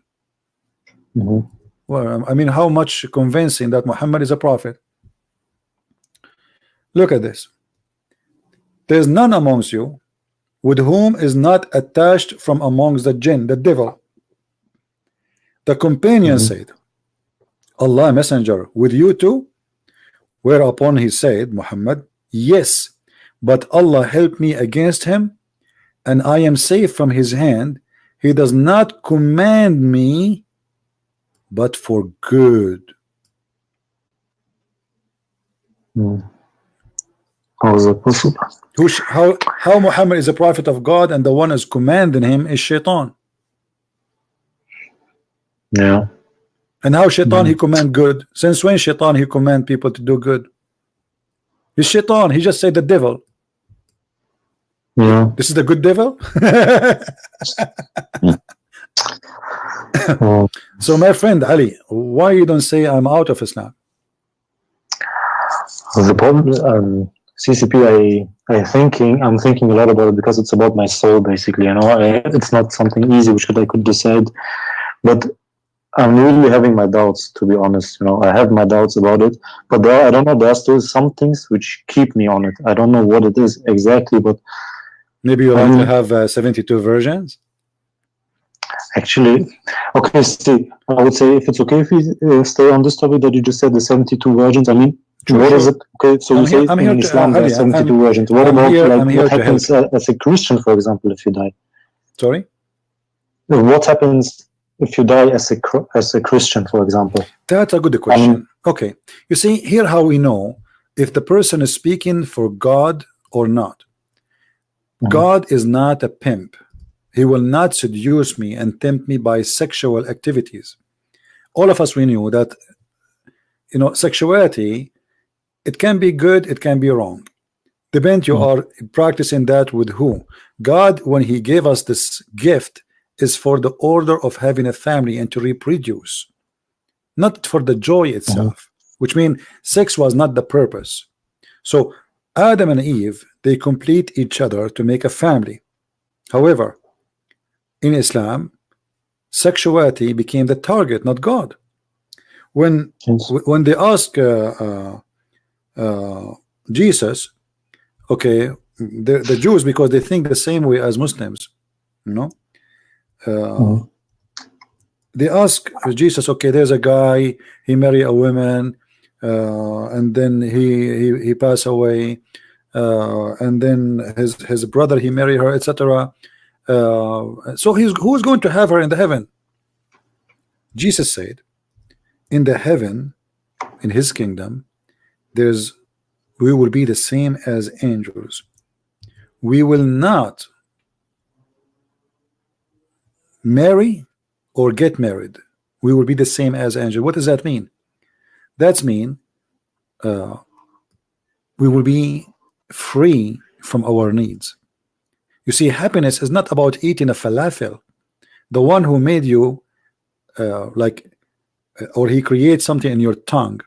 Well, I mean, how much convincing that Muhammad is a prophet? Look at this. There's none amongst you with whom is not attached from amongst the jinn, the devil. The companion said, Allah Messenger, with you too? Whereupon he said, Muhammad, yes, but Allah help me against him, and I am safe from his hand. He does not command me but for good. How is that possible? How Muhammad is a prophet of God and the one is commanding him is Shaitan? Yeah. And how Shaitan he command good? Since when Shaitan he command people to do good? He's Shaitan. He just said the devil. Yeah. This is the good devil. So my friend Ali, why you don't say I'm out of Islam? The problem, CCP, I'm thinking a lot about it because it's about my soul, basically. You know, it's not something easy which I could decide, but I'm really having my doubts, to be honest. You know, I have my doubts about it, but I don't know. There are still some things which keep me on it. I don't know what it is exactly, but maybe you like to have 72 versions. Actually, okay. See, I would say if it's okay if we stay on this topic that you just said, the 72 versions. I mean, what is it? Okay, so we say in Islam there are 72 versions. What about what happens as a Christian, for example, if you die? Sorry? What happens if you die as a Christian, for example? That's a good question. Okay, you see here how we know if the person is speaking for God or not. God is not a pimp. He will not seduce me and tempt me by sexual activities. All of us, we knew that, you know, sexuality, it can be good, it can be wrong. Depends you are practicing that with who. God, when he gave us this gift, is for the order of having a family and to reproduce, not for the joy itself, which means sex was not the purpose. So Adam and Eve, they complete each other to make a family. However, in Islam, sexuality became the target, not God. When they ask Jesus, okay, the Jews, because they think the same way as Muslims, you know, they ask Jesus, okay, there's a guy, he marry a woman, and then he pass away, and then his brother, he marry her, etc. So who's going to have her in the heaven? Jesus said, in the heaven, in his kingdom, we will be the same as angels. We will not marry or get married. We will be the same as angels. What does that mean? That means we will be free from our needs. You see, happiness is not about eating a falafel. The one who made you or he creates something in your tongue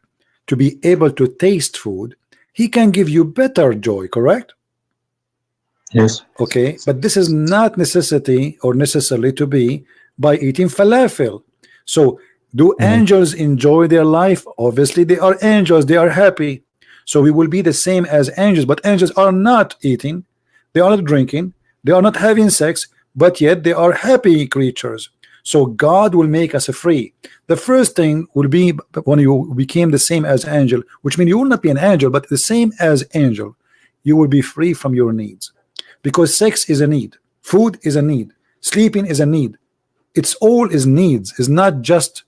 to be able to taste food, he can give you better joy, correct? Yes. Okay, but this is not necessity or necessarily to be by eating falafel. So do angels enjoy their life? Obviously they are angels, they are happy. So we will be the same as angels, but angels are not eating, they are not drinking, they are not having sex, but yet they are happy creatures. So God will make us free. The first thing will be when you became the same as angel, which means you will not be an angel, but the same as angel, you will be free from your needs. Because sex is a need, food is a need, sleeping is a need. It's all is needs, is not just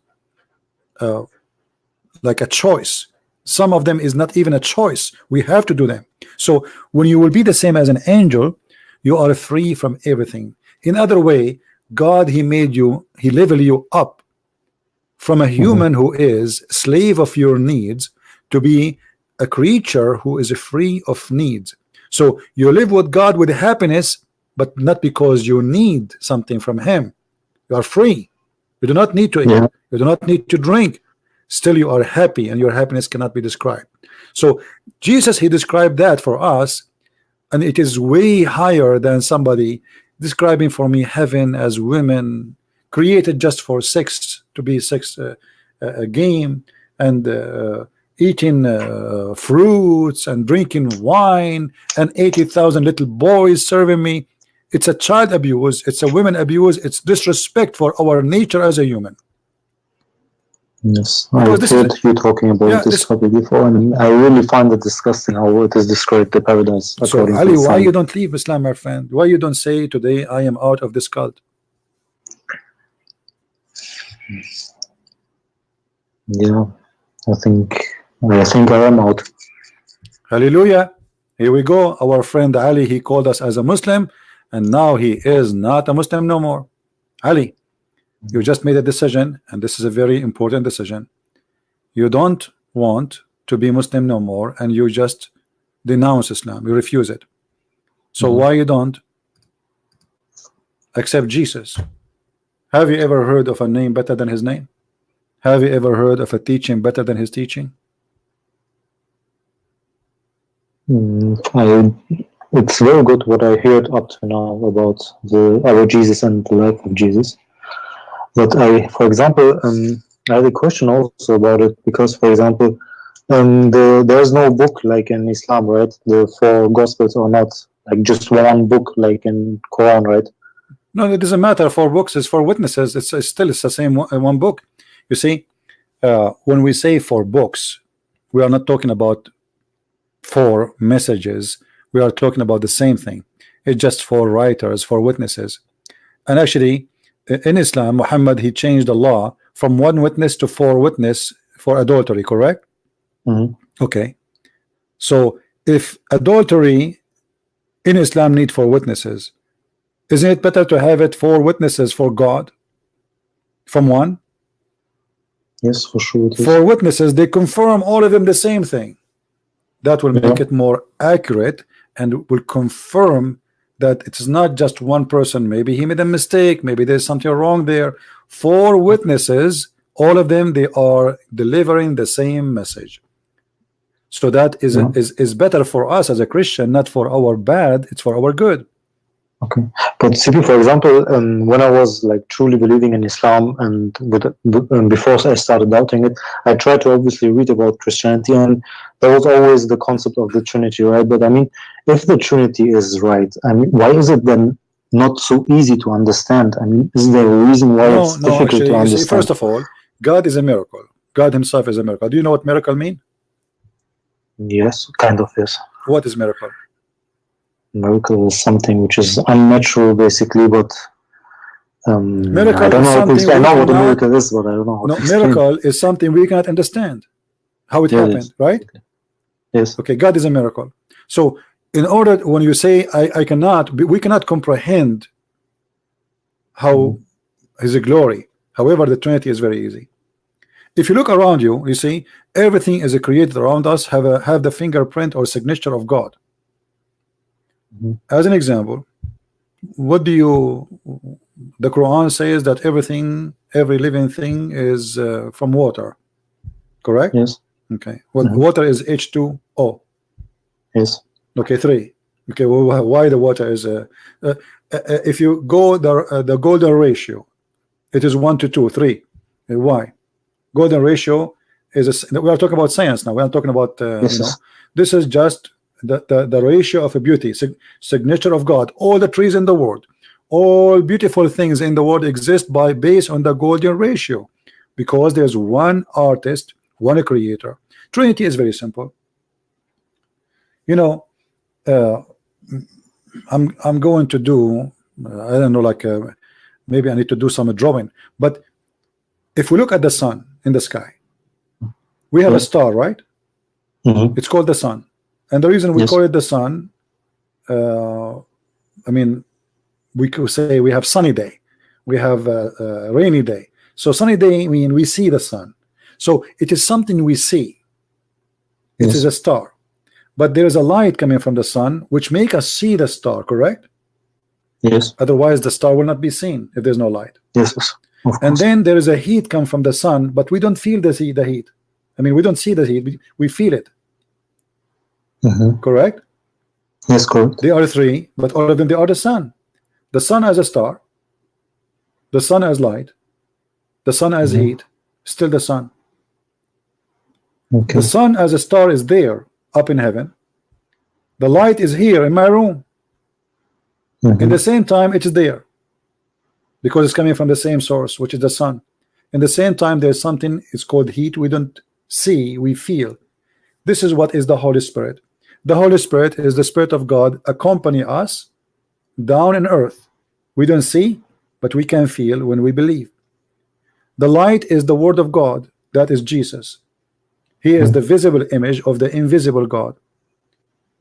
like a choice. Some of them is not even a choice. We have to do them. So when you will be the same as an angel, you are free from everything. In other way, God, he made you, he leveled you up from a human who is slave of your needs to be a creature who is free of needs. So you live with God with happiness, but not because you need something from him. You are free. You do not need to eat. You do not need to drink. Still you are happy, and your happiness cannot be described. So Jesus, he described that for us, and it is way higher than somebody describing for me heaven as women created just for sex, to be sex a game, and eating fruits and drinking wine, and 80,000 little boys serving me. It's a child abuse, it's a women abuse, it's disrespect for our nature as a human. Yes, I've heard you talking about this topic before, and I really find it disgusting how it is described, the paradise. So, Ali, why you don't leave Islam, my friend? Why you don't say today I am out of this cult? Yeah, I think I am out. Hallelujah. Here we go. Our friend Ali, he called us as a Muslim, and now he is not a Muslim no more. Ali, you just made a decision, and this is a very important decision. You don't want to be Muslim no more, and you just denounce Islam. You refuse it. So why you don't accept Jesus? Have you ever heard of a name better than his name? Have you ever heard of a teaching better than his teaching? It's very good what I heard up to now about our Jesus and the life of Jesus. But for example, I had a question also about it, because, for example, there's no book like in Islam, right? The 4 Gospels are not like just one book like in Quran, right? No, it doesn't matter. 4 books is 4 witnesses. It's the same one book. You see, when we say 4 books, we are not talking about 4 messages. We are talking about the same thing. It's just 4 writers, 4 witnesses. And actually, in Islam, Muhammad, he changed the law from 1 witness to 4 witness for adultery, correct? Okay. So if adultery in Islam need 4 witnesses, isn't it better to have it 4 witnesses for God from 1? Yes, for sure. 4 witnesses, they confirm all of them the same thing. That will make it more accurate and will confirm that it's not just one person. Maybe he made a mistake, maybe there's something wrong there. 4 witnesses, all of them, they are delivering the same message. So that is better for us as a Christian, not for our bad, it's for our good. Okay, but CP, for example, when I was like truly believing in Islam, and before I started doubting it, I tried to obviously read about Christianity, and there was always the concept of the Trinity, right? But I mean, if the Trinity is right, I mean, why is it then not so easy to understand? I mean, is there a reason why it's difficult to understand? See, first of all, God is a miracle. God himself is a miracle. Do you know what miracle mean? Yes, kind of, yes. What is miracle? Miracle is something which is unnatural, basically, but miracle I don't know. I know what a miracle is, but I don't know how to explain. Miracle is something we cannot understand how it happened, right? Yes. Okay, God is a miracle. So in order, when you say we cannot comprehend how his glory. However, the Trinity is very easy. If you look around you, you see everything is created around us have the fingerprint or signature of God. As an example, the Quran says that every living thing is from water, correct? Yes. Okay. Well, water is H2O. Yes. Okay, 3. Okay. Well, why the water is if you go the golden ratio, it is 1 to 2, 3. Why? Golden ratio is we are talking about science now. We are talking about this is just the ratio of a beauty, signature of God. All the trees in the world, all beautiful things in the world exist based on the golden ratio, because there's one artist, one creator. Trinity is very simple. I'm going to do I don't know, like maybe I need to do some drawing, but if we look at the sun in the sky, we have a star, right? It's called the sun. And the reason we call it the sun, I mean, we could say we have sunny day, we have a rainy day. So sunny day, I mean, we see the sun. So it is something we see. It is a star. But there is a light coming from the sun which make us see the star, correct? Yes. Otherwise, the star will not be seen if there's no light. Yes. And then there is a heat come from the sun, but we don't feel the heat. I mean, we don't see the heat, we feel it. Correct? Yes, correct. They are 3, but all of them, they are the sun. The sun as a star, the sun as light, the sun as heat, still the sun. The sun as a star is there up in heaven. The light is here in my room. In the same time, it is there because it's coming from the same source, which is the sun. In the same time, there's something, it's called heat. We don't see, we feel. This is what is the Holy Spirit. The Holy Spirit is the Spirit of God accompany us down in earth. We don't see, but we can feel when we believe. The light is the Word of God, that is Jesus. He is the visible image of the invisible God.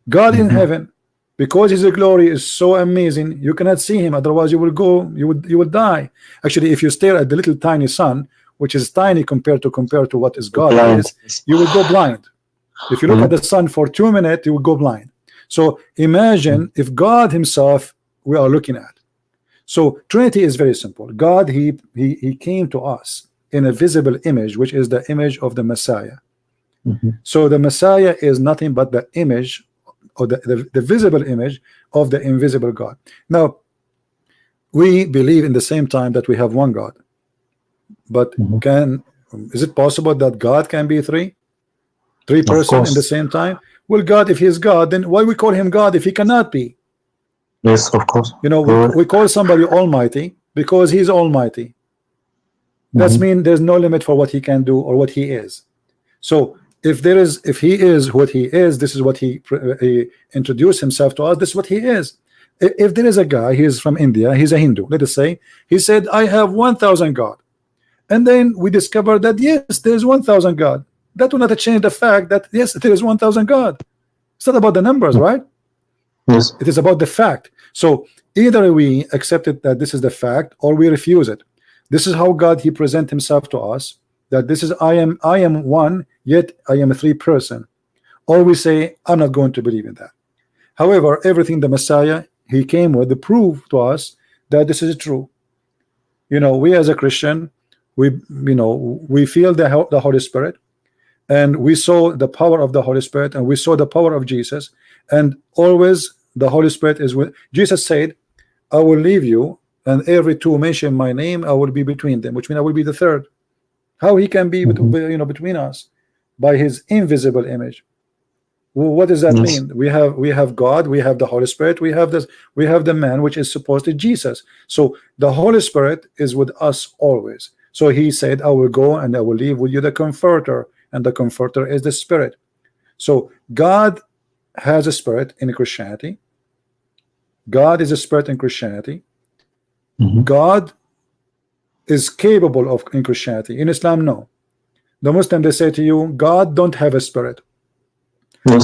God in heaven, because his glory is so amazing, you cannot see him, otherwise you will go, you will die. Actually, if you stare at the little tiny sun, which is tiny compared to what is God is, you will go blind. If you look at the sun for 2 minutes, you will go blind. So imagine if God himself we are looking at. So Trinity is very simple. God, he came to us in a visible image, which is the image of the Messiah. So the Messiah is nothing but the image, or the visible image of the invisible God. Now, we believe in the same time that we have one God, but is it possible that God can be three persons in the same time? Well, God, if he is God, then why we call him God if he cannot be? Yes, of course. You know, we call somebody Almighty because he's Almighty. That means there's no limit for what he can do or what he is. So if he is what he is, this is what he introduced himself to us. This is what he is. If there is a guy, he is from India, he's a Hindu, let us say, he said, I have 1,000 God, and then we discovered that yes, there is 1,000 God. That will not change the fact that yes, there is 1,000 God. It's not about the numbers, right? Yes, it is about the fact. So either we accept it that this is the fact, or we refuse it. This is how God he present himself to us, that this is I am one, yet I am a three person. Or we say I'm not going to believe in that. However, everything the Messiah he came with to prove to us that this is true. You know, we as a Christian, we feel the Holy Spirit, and we saw the power of the Holy Spirit, and we saw the power of Jesus, and always the Holy Spirit is with. Jesus said, I will leave you, and every two mention my name, I will be between them, which means I will be the third. How he can be between us? By his invisible image. Well, what does that mean? We have God, we have the Holy Spirit, we have the man, which is supposedly Jesus. So the Holy Spirit is with us always. So he said, I will go and I will leave with you the Comforter, and the Comforter is the Spirit. So God has a spirit in Christianity. God is a spirit in Christianity. God is capable of in Christianity. In Islam, no. The Muslim, they say to you, God don't have a spirit.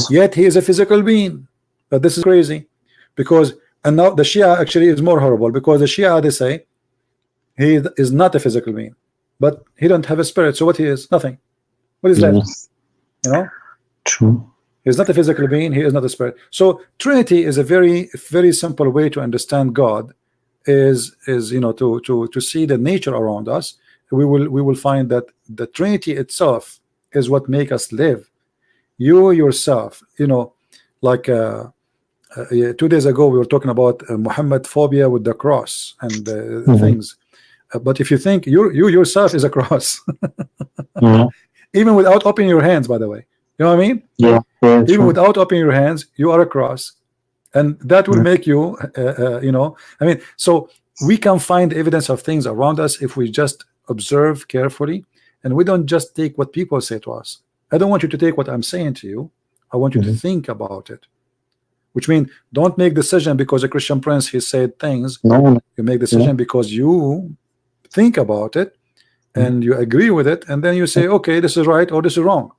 Yet he is a physical being. But this is crazy, because and now the Shia actually is more horrible, because the Shia, they say he is not a physical being, but he don't have a spirit. So what he is? Nothing. What is left? You know? True. He's not a physical being, he is not a spirit. So Trinity is a very, very simple way to understand God, is to see the nature around us. We will find that the Trinity itself is what make us live. You yourself, like 2 days ago we were talking about Muhammad phobia with the cross and things. But if you think you yourself is a cross, even without opening your hands, by the way. You know what I mean? Yeah. Even without opening your hands, you are a cross, and that will make you, I mean, so we can find evidence of things around us if we just observe carefully, and we don't just take what people say to us. I don't want you to take what I'm saying to you. I want you to think about it, which means don't make decision because a Christian Prince he said things. No. You make decision because you think about it and you agree with it, and then you say, okay, this is right or this is wrong.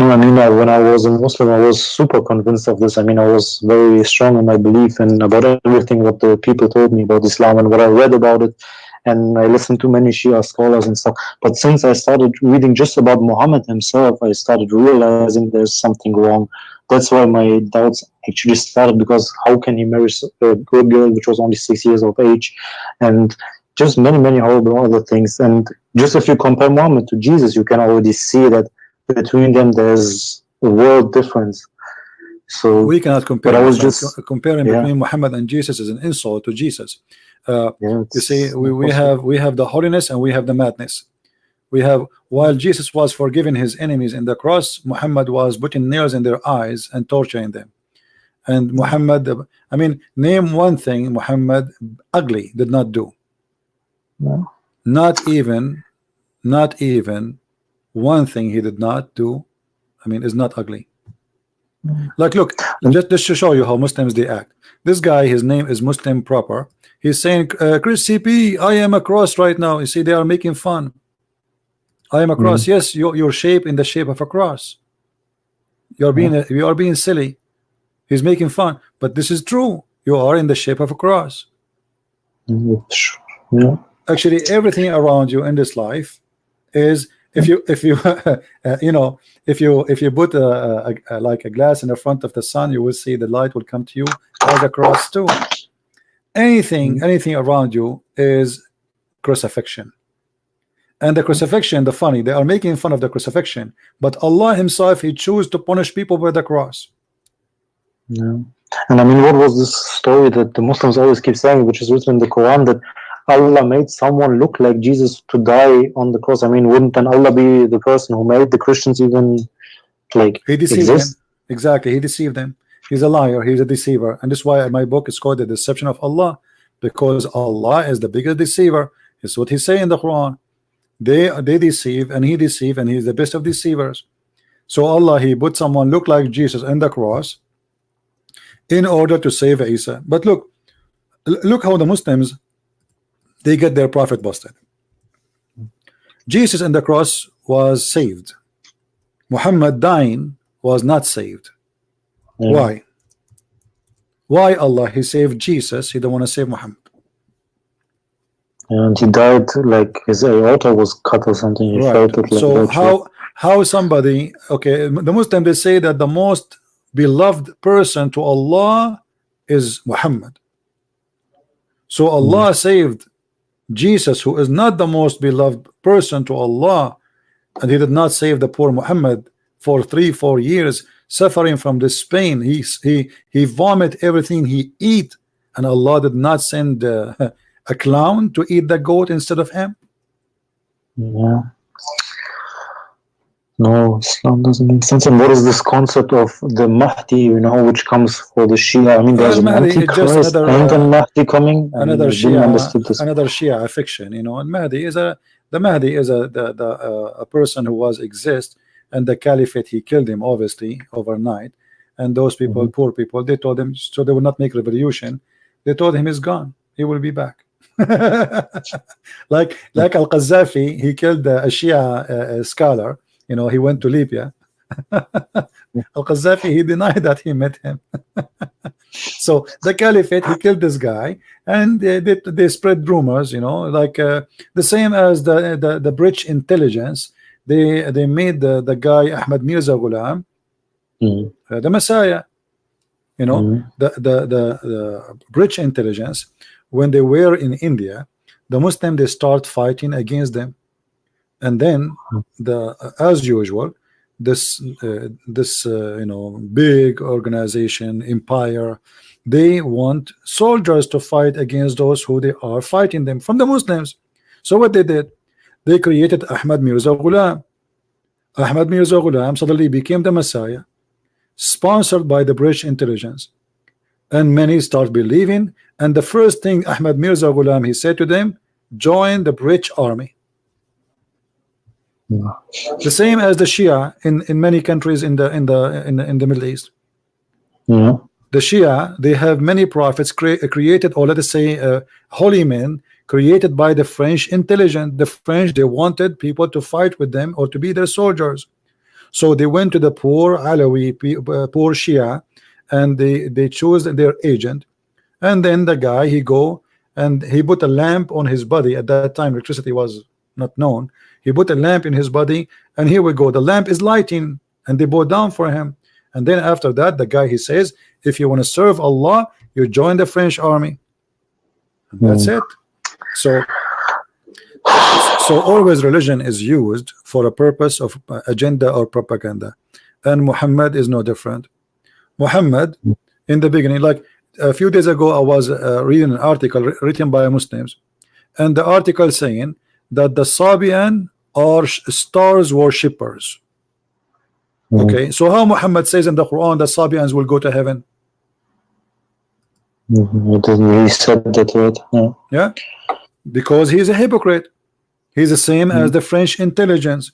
No, I mean, when I was a Muslim, I was super convinced of this. I mean, I was very strong in my belief and about everything what the people told me about Islam and what I read about it, and I listened to many Shia scholars and stuff. But since I started reading just about Muhammad himself, I started realizing there's something wrong. That's why my doubts actually started, because how can he marry a good girl which was only 6 years of age, and just many horrible other things. And just if you compare Muhammad to Jesus, you can already see that between them there's a world difference. So we cannot compare. But I was just comparing between Muhammad and Jesus is an insult to Jesus. You see, we have the holiness and we have the madness. We have, while Jesus was forgiving his enemies in the cross, Muhammad was putting nails in their eyes and torturing them. And Muhammad, I mean, name one thing Muhammad ugly did not do. not even one thing he did not do, I mean, is not ugly. Like, look, just to show you how Muslims they act. This guy, his name is Muslim Proper. He's saying, Chris CP, I am a cross right now. You see, they are making fun. I am a cross. Yes, your shape in the shape of a cross. You are being silly. He's making fun, but this is true. You are in the shape of a cross. Yeah. Actually, everything around you in this life is, if you you know, if you put like a glass in the front of the sun, you will see the light will come to you as a cross too. Anything around you is crucifixion. And the crucifixion, the funny, they are making fun of the crucifixion, but Allah himself, he chose to punish people with the cross. Yeah. And I mean, what was this story that the Muslims always keep saying, which is written in the Quran, that Allah made someone look like Jesus to die on the cross? I mean, wouldn't then Allah be the person who made the Christians even like he deceived them? Exactly, he deceived them. He's a liar, he's a deceiver, and this is why my book is called The Deception of Allah, because Allah is the biggest deceiver. It's what he say in the Quran. They deceive, and he deceive, and he's the best of deceivers. So Allah, he put someone look like Jesus in the cross in order to save Isa. But look how the Muslims, they get their prophet busted. Jesus in the cross was saved. Muhammad dying was not saved. Why? Why Allah, he saved Jesus, he don't want to save Muhammad? And he died like his aorta was cut or something. He felt it like so that. how somebody, okay, the Muslim, they say that the most beloved person to Allah is Muhammad. So Allah saved Jesus, who is not the most beloved person to Allah, and he did not save the poor Muhammad for 3-4 years, suffering from this pain. He vomit everything he eat, and Allah did not send a clown to eat the goat instead of him. Yeah. No, Islam doesn't make sense. And what is this concept of the Mahdi, you know, which comes for the Shia? I mean, there's an Antichrist and a Mahdi coming. Another Shia fiction, you know. And Mahdi is a person who was exist, and the Caliphate, he killed him obviously overnight. And those people, poor people, they told him, so they would not make revolution. They told him he's gone. He will be back. like Al-Qaddafi, he killed a Shia scholar. You know, he went to Libya. Al-Qaddafi, he denied that he met him. So the Caliphate, he killed this guy, and they spread rumors, you know, like the same as the British intelligence. They made the guy Ahmad Mirza Ghulam the Messiah. You know, the British intelligence, when they were in India, the Muslim, they start fighting against them. And then as usual, this you know, big organization, empire, they want soldiers to fight against those who they are fighting them from the Muslims. So what they did, they created Ahmad Mirza Ghulam. Ahmad Mirza Ghulam suddenly became the Messiah, sponsored by the British intelligence, and many start believing. And the first thing Ahmad Mirza Ghulam, he said to them, join the British army. The same as the Shia in many countries in the Middle East. The Shia, they have many prophets created, or let us say holy men created by the French intelligence. The French, they wanted people to fight with them or to be their soldiers. So they went to the poor Alawi, poor Shia, and they chose their agent. And then the guy, he go and he put a lamp on his body. At that time, electricity was not known. He put a lamp in his body, and here we go. The lamp is lighting, and they bow down for him. And then after that, the guy, he says, if you want to serve Allah, you join the French army. And that's it. So always religion is used for a purpose of agenda or propaganda, and Muhammad is no different. Muhammad, in the beginning, like a few days ago, I was reading an article written by Muslims, and the article saying that the Sabian are stars worshippers. Okay, so how Muhammad says in the Quran that Sabians will go to heaven? He said that, right? Yeah, because he's a hypocrite. He's the same as the French intelligence.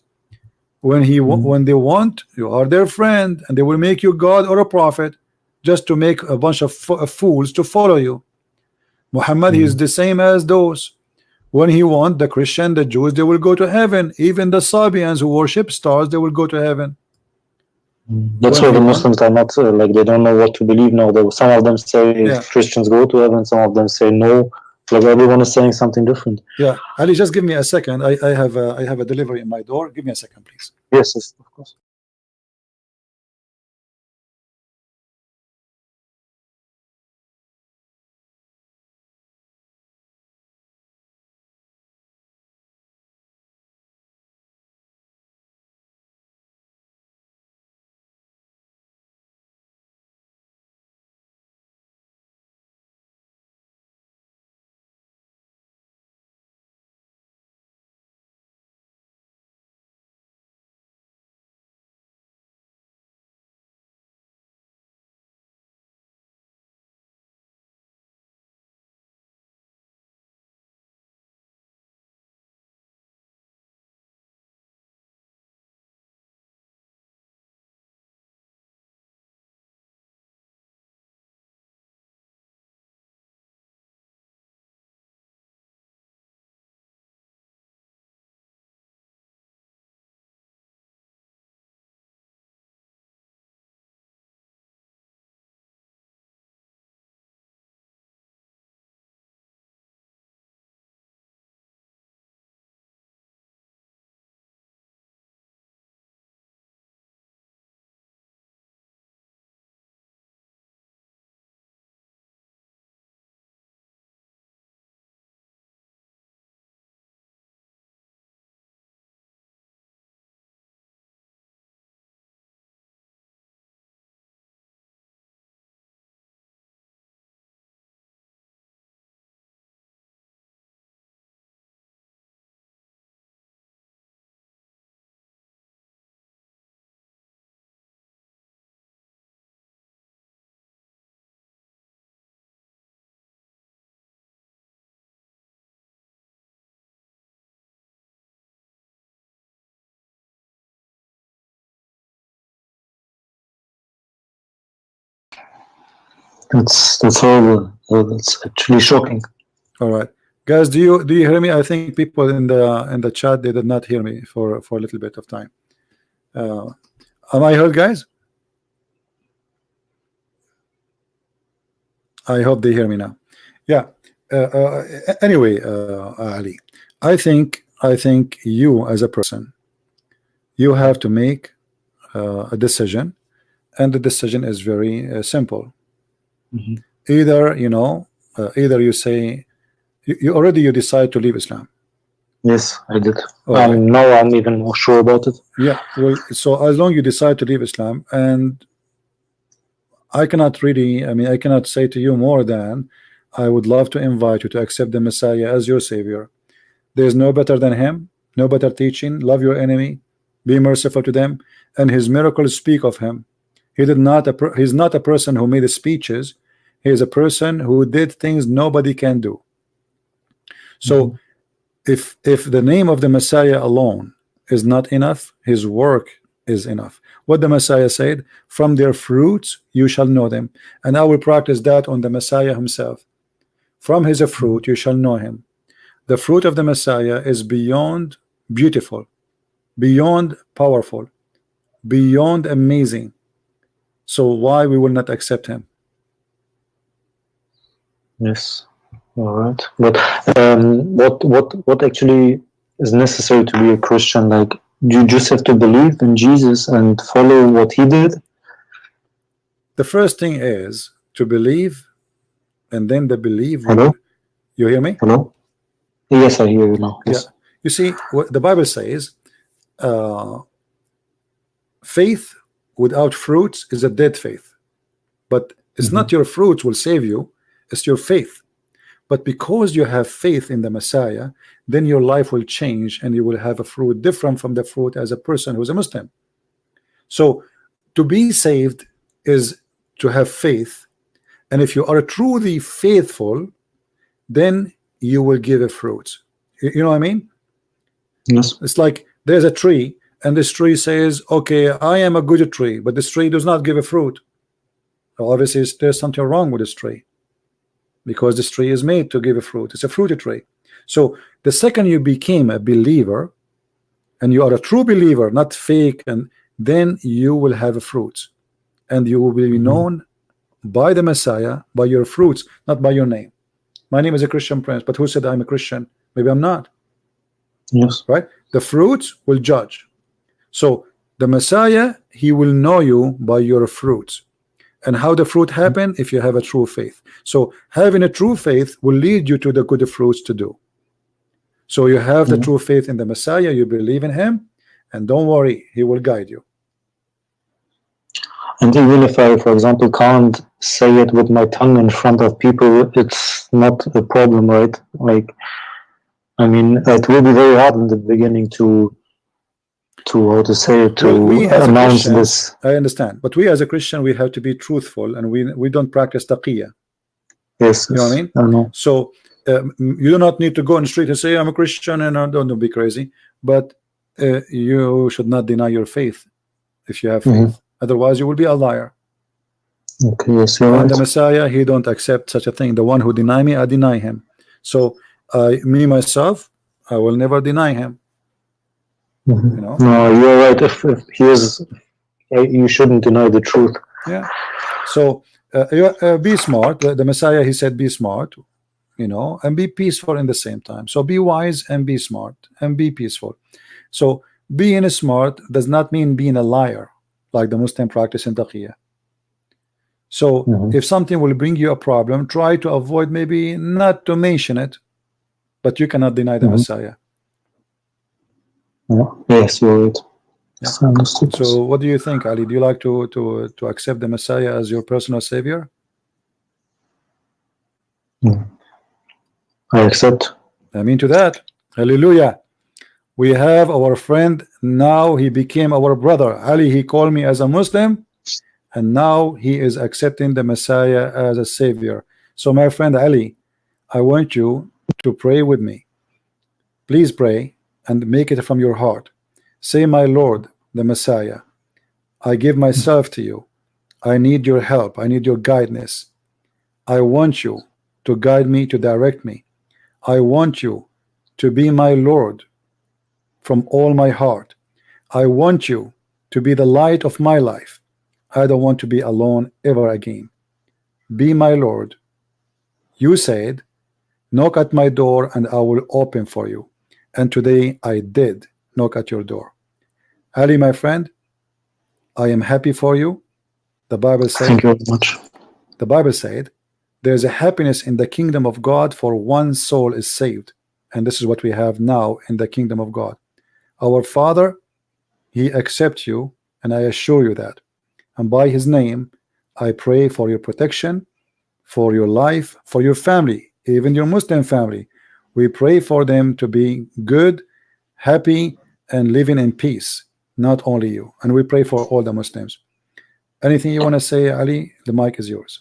When they want, you are their friend, and they will make you God or a prophet just to make a bunch of fools to follow you. Muhammad, he is the same as those. When he want, the Christian, the Jews, they will go to heaven. Even the Sabians who worship stars, they will go to heaven. That's why the Muslims are not like, they don't know what to believe now. Some of them say Christians go to heaven, some of them say no. Like everyone is saying something different. Yeah, Ali, just give me a second. I have a delivery in my door. Give me a second, please. Yes, of course. That's horrible. That's actually shocking. All right, guys, do you hear me? I think people in the chat, they did not hear me for a little bit of time. Am I heard, guys? I hope they hear me now. Yeah. Anyway, Ali, I think you as a person, you have to make a decision, and the decision is very simple. Either either you say you decide to leave Islam. Yes, I did. Now I'm even more sure about it. Yeah. Well, so as long you decide to leave Islam, and I cannot say to you more than I would love to invite you to accept the Messiah as your savior. There is no better than him, no better teaching. Love your enemy, be merciful to them, and his miracles speak of him. He's not a person who made speeches. He is a person who did things nobody can do. So if the name of the Messiah alone is not enough, his work is enough. What the Messiah said, from their fruits you shall know them, and I will practice that on the Messiah himself. From his fruit you shall know him. The fruit of the Messiah is beyond beautiful, beyond powerful, beyond amazing. So why we will not accept him? Yes. All right. But what actually is necessary to be a Christian? Like, you just have to believe in Jesus and follow what he did? The first thing is to believe, and then the belief. Hello? You hear me? Hello? Yes, I hear you now. Yes. Yeah. You see, what the Bible says, faith without fruits is a dead faith. But it's not your fruits will save you, it's your faith. But because you have faith in the Messiah, then your life will change, and you will have a fruit different from the fruit as a person who's a Muslim. So to be saved is to have faith, and if you are truly faithful, then you will give a fruit. You know what I mean? Yes. It's like there's a tree, and this tree says, okay, I am a good tree, but this tree does not give a fruit. So obviously there's something wrong with this tree, because this tree is made to give a fruit. It's a fruity tree. So the second you became a believer, and you are a true believer, not fake, and then you will have fruits, and you will be known by the Messiah by your fruits, not by your name. My name is a Christian Prince, but who said I'm a Christian? Maybe I'm not. Yes. Right? The fruits will judge. So the Messiah, he will know you by your fruits. And how the fruit happen? If you have a true faith. So having a true faith will lead you to the good fruits to do. So you have the true faith in the Messiah, you believe in him, and don't worry, he will guide you. And even if I, for example, can't say it with my tongue in front of people, it's not a problem, right? Like, I mean, it will be very hard in the beginning to how to say it, to announce this. I understand, but we as a Christian, we have to be truthful, and we don't practice taqiyya. Yes, you know what I mean? I know. So you do not need to go in the street and say I'm a Christian, and don't be crazy. But you should not deny your faith if you have faith. Otherwise, you will be a liar. Okay, yes, and the Messiah, he don't accept such a thing. The one who deny me, I deny him. So me myself, I will never deny him. You know? No, you're right. If he is, you shouldn't deny the truth. Yeah. So be smart. The Messiah, he said, be smart, you know, and be peaceful in the same time. So be wise and be smart and be peaceful. So being smart does not mean being a liar, like the Muslim practice in taqiyya. So if something will bring you a problem, try to avoid, maybe not to mention it, but you cannot deny the Messiah. Yes, you're right. Yeah. So what do you think, Ali? Do you like to accept the Messiah as your personal savior? I accept. Amen to that. Hallelujah. We have our friend now. He became our brother. Ali, he called me as a Muslim, and now he is accepting the Messiah as a savior. So my friend Ali, I want you to pray with me. Please pray and make it from your heart. Say, my Lord, the Messiah, I give myself to you. I need your help. I need your guidance. I want you to guide me, to direct me. I want you to be my Lord from all my heart. I want you to be the light of my life. I don't want to be alone ever again. Be my Lord. You said, knock at my door and I will open for you. And today I did knock at your door. Ali, my friend, I am happy for you. The Bible said, thank you very much. The Bible said, there's a happiness in the kingdom of God, for one soul is saved. And this is what we have now in the kingdom of God. Our Father, he accepts you, and I assure you that. And by his name, I pray for your protection, for your life, for your family, even your Muslim family. We pray for them to be good, happy, and living in peace. Not only you. And we pray for all the Muslims. Anything you want to say, Ali? The mic is yours.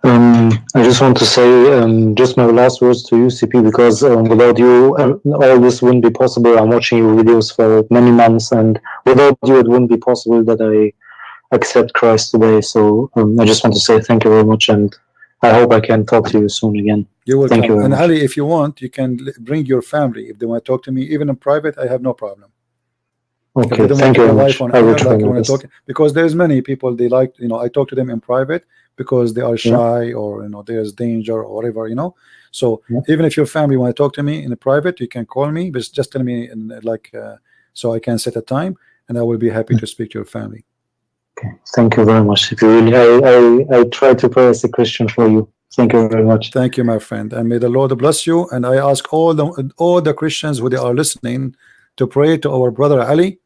I just want to say just my last words to you, CP, because without you, all this wouldn't be possible. I'm watching your videos for many months, and without you, it wouldn't be possible that I accept Christ today. So I just want to say thank you very much, and I hope I can talk to you soon again. You're welcome. Thank you very and much. Ali, if you want, you can bring your family. If they want to talk to me, even in private, I have no problem. Okay, thank you very much. I will try my best. Because there's many people, they like, you know, I talk to them in private because they are shy, or, you know, there's danger or whatever, you know. So even if your family want to talk to me in private, you can call me, but just tell me so I can set a time, and I will be happy to speak to your family. Okay, thank you very much. If you really, I try to pray as a Christian for you. Thank you very much. Thank you, my friend, and may the Lord bless you. And I ask all the Christians who they are listening to pray to our brother Ali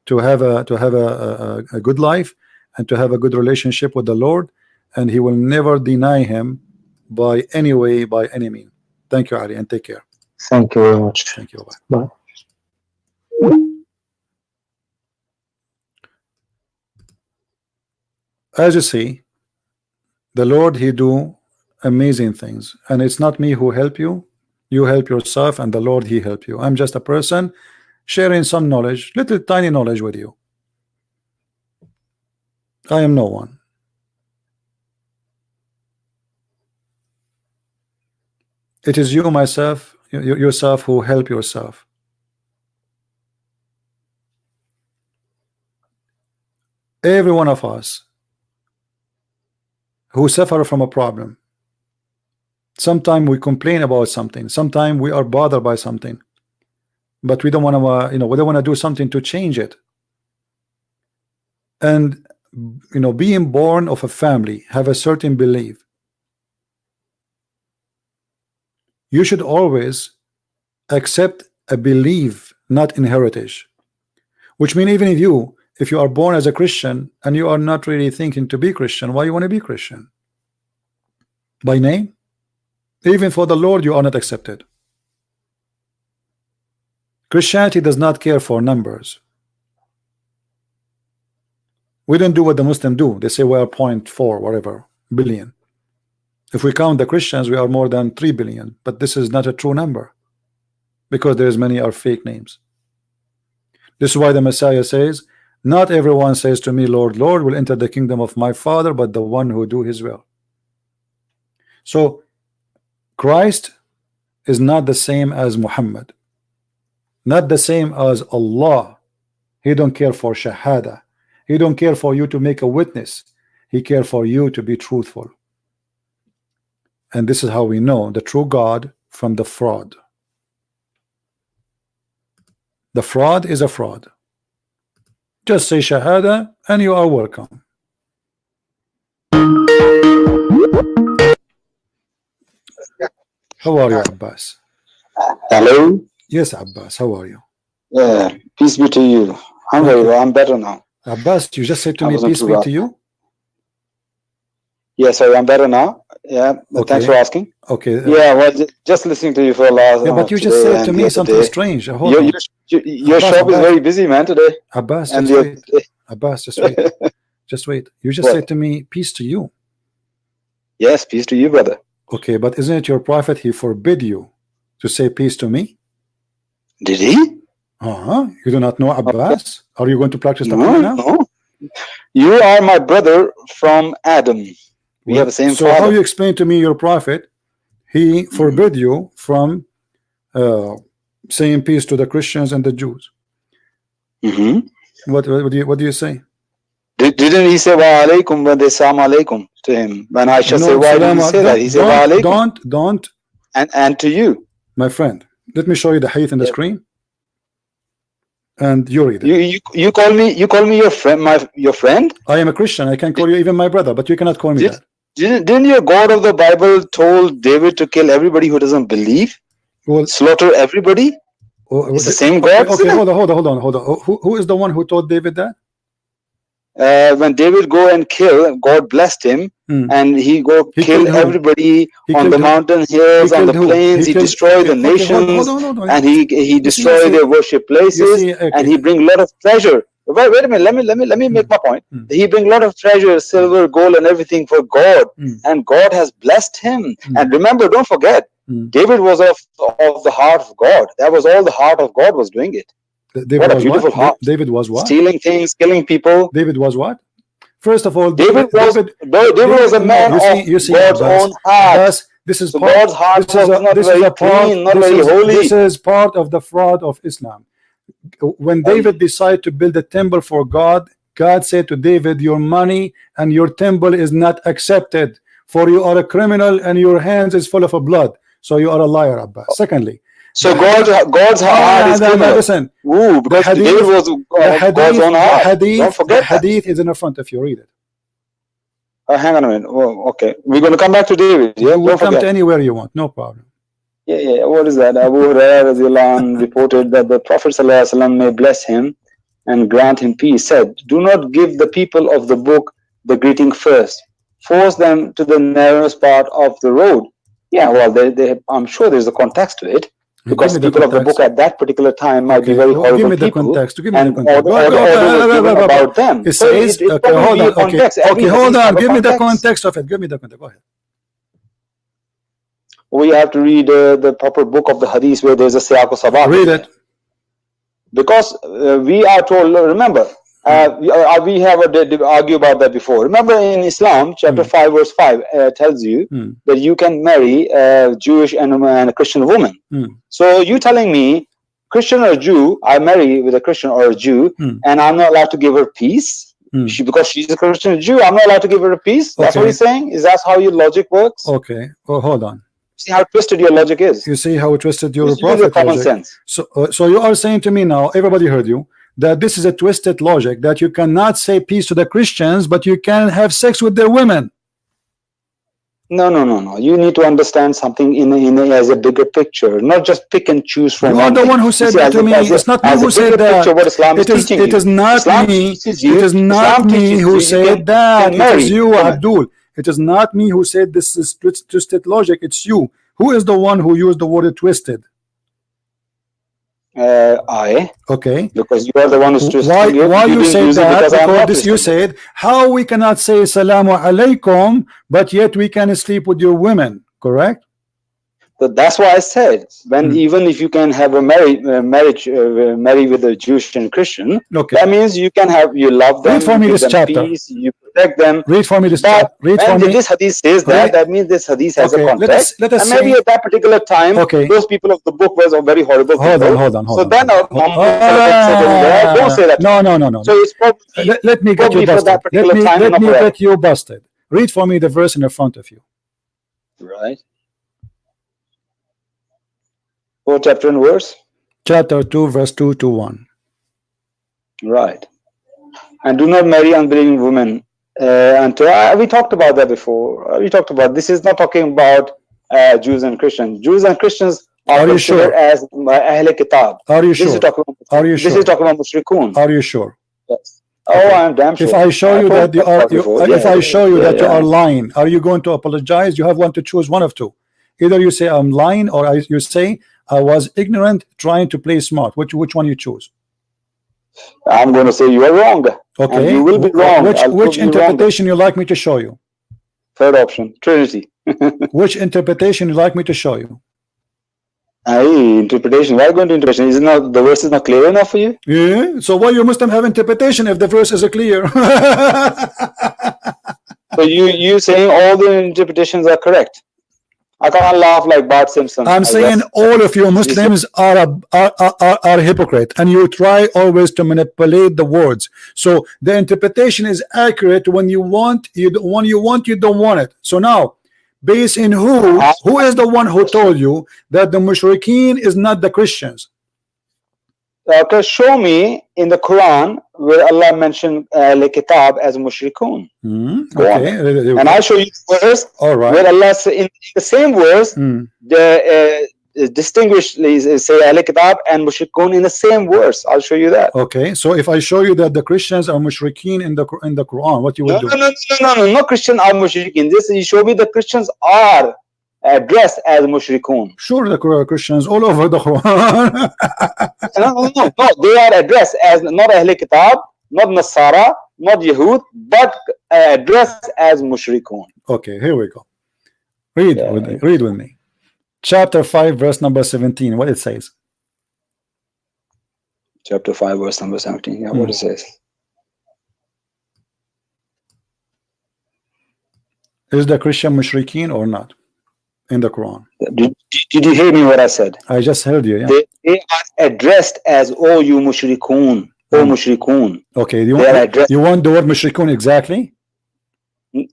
to have a good life and to have a good relationship with the Lord, and he will never deny him by any way, by any means. Thank you, Ali, and take care. Thank you very much. Thank you. Bye. As you see, the Lord, he do amazing things, and it's not me who help you, You help yourself, and the Lord, He help you. I'm just a person sharing some knowledge, little tiny knowledge with you. I am no one. It is you, myself, yourself, who help yourself. Every one of us who suffer from a problem, sometimes we complain about something, sometimes we are bothered by something, but we don't want to, we don't want to do something to change it. And being born of a family, have a certain belief, you should always accept a belief, not in heritage. Which means even if you are born as a Christian and you are not really thinking to be Christian, why you want to be Christian? By name? Even for the Lord you are not accepted. Christianity does not care for numbers. We don't do what the Muslims do. They say we are 0.4 whatever billion. If we count the Christians, we are more than 3 billion, but this is not a true number, because there's many are fake names. This is why the Messiah says, not everyone says to me, Lord, Lord, will enter the kingdom of my Father, but the one who do his will. So Christ is not the same as Muhammad, not the same as Allah. He don't care for shahada. He don't care for you to make a witness. He cares for you to be truthful. And this is how we know the true God from the fraud. The fraud is a fraud. Just say shahada and you are welcome. How are you, Abbas? Hello. Yes, Abbas, how are you? Yeah, peace be to you. I'm very well. I'm better now. Abbas, you just said to me, peace be to you? Yes, sir, I'm better now. Yeah, okay. Thanks for asking. Okay. Yeah, well, just listening to you for a last. Yeah, but you just said to me something strange. Your Abbas, shop is very busy, man, today. Abbas, just wait. Abbas, just wait. Just wait. You just said to me, peace to you. Yes, peace to you, brother. Okay, but isn't it your prophet? He forbid you to say peace to me. Did he? You do not know Abbas? Are you going to practice the Quran now? No. You are my brother from Adam. We have the same so father. How you explain to me your prophet? He forbid you from saying peace to the Christians and the Jews. What do you say? Didn't he say wa alaikum when they say alaikum to him? When Aisha said, why did he say that? He said wa alaikum. Don't. And to you. My friend, let me show you the hadith in the screen. And you read it. You call me your friend, your friend? I am a Christian. I can call you even my brother, but you cannot call me that. Didn't your God of the Bible told David to kill everybody who doesn't believe? Well, slaughter everybody? It's the same God? Okay, hold on. Who is the one who told David that? When David go and kill, God blessed him, and he killed everybody on the mountain hills, on the plains. He destroyed the nations, and he destroyed their worship places, and he bring a lot of treasure. Wait a minute, let me make my point. He bring a lot of treasure, silver, gold, and everything for God, and God has blessed him. And remember, don't forget, David was of the heart of God. That was all the heart of God was doing it. David what a beautiful heart. David was what? Stealing things, killing people. David was what? First of all, David was a man of God's own heart. This is God's heart was not very clean, not very holy. This is part of the fraud of Islam. When David decided to build a temple for God, God said to David, your money and your temple is not accepted, for you are a criminal and your hands is full of blood. So you are a liar, Abbas. Secondly, so God's heart is criminal. Listen, because David was God's own heart. Don't forget the hadith is in the front if you read it. Hang on a minute. Oh, okay, we're going to come back to David. Yeah, we'll come to anywhere you want, no problem. Yeah. What is that? Abu Hurairah reported that the Prophet ﷺ, may bless him and grant him peace, said, do not give the people of the book the greeting first. Force them to the narrowest part of the road. Yeah, well, I'm sure there's a context to it. Because people of the book at that particular time might be very horrible give me the people, context. Give me and the context. about them. It says, okay, hold on. Okay, hold on. Give me the context of it. Give me the context. Go ahead. we have to read the proper book of the hadith where there's a siyaq sabah. Read it. Because we are told, remember, we have argue about that before. Remember in Islam, chapter 5, verse 5 tells you that you can marry a Jewish and a Christian woman. So you telling me, Christian or Jew, I marry with a Christian or a Jew, and I'm not allowed to give her peace? Because she's a Christian Jew, I'm not allowed to give her a peace? That's what he's saying? Is that how your logic works? Okay, well, hold on. See how twisted your logic is. You see how twisted your prophet common logic. Sense. So you are saying to me now, everybody heard you, that this is a twisted logic, that you cannot say peace to the Christians, but you can have sex with their women. No. You need to understand something as a bigger picture, not just pick and choose from. You are the one who said that to me. It's not me who said that. It is not me. It is not me who said that. It is you, Abdul. It is not me who said this is twisted logic. It's you. Who is the one who used the word twisted? I. Okay. Because you are the one who's twisted. Why you say that? Because this you said, how we cannot say Salamu Alaikum, but yet we can sleep with your women, correct? So that's why I said, when even if you can have a marry with a Jewish and Christian, that means you can have, you love them, read for me this chapter. Peace, you protect them. Read for me this chapter. Read for me. This hadith says that means this hadith has a context. Let us and maybe at that particular time, those people of the book were very horrible people. Hold on. So then don't say that. No. So it's probably, let me get you busted. Let me get you busted. Read for me the verse in front of you. Right. What chapter and verse? Chapter 2, verse 2 to 1. Right. And do not marry unbelieving women. We talked about that before. We talked about this is not talking about Jews and Christians. Jews and Christians are considered as Ahl Kitab. Are you sure? This is talking about Mushrikun. Are you sure? Yes. Oh, I'm damn sure. If I show you that you are lying, are you going to apologize? You have to choose one of two. Either you say I'm lying, or you say I was ignorant trying to play smart. Which one you choose? I'm going to say you are wrong. Okay. And you will be wrong. Which interpretation you like me to show you? Third option, Trinity. Which interpretation you like me to show you? Interpretation. Why going to interpretation? Is not the verse is not clear enough for you? Yeah. So why you Muslim have interpretation if the verse is clear? So you saying all the interpretations are correct? I can't laugh like Bart Simpson. I'm saying all of you Muslims are hypocrite, and you try always to manipulate the words. So the interpretation is accurate when you want, you don't want it. So now, based in who is the one who told you that the mushrikeen is not the Christians? Okay, show me in the Quran where Allah mentioned Kitab as mushrikun. Okay. And I'll show you the verse where Allah in the same verse distinguishedly say Kitab and mushrikun in the same verse. I'll show you that. Okay, so if I show you that the Christians are mushrikeen in the Quran, what you will do? No, Christians are mushrikeen. This you show me the Christians are addressed as mushrikun. Sure, the Christians all over the Quran. No, they are addressed as not Ahl Kitab, not Nasara, not Yahud, but addressed as mushrikun. Okay, here we go. Read with me. Chapter 5, verse number 17. What it says? Chapter 5, verse number 17. Yeah, what it says. Is the Christian mushrikeen or not? In the Quran. Did you hear me what I said? I just heard you. Yeah. They are addressed as oh you mushrikun, oh mushrikun. Okay, you want the word mushrikun exactly?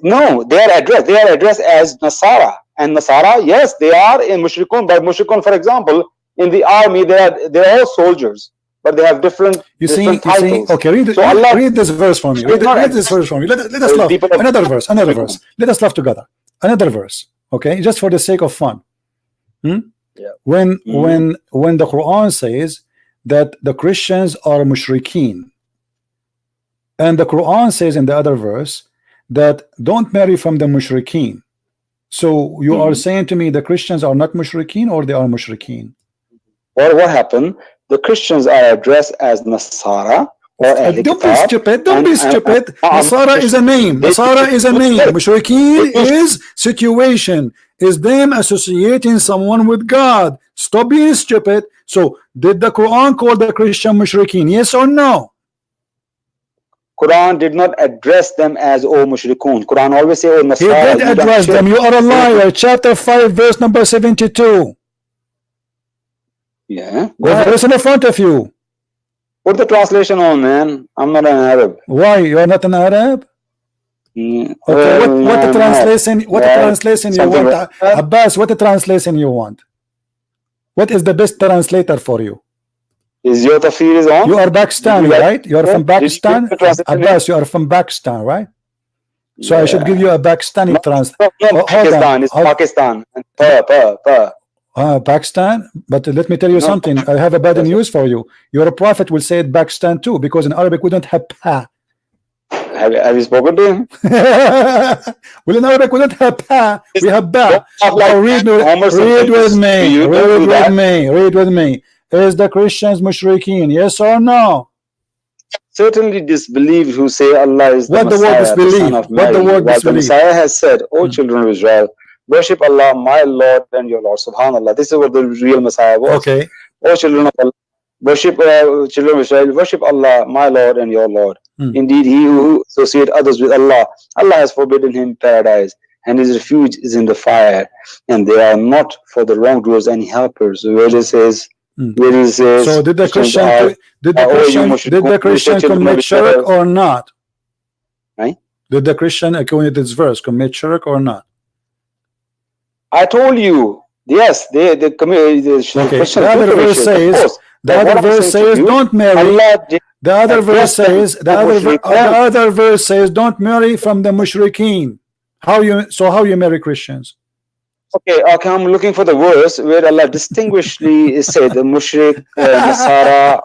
No, they are addressed as Nasara. And Nasara, yes, they are in mushrikun. But mushrikun, for example, in the army, they're all soldiers, but they have different titles. Okay, read this verse for me. Read this verse for me. Let us laugh. Another verse. Let us laugh together. Another verse. Okay, just for the sake of fun. When the Quran says that the Christians are mushrikeen, and the Quran says in the other verse that don't marry from the mushrikeen. So you are saying to me the Christians are not mushrikeen, or they are mushrikeen? Or what happened? The Christians are addressed as Nasara. Don't be stupid. Nasara is a name. Nasara is a name. Mushrikeen is situation. is them associating someone with God. Stop being stupid. So did the Quran call the Christian mushrikeen? Yes or no? Quran did not address them as oh mushrikun. Quran always say oh Nasara. He did address them. You are a liar. Chapter 5 verse number 72. Yeah. The verse in front of you. Put the translation on, man. I'm not an Arab. Why? You are not an Arab? Yeah. Okay, what the translation? What the translation you want, like Abbas? What the translation you want? What is the best translator for you? Is your tafsir is on? You are Pakistani, right? You are from Pakistan. Abbas, you are from Pakistan, right? So I should give you a Pakistani translation. Pakistan. It's Pakistan. Pakistan, but let me tell you something. I have a bad news for you. Your prophet will say it Pakistan too, because in Arabic we don't have pa. Have you spoken to him? Well, in Arabic we don't have pa. We have ba. Now read with me. Read with me. Is the Christians mushrikeen? Yes or no? Certainly disbelieved who say Allah is the Messiah, the son of Mary. What the Messiah has said, O children of Israel, worship Allah, my Lord and your Lord. Subhanallah. This is what the real Messiah was. Okay. O children of Allah, worship children of Israel, worship Allah, my Lord and your Lord. Indeed, he who associates others with Allah, Allah has forbidden him paradise, and his refuge is in the fire, and they are not for the wrongdoers any helpers. Where it says, so did the Christian commit shirk or not? Right? Did the Christian, according to this verse, commit shirk or not? I told you, yes, they commit. Okay. The other verse says, don't marry. The other verse says, don't marry from the mushrikeen. How you marry Christians? Okay, I'm looking for the verse where Allah distinguishedly said the mushrik, Nasara.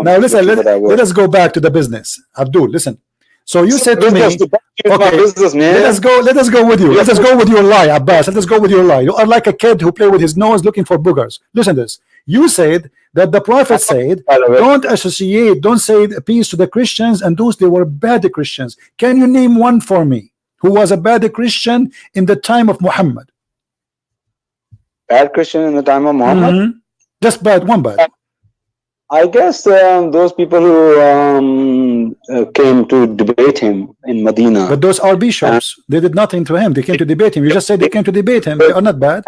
Now listen, let us go back to the business. Abdul, listen. So you said to me, okay, let us go with you. Let us go with your lie, Abbas. Let us go with your lie. You are like a kid who play with his nose looking for boogers. Listen to this. You said that the Prophet said, don't associate, don't say peace to the Christians, and those they were bad Christians. Can you name one for me who was a bad Christian in the time of Muhammad? Bad Christian in the time of Muhammad? Just bad, one bad. I guess those people who came to debate him in Medina. But those are bishops. They did nothing to him. They came to debate him. You just said they came to debate him. They are not bad.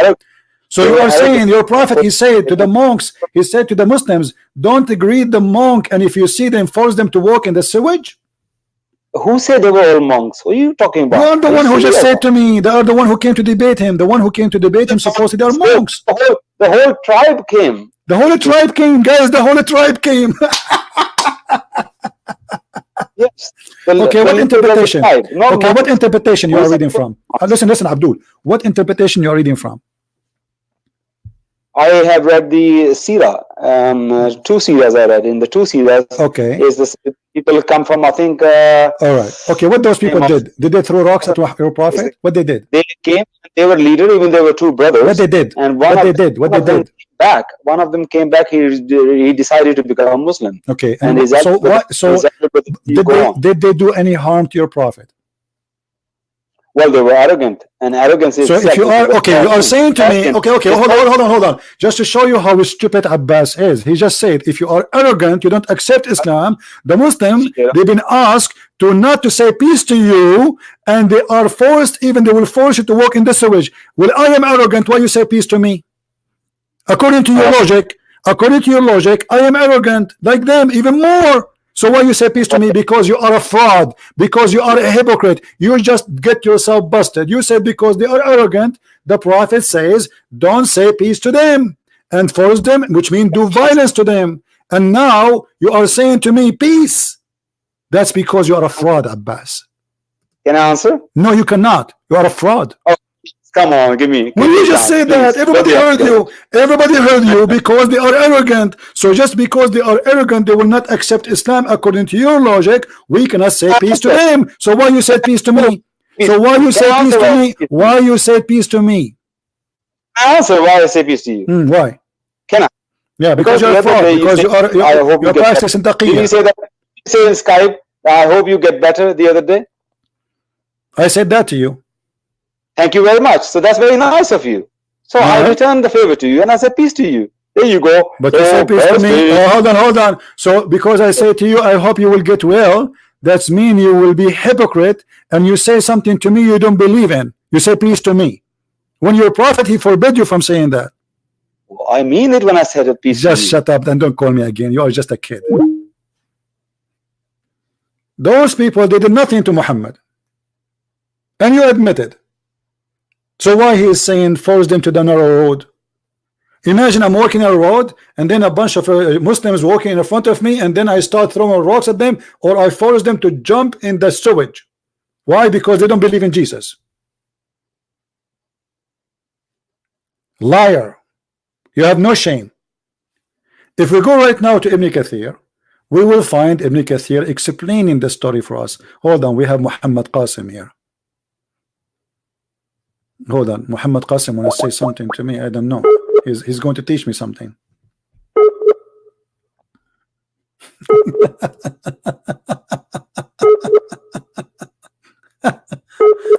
So you are saying your prophet, he said to the monks, he said to the Muslims, don't greet the monk, and if you see them, force them to walk in the sewage. Who said they were all monks? What are you talking about? You are the one who just said to me, they are the one who came to debate him. The one who came to debate him supposedly they are monks. The whole tribe came. The whole tribe came, guys. The whole tribe came. Yes. Okay, what interpretation? Okay, what interpretation you are reading from? Listen, Abdul. What interpretation you are reading from? I have read the Sirah. 2 Sirahs I read. In the 2 Sirahs, okay, is this people come from? I think. All right. Okay, what those people did? Did they throw rocks at your prophet? What they did? They came. They were leader. Even they were 2 brothers. What they did? And what they did? Back. One of them came back. He decided to become Muslim. Okay. And did they do any harm to your prophet? Well, they were arrogant, and arrogance is. So if you are you are saying to me, okay, hold on, just to show you how stupid Abbas is. He just said, if you are arrogant, you don't accept Islam. The Muslims, they've been asked to not to say peace to you, and they are forced. Even they will force you to walk in the sewage. Well, I am arrogant. Why you say peace to me? According to your logic, I am arrogant like them, even more. So why you say peace to me? Because you are a fraud, because you are a hypocrite. You just get yourself busted. You said because they are arrogant, the prophet says don't say peace to them and force them, which means do violence to them. And now you are saying to me peace. That's because you are a fraud, Abbas. Can I answer? No, you cannot. You are a fraud. Oh, come on, give me. When you just said that, everybody heard you. Everybody heard you because they are arrogant. So just because they are arrogant, they will not accept Islam according to your logic. We cannot say peace to them. So why you said peace to me? So why you say peace to me? Why you say peace to me? Answer why I say peace to you. Why? Can I? Yeah, because you're a fraud. Because you're practicing taqiyya. Did you say that? Say in Skype, I hope you get better the other day. I said that to you. Thank you very much. So that's very nice of you. So I return the favor to you and I say peace to you. There you go. But you say peace to me. Hold on. So because I say to you, I hope you will get well, that's mean you will be hypocrite, and you say something to me you don't believe in. You say peace to me. When your prophet, he forbid you from saying that. I mean it when I said a peace. Just shut up and don't call me again. You are just a kid. Those people, they did nothing to Muhammad, and you admit it. So why he is saying force them to the narrow road? Imagine I'm walking on a road and then a bunch of Muslims walking in front of me, and then I start throwing rocks at them, or I force them to jump in the sewage. Why? Because they don't believe in Jesus. Liar. You have no shame. If we go right now to Ibn Kathir, we will find Ibn Kathir explaining the story for us. Hold on, we have Muhammad Qasim here. Hold on, Muhammad Qasim want to say something to me. I don't know. He's going to teach me something.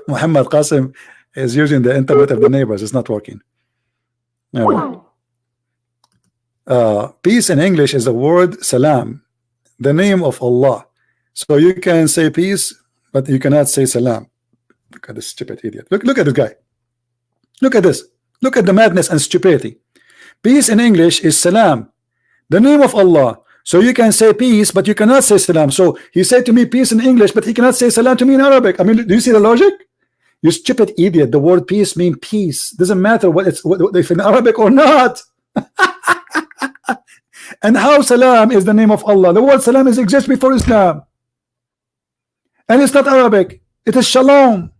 Muhammad Qasim is using the internet of the neighbors. It's not working. Peace in English is the word salam, the name of Allah. So you can say peace, but you cannot say salam. Look at this stupid idiot. Look at this guy. Look at this. Look at the madness and stupidity. Peace in English is salam, the name of Allah. So you can say peace, but you cannot say salam. So he said to me peace in English, but he cannot say salam to me in Arabic. I mean, do you see the logic? You stupid idiot. The word peace means peace. Doesn't matter what if in Arabic or not. And how salam is the name of Allah? The word salam exists before Islam, and it's not Arabic. It is shalom.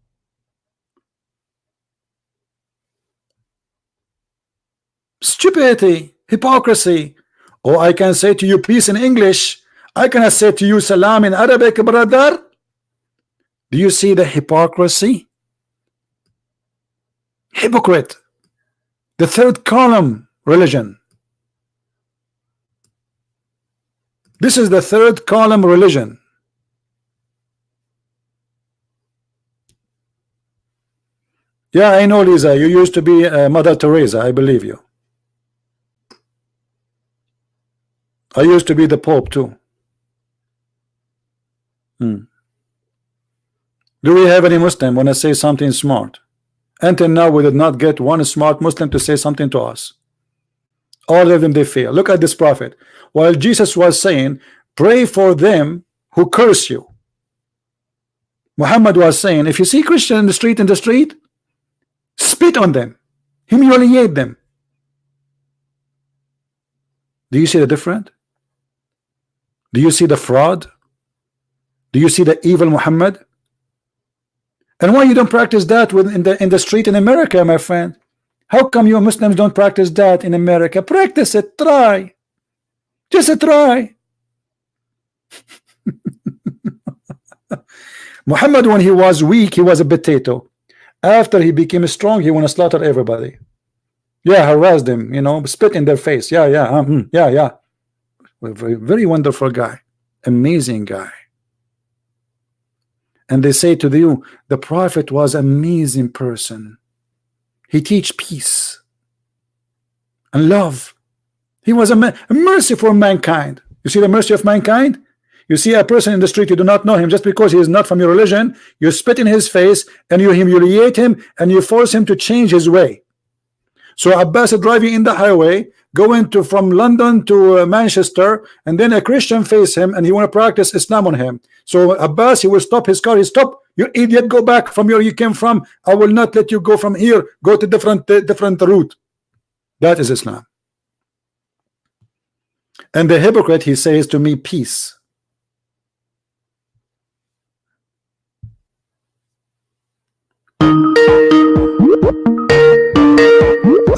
Stupidity, hypocrisy. Or I can say to you peace in English, I cannot say to you salam in Arabic, brother. Do you see the hypocrisy? Hypocrite. The third column religion. This is the third column religion. Yeah, I know, Lisa. You used to be Mother Teresa. I believe you. I used to be the Pope too. Do we have any Muslim want to say something smart? Until now we did not get one smart Muslim to say something to us. All of them, they fail. Look at this prophet. While Jesus was saying pray for them who curse you, Muhammad was saying if you see Christian in the street, spit on them, humiliate them. Do you see the difference? Do you see the fraud? Do you see the evil Muhammad? And why you don't practice that in the street in America, my friend? How come you Muslims don't practice that in America? Practice it, try. Just try. Muhammad, when he was weak, he was a potato. After he became strong, he want to slaughter everybody. Yeah, harass them, you know, spit in their face. Yeah. Very wonderful guy, amazing guy. And they say to you, the prophet was an amazing person. He teach peace and love. He was a mercy for mankind. You see the mercy of mankind? You see a person in the street, you do not know him, just because he is not from your religion, you spit in his face and you humiliate him and you force him to change his way. So Abbas is driving in the highway, going from London to Manchester, and then a Christian face him and he want to practice Islam on him. So Abbas, he will stop his car. He stop, you idiot, go back from where you came from. I will not let you go from here. Go to different route. That is Islam. And the hypocrite, he says to me, peace.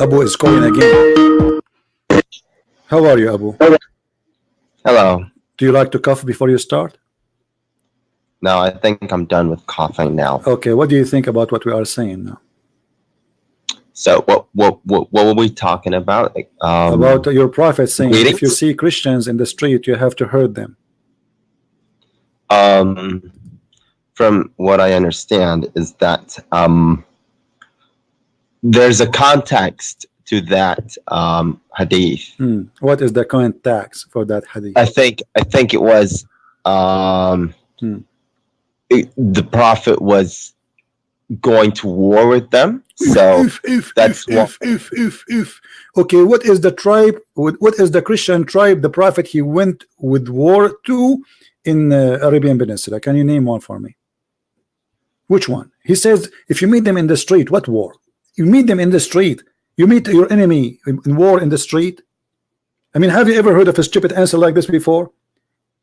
Abu is calling again. How are you, Abu? Hello. Do you like to cough before you start? No, I think I'm done with coughing now. Okay, what do you think about what we are saying now? So what were we talking about? About your prophet saying greetings? If you see Christians in the street, you have to hurt them. From what I understand is that there's a context to that hadith. What is the context for that hadith? I think it was the Prophet was going to war with them. So okay, what is the tribe? What is the Christian tribe? The Prophet he went with war to in Arabian Peninsula. Can you name one for me? Which one? He says if you meet them in the street, what war? You meet them in the street. You meet your enemy in war in the street. I mean, have you ever heard of a stupid answer like this before?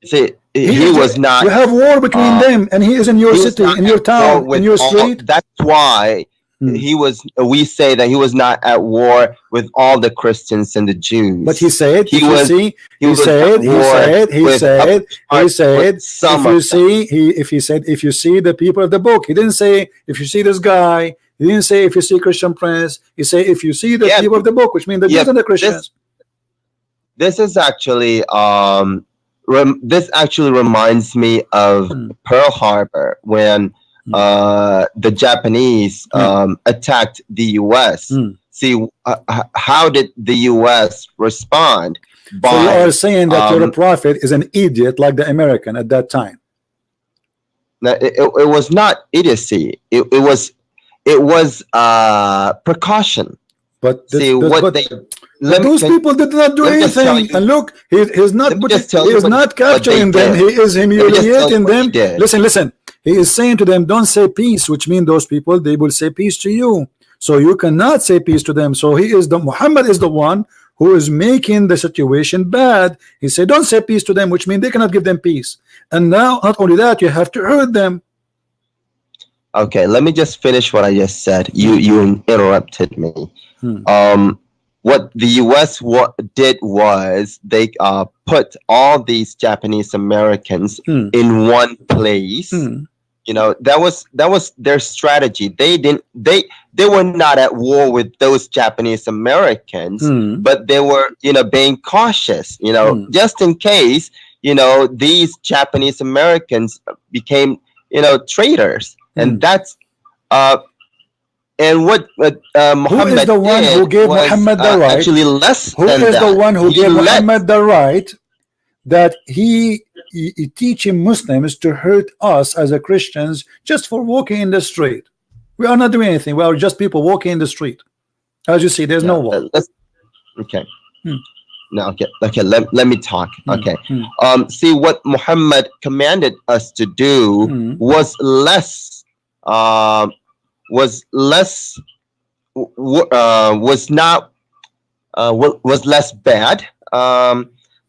See, he was not. You have war between them, and he is in your city, in your town, in your street. That's why he was. We say that he was not at war with all the Christians and the Jews. But he said, he if you see the people of the book, he didn't say if you see this guy. He didn't say if you see Christian Prince. He said if you see the people of the book, which means the Jews and the Christians. This is actually this actually reminds me of Pearl Harbor when the Japanese attacked the U.S. See, how did the U.S. respond? So you are saying that your prophet is an idiot like the American at that time? It was not idiocy. It was precaution. But those people did not do anything. And look, he's not capturing them. He is humiliating them. Listen. He is saying to them, don't say peace, which means those people, they will say peace to you. So you cannot say peace to them. So Muhammad is the one who is making the situation bad. He said, don't say peace to them, which means they cannot give them peace. And now, not only that, you have to hurt them. Okay, let me just finish what I just said. You interrupted me. What the U.S. did was they put all these Japanese Americans in one place. You know, that was their strategy. They were not at war with those Japanese Americans, but they were, being cautious, just in case, these Japanese Americans became, traitors. And that's and what Muhammad who is the one who gave Muhammad the right? Actually, less who than is that. the one who gave Muhammad the right that he teaching Muslims to hurt us as a Christians just for walking in the street? We are not doing anything. We are just people walking in the street. As you see, there's no war. Okay. No, okay. Let me talk. Okay. See, what Muhammad commanded us to do was less was less bad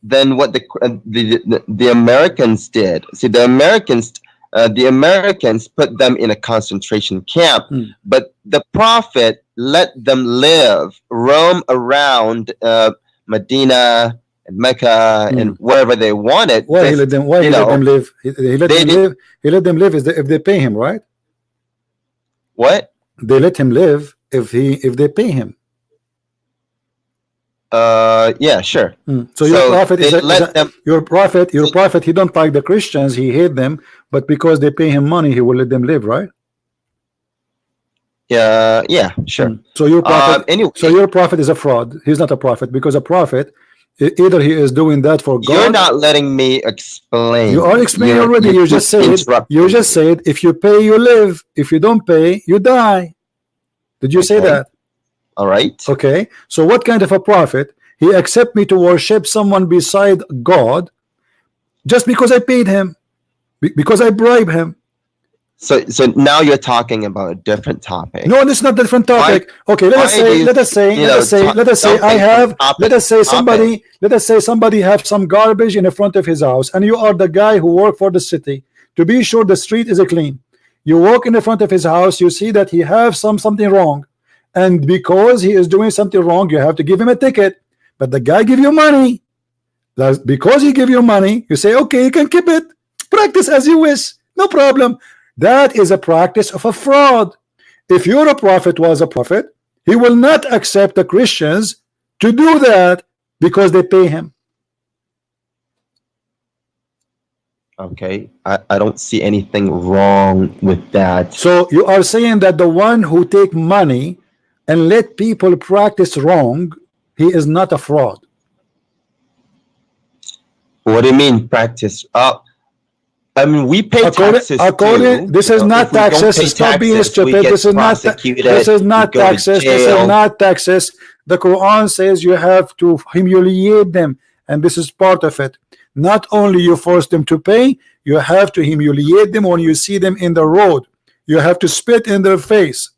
than what the Americans did. See, the Americans put them in a concentration camp, but the Prophet let them live, roam around Medina and Mecca and wherever they wanted. Why he let them live? He let them live if they pay him, right? What? They let him live if they pay him. Yeah, sure. So your prophet your prophet, he don't like the Christians, he hate them, but because they pay him money, he will let them live, right? Yeah, sure. So your prophet so your prophet is a fraud. He's not a prophet, because a prophet, either he is doing that for God. You're not letting me explain. You are explaining already. You just said if you pay, you live. If you don't pay, you die. Did you say that? All right. Okay. So what kind of a prophet? He accept me to worship someone beside God just because I paid him, because I bribe him. So now you're talking about a different topic. No, this is not a different topic. Okay, let us say somebody have some garbage in the front of his house, and you are the guy who work for the city to be sure the street is clean. You walk in the front of his house, you see that he have something wrong, and because he is doing something wrong, you have to give him a ticket. But the guy give you money. Because he give you money, you say, okay, you can keep it. Practice as you wish, no problem. That is a practice of a fraud. If your prophet was a prophet, he will not accept the Christians to do that because they pay him. Okay, I don't see anything wrong with that. So you are saying that the one who take money and let people practice wrong, he is not a fraud. What do you mean practice? I mean, we pay taxes too. This is not taxes. Stop being stupid. This is not taxes. This is not taxes. The Quran says you have to humiliate them, and this is part of it. Not only you force them to pay, you have to humiliate them when you see them in the road. You have to spit in their face.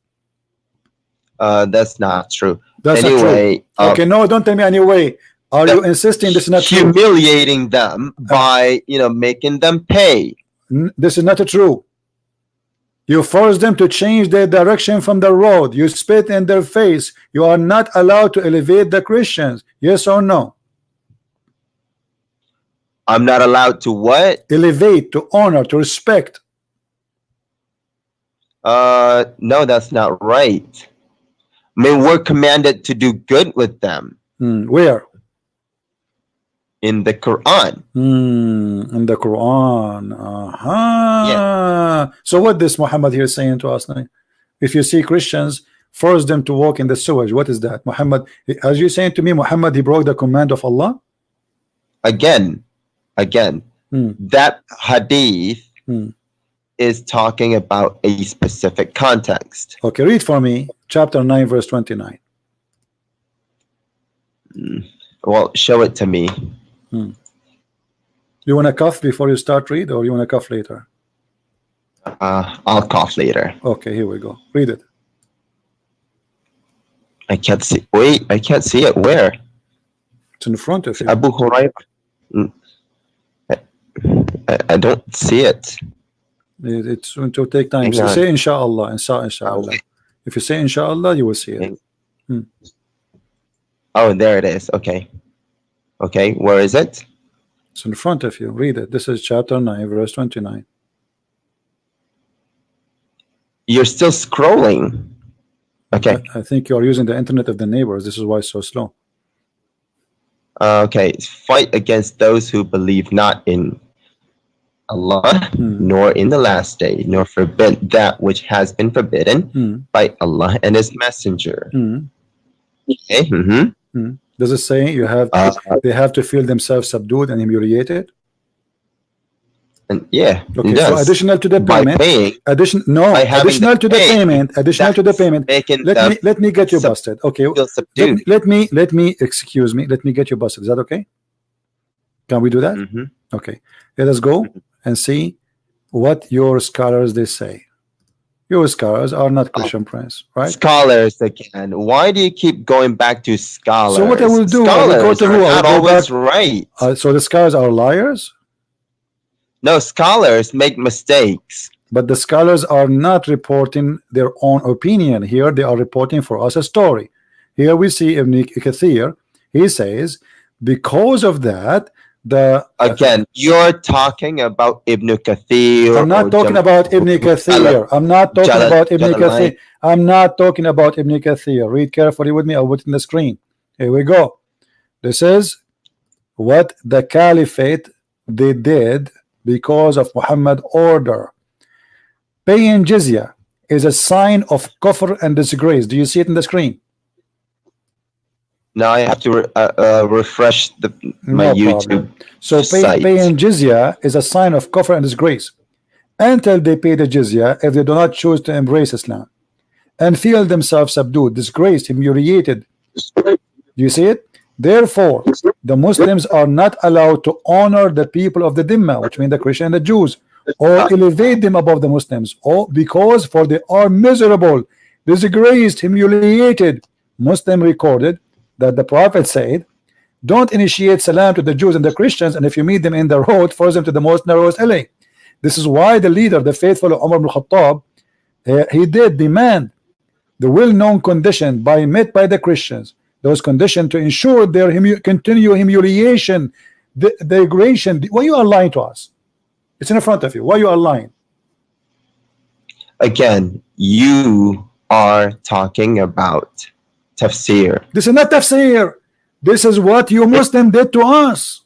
That's not true. That's anyway, not true. Okay, no, don't tell me anyway. Are you insisting this is not true? Humiliating them by, making them pay. This is not true. You force them to change their direction from the road. You spit in their face. You are not allowed to elevate the Christians. Yes or no? I'm not allowed to what? Elevate, to honor, to respect. No, that's not right. I mean, we're commanded to do good with them. Where? In the Quran. In the Quran. Yeah. So what this Muhammad here saying to us now? If you see Christians, force them to walk in the sewage. What is that? Muhammad, as you saying to me, Muhammad, he broke the command of Allah? Again, that hadith is talking about a specific context. Okay, read for me chapter 9 verse 29. Well, show it to me. You want to cough before you start read, or you want to cough later? I'll cough later. Okay, here we go. Read it. I can't see. Wait, I can't see it. Where? It's in front of you. Abu Hurairah. I don't see it. It's going to take time. So say inshallah, inshallah. Okay. If you say inshallah, you will see it. Oh, there it is. Okay. Okay, where is it? It's in front of you. Read it. This is chapter 9, verse 29. You're still scrolling. Okay. I think you are using the internet of the neighbors. This is why it's so slow. Okay. Fight against those who believe not in Allah, nor in the last day, nor forbid that which has been forbidden by Allah and His Messenger. Okay. Does it say you have they have to feel themselves subdued and humiliated? And yeah, okay. So additional to the payment, additional to the payment. Let me get you busted. Okay, let me excuse me. Let me get you busted. Is that okay? Can we do that? Okay, let us go and see what your scholars they say. Your scholars are not Christian Prince, right? Scholars again. Why do you keep going back to scholars? So what I will do, I will go to who? Not always right. So the scholars are liars? No, scholars make mistakes. But the scholars are not reporting their own opinion. Here they are reporting for us a story. Here we see Ibn Kathir. He says, because of that, again, you're talking about Ibn Kathir. I'm not talking about Ibn Kathir. I'm not talking about Ibn Kathir. I'm not talking about Ibn Kathir. Read carefully with me. I'll put it in the screen. Here we go. This is what the caliphate they did because of Muhammad order. Paying jizya is a sign of kufr and disgrace. Do you see it in the screen? Now I have to refresh my YouTube. So paying jizya is a sign of kufr and disgrace until they pay the jizya if they do not choose to embrace Islam and feel themselves subdued, disgraced, humiliated. Do you see it? Therefore, the Muslims are not allowed to honor the people of the Dhimma, which means the Christian and the Jews, or elevate them above the Muslims, or because for they are miserable, disgraced, humiliated. Muslim recorded that the Prophet said, don't initiate salam to the Jews and the Christians, and if you meet them in the road, force them to the most narrowest alley. This is why the leader, the faithful Umar ibn Khattab, he did demand the well-known condition met by the Christians, those conditions to ensure their continued humiliation, degradation. Why you are lying to us? It's in front of you. Why you are lying? Again, you are talking about tafsir. This is not tafsir. This is what you Muslim did to us.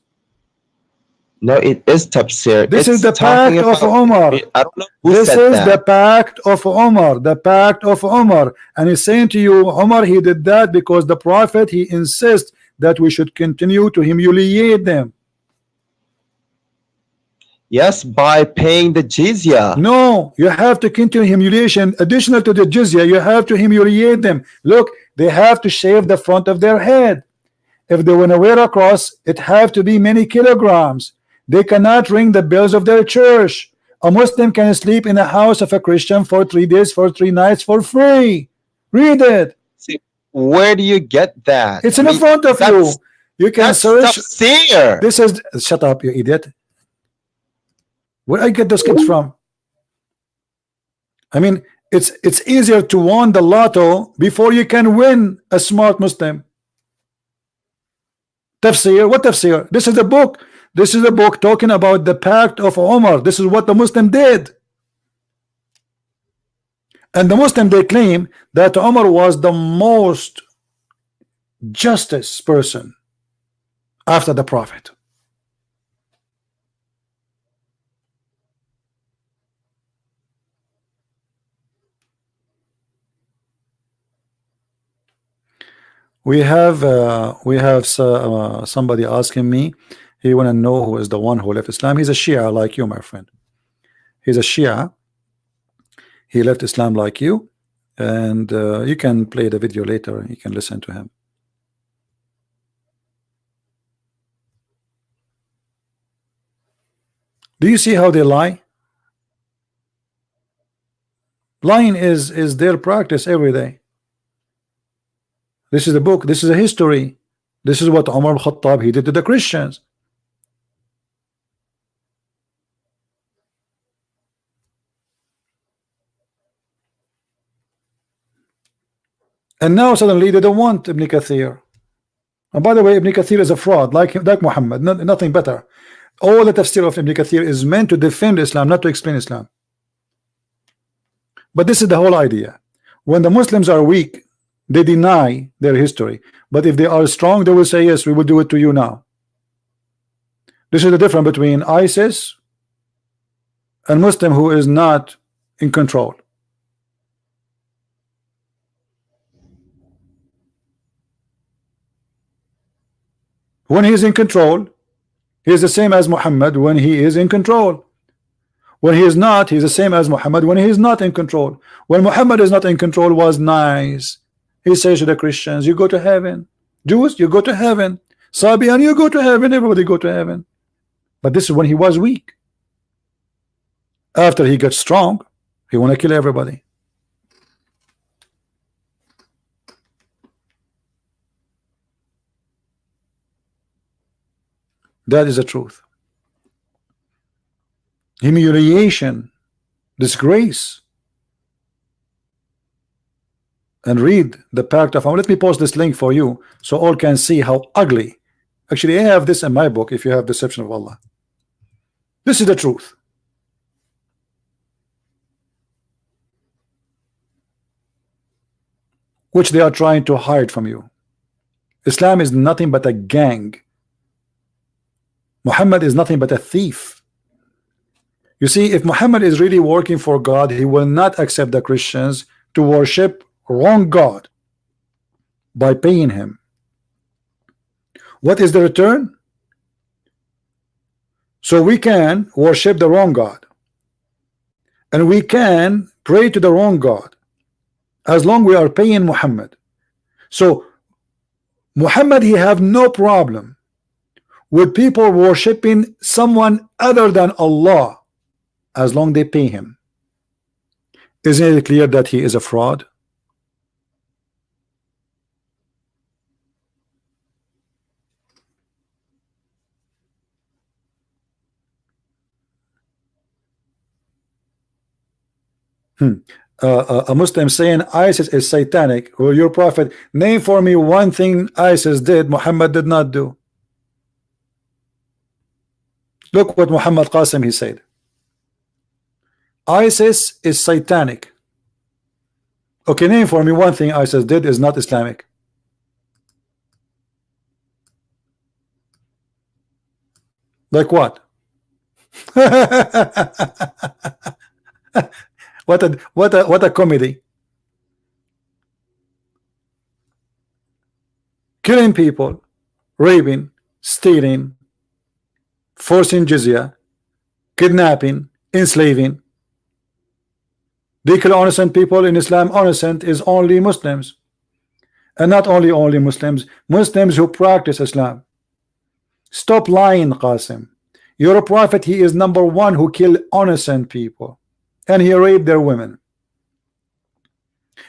No, it is tafsir. This is the pact of Umar. I don't know who this said is that. the pact of Umar. The pact of Umar. And he's saying to you, Umar, he did that because the Prophet, he insists that we should continue to humiliate them. Yes, by paying the jizya. No, you have to continue humiliation. Additional to the jizya, you have to humiliate them. Look, they have to shave the front of their head. If they want to wear a cross, it have to be many kilograms. They cannot ring the bells of their church. A Muslim can sleep in the house of a Christian for 3 days, for 3 nights for free. Read it. See, where do you get that? It's in front of you. You can search. Tafsir. This is, shut up, you idiot. Where I get those kids from? I mean, it's easier to win the lotto before you can win a smart Muslim. Tafsir, what tafsir? This is a book. This is a book talking about the pact of Umar. This is what the Muslim did. And the Muslim, they claim that Umar was the most justice person after the Prophet. We have somebody asking me. He want to know who is the one who left Islam. He's a Shia like you, my friend. He's a Shia. He left Islam like you, and you can play the video later. You can listen to him. Do you see how they lie? Lying is their practice every day. This is a book. This is a history. This is what Umar al-Khattab he did to the Christians. And now suddenly they don't want Ibn Kathir. And by the way, Ibn Kathir is a fraud, like Muhammad, nothing better. All the tafsir of Ibn Kathir is meant to defend Islam, not to explain Islam. But this is the whole idea. When the Muslims are weak, they deny their history. But if they are strong, they will say, yes, we will do it to you now. This is the difference between ISIS and Muslim who is not in control. When he is in control, he is the same as Muhammad when he is in control. When he is not, he is the same as Muhammad when he is not in control. When Muhammad is not in control, was nice. He says to the Christians, you go to heaven. Jews, you go to heaven. Sabian, you go to heaven. Everybody go to heaven. But this is when he was weak. After he got strong, he want to kill everybody. That is the truth. Humiliation, disgrace. And read the pact of Umar. Let me post this link for you so all can see how ugly. Actually, I have this in my book. If you have Deception of Allah, this is the truth. Which they are trying to hide from you. Islam is nothing but a gang. Muhammad is nothing but a thief. You see, if Muhammad is really working for God, he will not accept the Christians to worship wrong God by paying him. What is the return? So we can worship the wrong God and we can pray to the wrong God as long we are paying Muhammad. So Muhammad, he have no problem with people worshiping someone other than Allah as long they pay him. Isn't it clear that he is a fraud? A Muslim saying ISIS is satanic. Well, your prophet, name for me one thing ISIS did Muhammad did not do. Look what Muhammad Qasim he said. ISIS is satanic. Okay, name for me one thing ISIS did is not Islamic. Like what? What a comedy. Killing people, raping, stealing, forcing jizya, kidnapping, enslaving. They kill innocent people in Islam. Innocent is only Muslims, and not only Muslims, Muslims who practice Islam. Stop lying, Qasim. Your prophet, he is number one who killed innocent people, and he raped their women.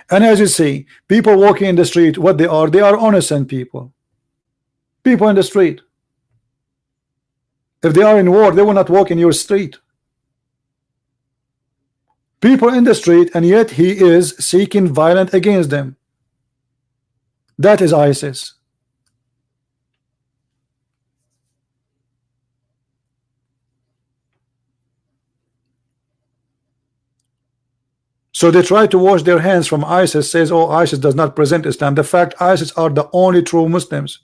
And as you see, people walking in the street, what they are innocent people. People in the street. If they are in war, they will not walk in your street. People in the street, and yet he is seeking violence against them. That is ISIS. So they try to wash their hands from ISIS, says, oh, ISIS does not present Islam. The fact, ISIS are the only true Muslims.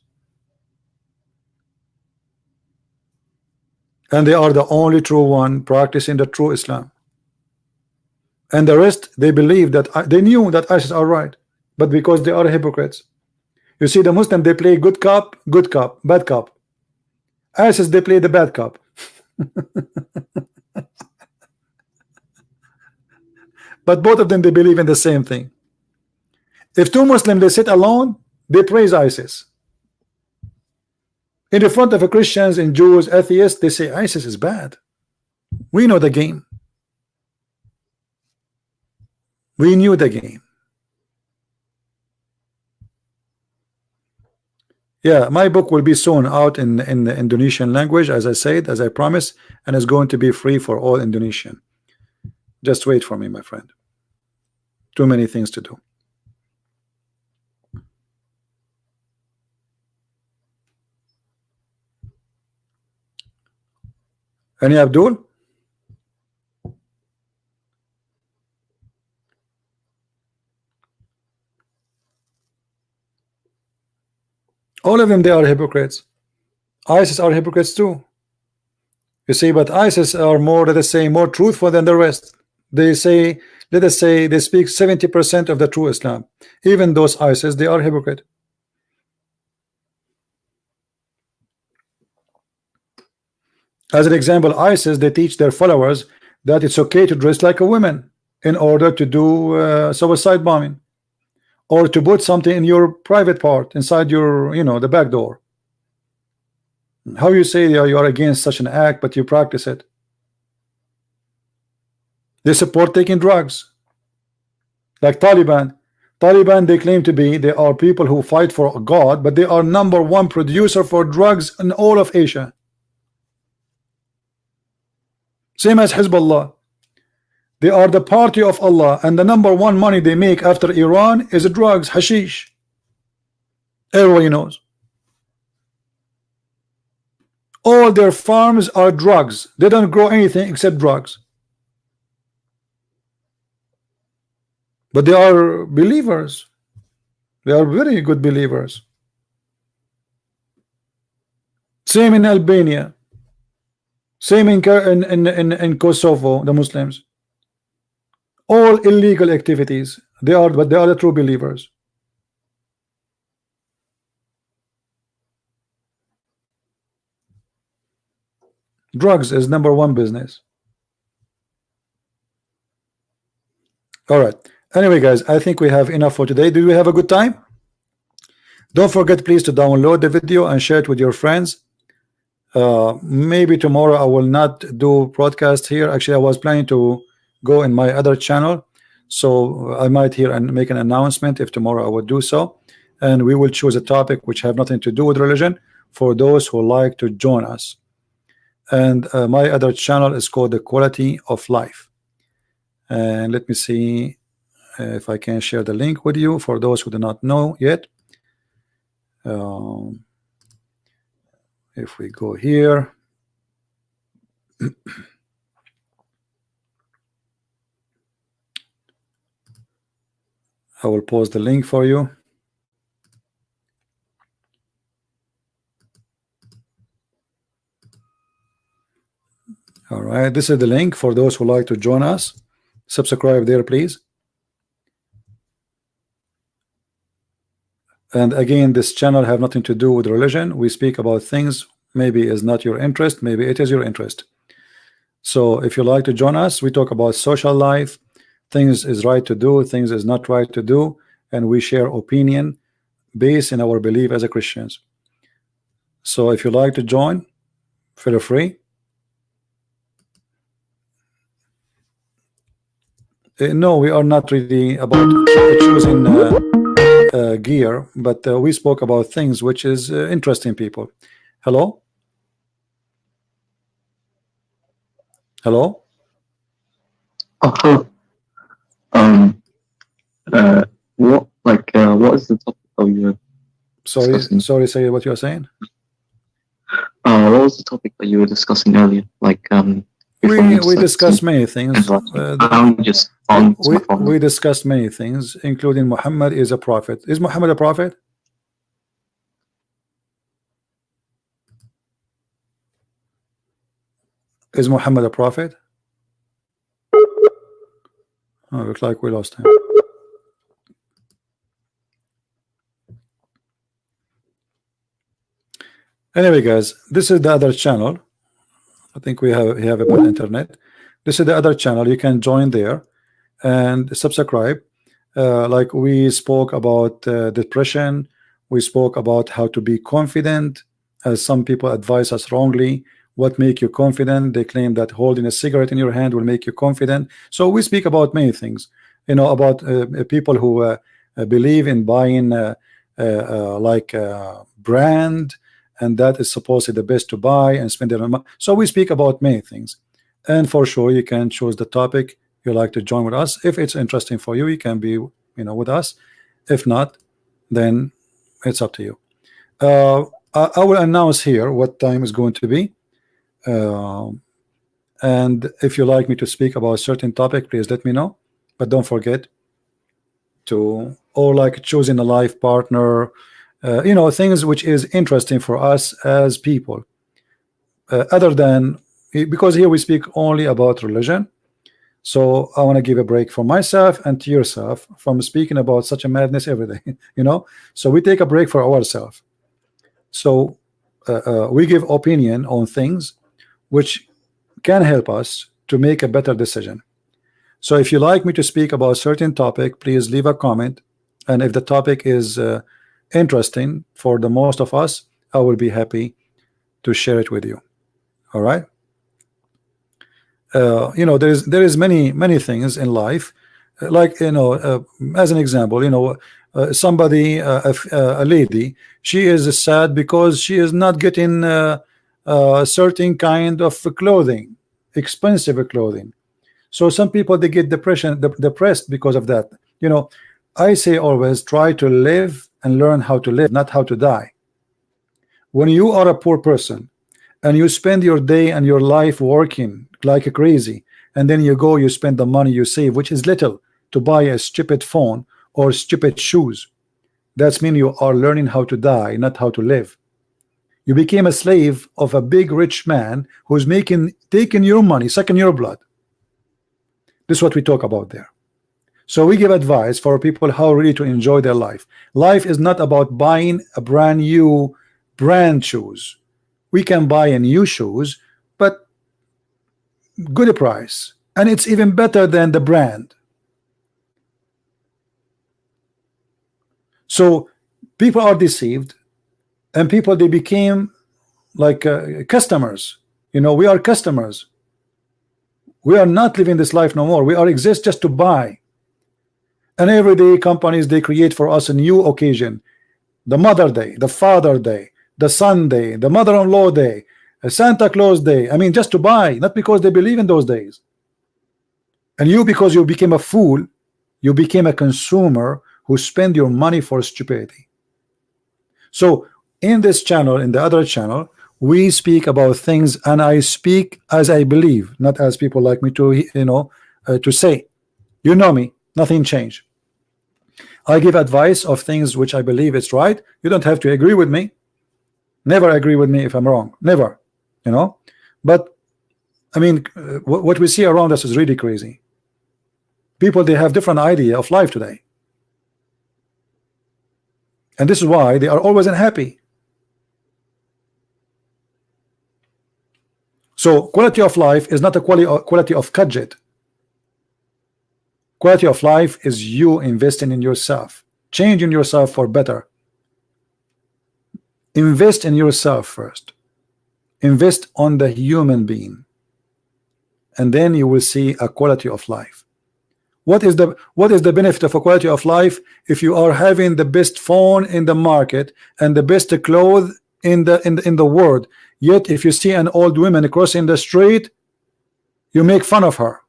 And they are the only true one practicing the true Islam. And the rest, they believe that, they knew that ISIS are right, but because they are hypocrites. You see, the Muslim, they play good cop, bad cop. ISIS, they play the bad cop. But both of them, they believe in the same thing. If two Muslims, they sit alone, they praise ISIS. In the front of a Christians and Jews, atheists, they say ISIS is bad. We know the game. We knew the game. Yeah, my book will be soon out in the Indonesian language, as I said, as I promised, and it's going to be free for all Indonesian. Just wait for me, my friend. Too many things to do. Any Abdul? All of them, they are hypocrites. ISIS are hypocrites too. You see, but ISIS are more, let us say, more truthful than the rest. They say, let us say, they speak 70% of the true Islam. Even those ISIS, they are hypocrite. As an example, ISIS, they teach their followers that it's okay to dress like a woman in order to do suicide bombing, or to put something in your private part inside your, you know, the back door. How you say you are against such an act, but you practice it? They support taking drugs, like Taliban. Taliban, they claim to be, they are people who fight for God, but they are #1 producer for drugs in all of Asia. Same as Hezbollah. They are the party of Allah, and the #1 money they make after Iran is drugs, hashish. Everybody knows. All their farms are drugs. They don't grow anything except drugs. But they are believers. They are very good believers. Same in Albania. Same in Kosovo, the Muslims. All illegal activities. But they are the true believers. Drugs is #1 business. All right. Anyway, guys, I think we have enough for today. Did we have a good time? Don't forget, please, to download the video and share it with your friends. Maybe tomorrow I will not do broadcast here. Actually, I was planning to go in my other channel, so I might here and make an announcement if tomorrow I would do so, and we will choose a topic which have nothing to do with religion for those who like to join us. And my other channel is called The Quality of Life. And let me see if I can share the link with you for those who do not know yet. If we go here, I will post the link for you. All right, this is the link for those who like to join us. Subscribe there, please. And again, this channel have nothing to do with religion. We speak about things maybe is not your interest, maybe it is your interest. So if you like to join us, we talk about social life, things is right to do, things is not right to do, and we share opinion based in our belief as a Christians. So if you like to join, feel free. No, we are not really about choosing gear, but we spoke about things which is interesting people. Hello? Hello? What is the topic of your discussing? Sorry, say what you're saying. What was the topic that you were discussing earlier? We discussed many things. We discussed many things, including Muhammad is a prophet. Is Muhammad a prophet? Is Muhammad a prophet? Oh, looks like we lost him. Anyway, guys, this is the other channel. I think we have a bad internet. This is the other channel. You can join there and subscribe. Like we spoke about depression. We spoke about how to be confident, as some people advise us wrongly. What make you confident? They claim that holding a cigarette in your hand will make you confident. So we speak about many things, you know, about people who believe in buying like brand, and that is supposedly the best to buy and spend their money. So we speak about many things, and for sure you can choose the topic you like to join with us. If it's interesting for you, you can be, you know, with us. If not, then it's up to you. I will announce here what time is going to be. And if you like me to speak about a certain topic, please let me know. But don't forget to, or like choosing a life partner, you know, things which is interesting for us as people, other than, because here we speak only about religion. So I want to give a break for myself and to yourself from speaking about such a madness every day, you know. So we take a break for ourselves. So we give opinion on things which can help us to make a better decision. So if you like me to speak about a certain topic, please leave a comment, and if the topic is interesting for the most of us, I will be happy to share it with you. All right. You know, there is many things in life, like, you know, as an example, you know, somebody, a lady, she is sad because she is not getting a certain kind of clothing, expensive clothing. So some people, they get depressed because of that. You know, I say always try to live and learn how to live, not how to die. When you are a poor person and you spend your day and your life working like a crazy, and then you spend the money you save, which is little, to buy a stupid phone or stupid shoes, that's mean you are learning how to die, not how to live. You became a slave of a big rich man who's taking your money, sucking your blood. This is what we talk about there. So we give advice for people how really to enjoy their life. Life is not about buying a brand new brand shoes. We can buy a new shoes, but good price, and it's even better than the brand. So people are deceived, and people, they became like customers. You know, we are customers. We are not living this life no more. We are exist just to buy. And every day companies, they create for us a new occasion: the Mother Day, the Father Day, the Son Day, the Mother-in-law Day, a Santa Claus Day. I mean, just to buy, not because they believe in those days. And you, because you became a fool, you became a consumer who spend your money for stupidity. So in this channel, in the other channel, we speak about things, and I speak as I believe, not as people like me to, you know, to say. You know me, nothing changed. I give advice of things which I believe it's right. You don't have to agree with me. Never agree with me if I'm wrong. Never, you know. But I mean, what we see around us is really crazy. People, they have different idea of life today, and this is why they are always unhappy. So quality of life is not a quality of gadget. Quality of life is you investing in yourself, changing yourself for better. Invest in yourself first. Invest on the human being, and then you will see a quality of life. What is the benefit of a quality of life if you are having the best phone in the market and the best clothes in the world, yet if you see an old woman crossing the street, you make fun of her?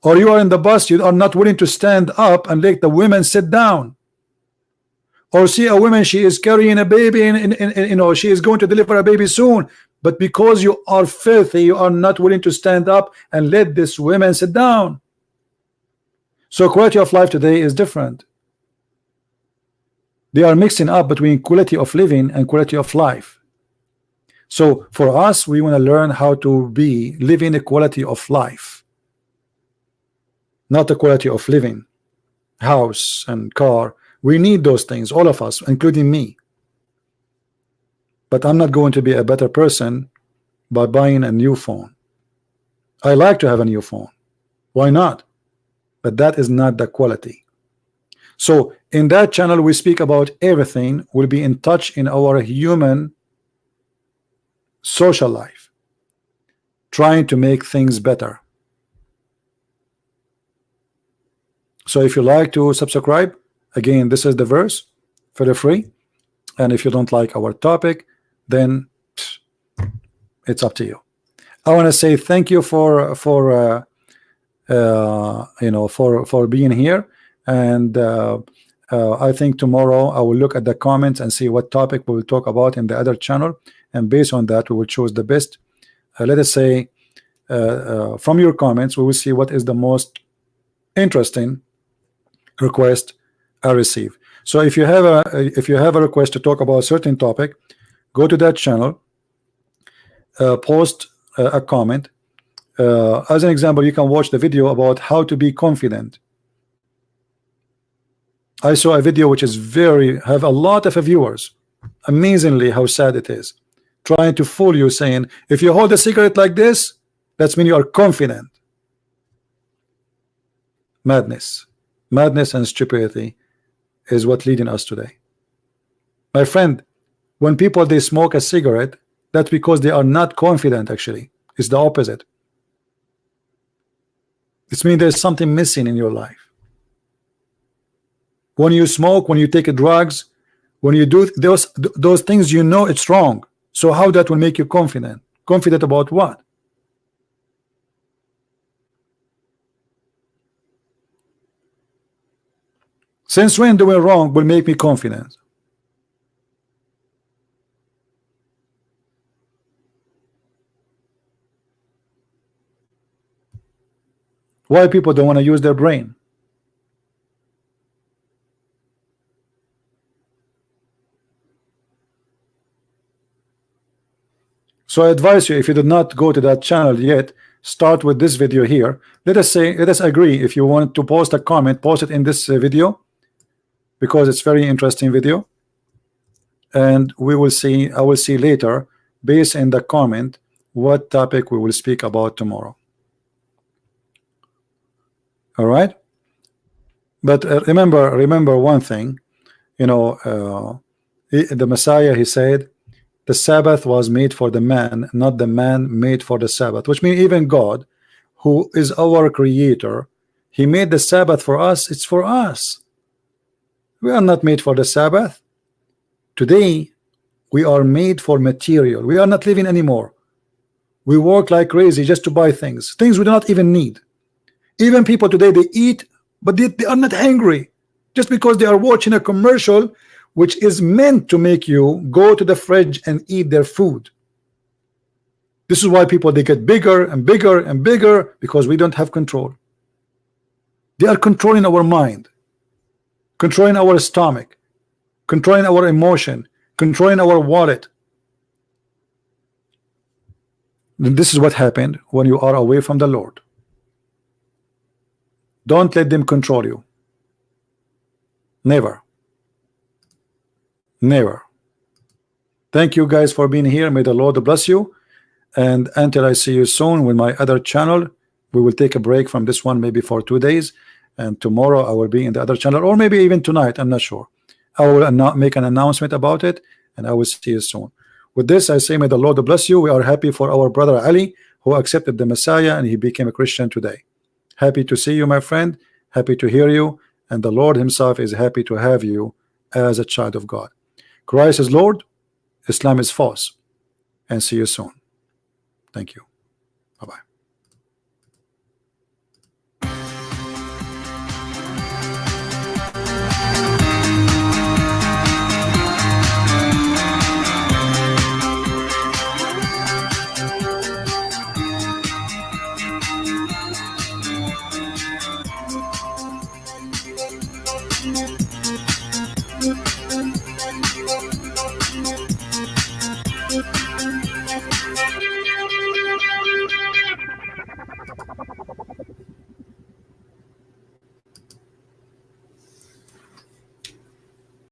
Or you are in the bus, you are not willing to stand up and let the women sit down. Or see a woman, she is carrying a baby, you know, she is going to deliver a baby soon, but because you are filthy, you are not willing to stand up and let this woman sit down. So quality of life today is different. They are mixing up between quality of living and quality of life. So for us, we want to learn how to be living a quality of life, not the quality of living, house and car. We need those things, all of us, including me. But I'm not going to be a better person by buying a new phone. I like to have a new phone. Why not? But that is not the quality. So in that channel, we speak about everything. We'll be in touch in our human social life, trying to make things better. So if you like to subscribe, again, this is the verse, feel free. And if you don't like our topic, then it's up to you. I want to say thank you for you know, for being here, and I think tomorrow I will look at the comments and see what topic we will talk about in the other channel, and based on that we will choose the best. Let us say from your comments we will see what is the most interesting request I receive. So if you have a request to talk about a certain topic, go to that channel, post a comment. As an example, you can watch the video about how to be confident. I saw a video which is have a lot of viewers. Amazingly how sad it is, trying to fool you, saying if you hold a cigarette like this, that's mean you are confident. Madness and stupidity is what leading us today. My friend, when people they smoke a cigarette, that's because they are not confident. Actually, it's the opposite. It means there's something missing in your life. When you smoke, when you take drugs, when you do those things, you know it's wrong. So how that will make you confident? Confident about what? Since when doing wrong will make me confident? Why people don't want to use their brain? So I advise you, if you did not go to that channel yet, start with this video here. Let us agree. If you want to post a comment, post it in this video, because it's very interesting video, and we will see. I will see later, based in the comment, what topic we will speak about tomorrow. All right, but remember one thing. You know, the Messiah, he said, the Sabbath was made for the man, not the man made for the Sabbath. Which means even God, who is our creator, he made the Sabbath for us. It's for us. We are not made for the Sabbath. Today we are made for material. We are not living anymore. We work like crazy just to buy things we do not even need. Even people today, they eat, but they are not hungry, just because they are watching a commercial which is meant to make you go to the fridge and eat their food. This is why people, they get bigger and bigger and bigger, because we don't have control. They are controlling our mind, controlling our stomach, controlling our emotion, controlling our wallet. This is what happened when you are away from the Lord. Don't let them control you. Never. Never. Thank you guys for being here. May the Lord bless you. And until I see you soon with my other channel, we will take a break from this one maybe for 2 days. And tomorrow I will be in the other channel, or maybe even tonight. I'm not sure. I will make an announcement about it, and I will see you soon. With this, I say, may the Lord bless you. We are happy for our brother Ali, who accepted the Messiah and he became a Christian today. Happy to see you, my friend. Happy to hear you. And the Lord himself is happy to have you as a child of God. Christ is Lord. Islam is false. And see you soon. Thank you. Bye-bye. Thank you.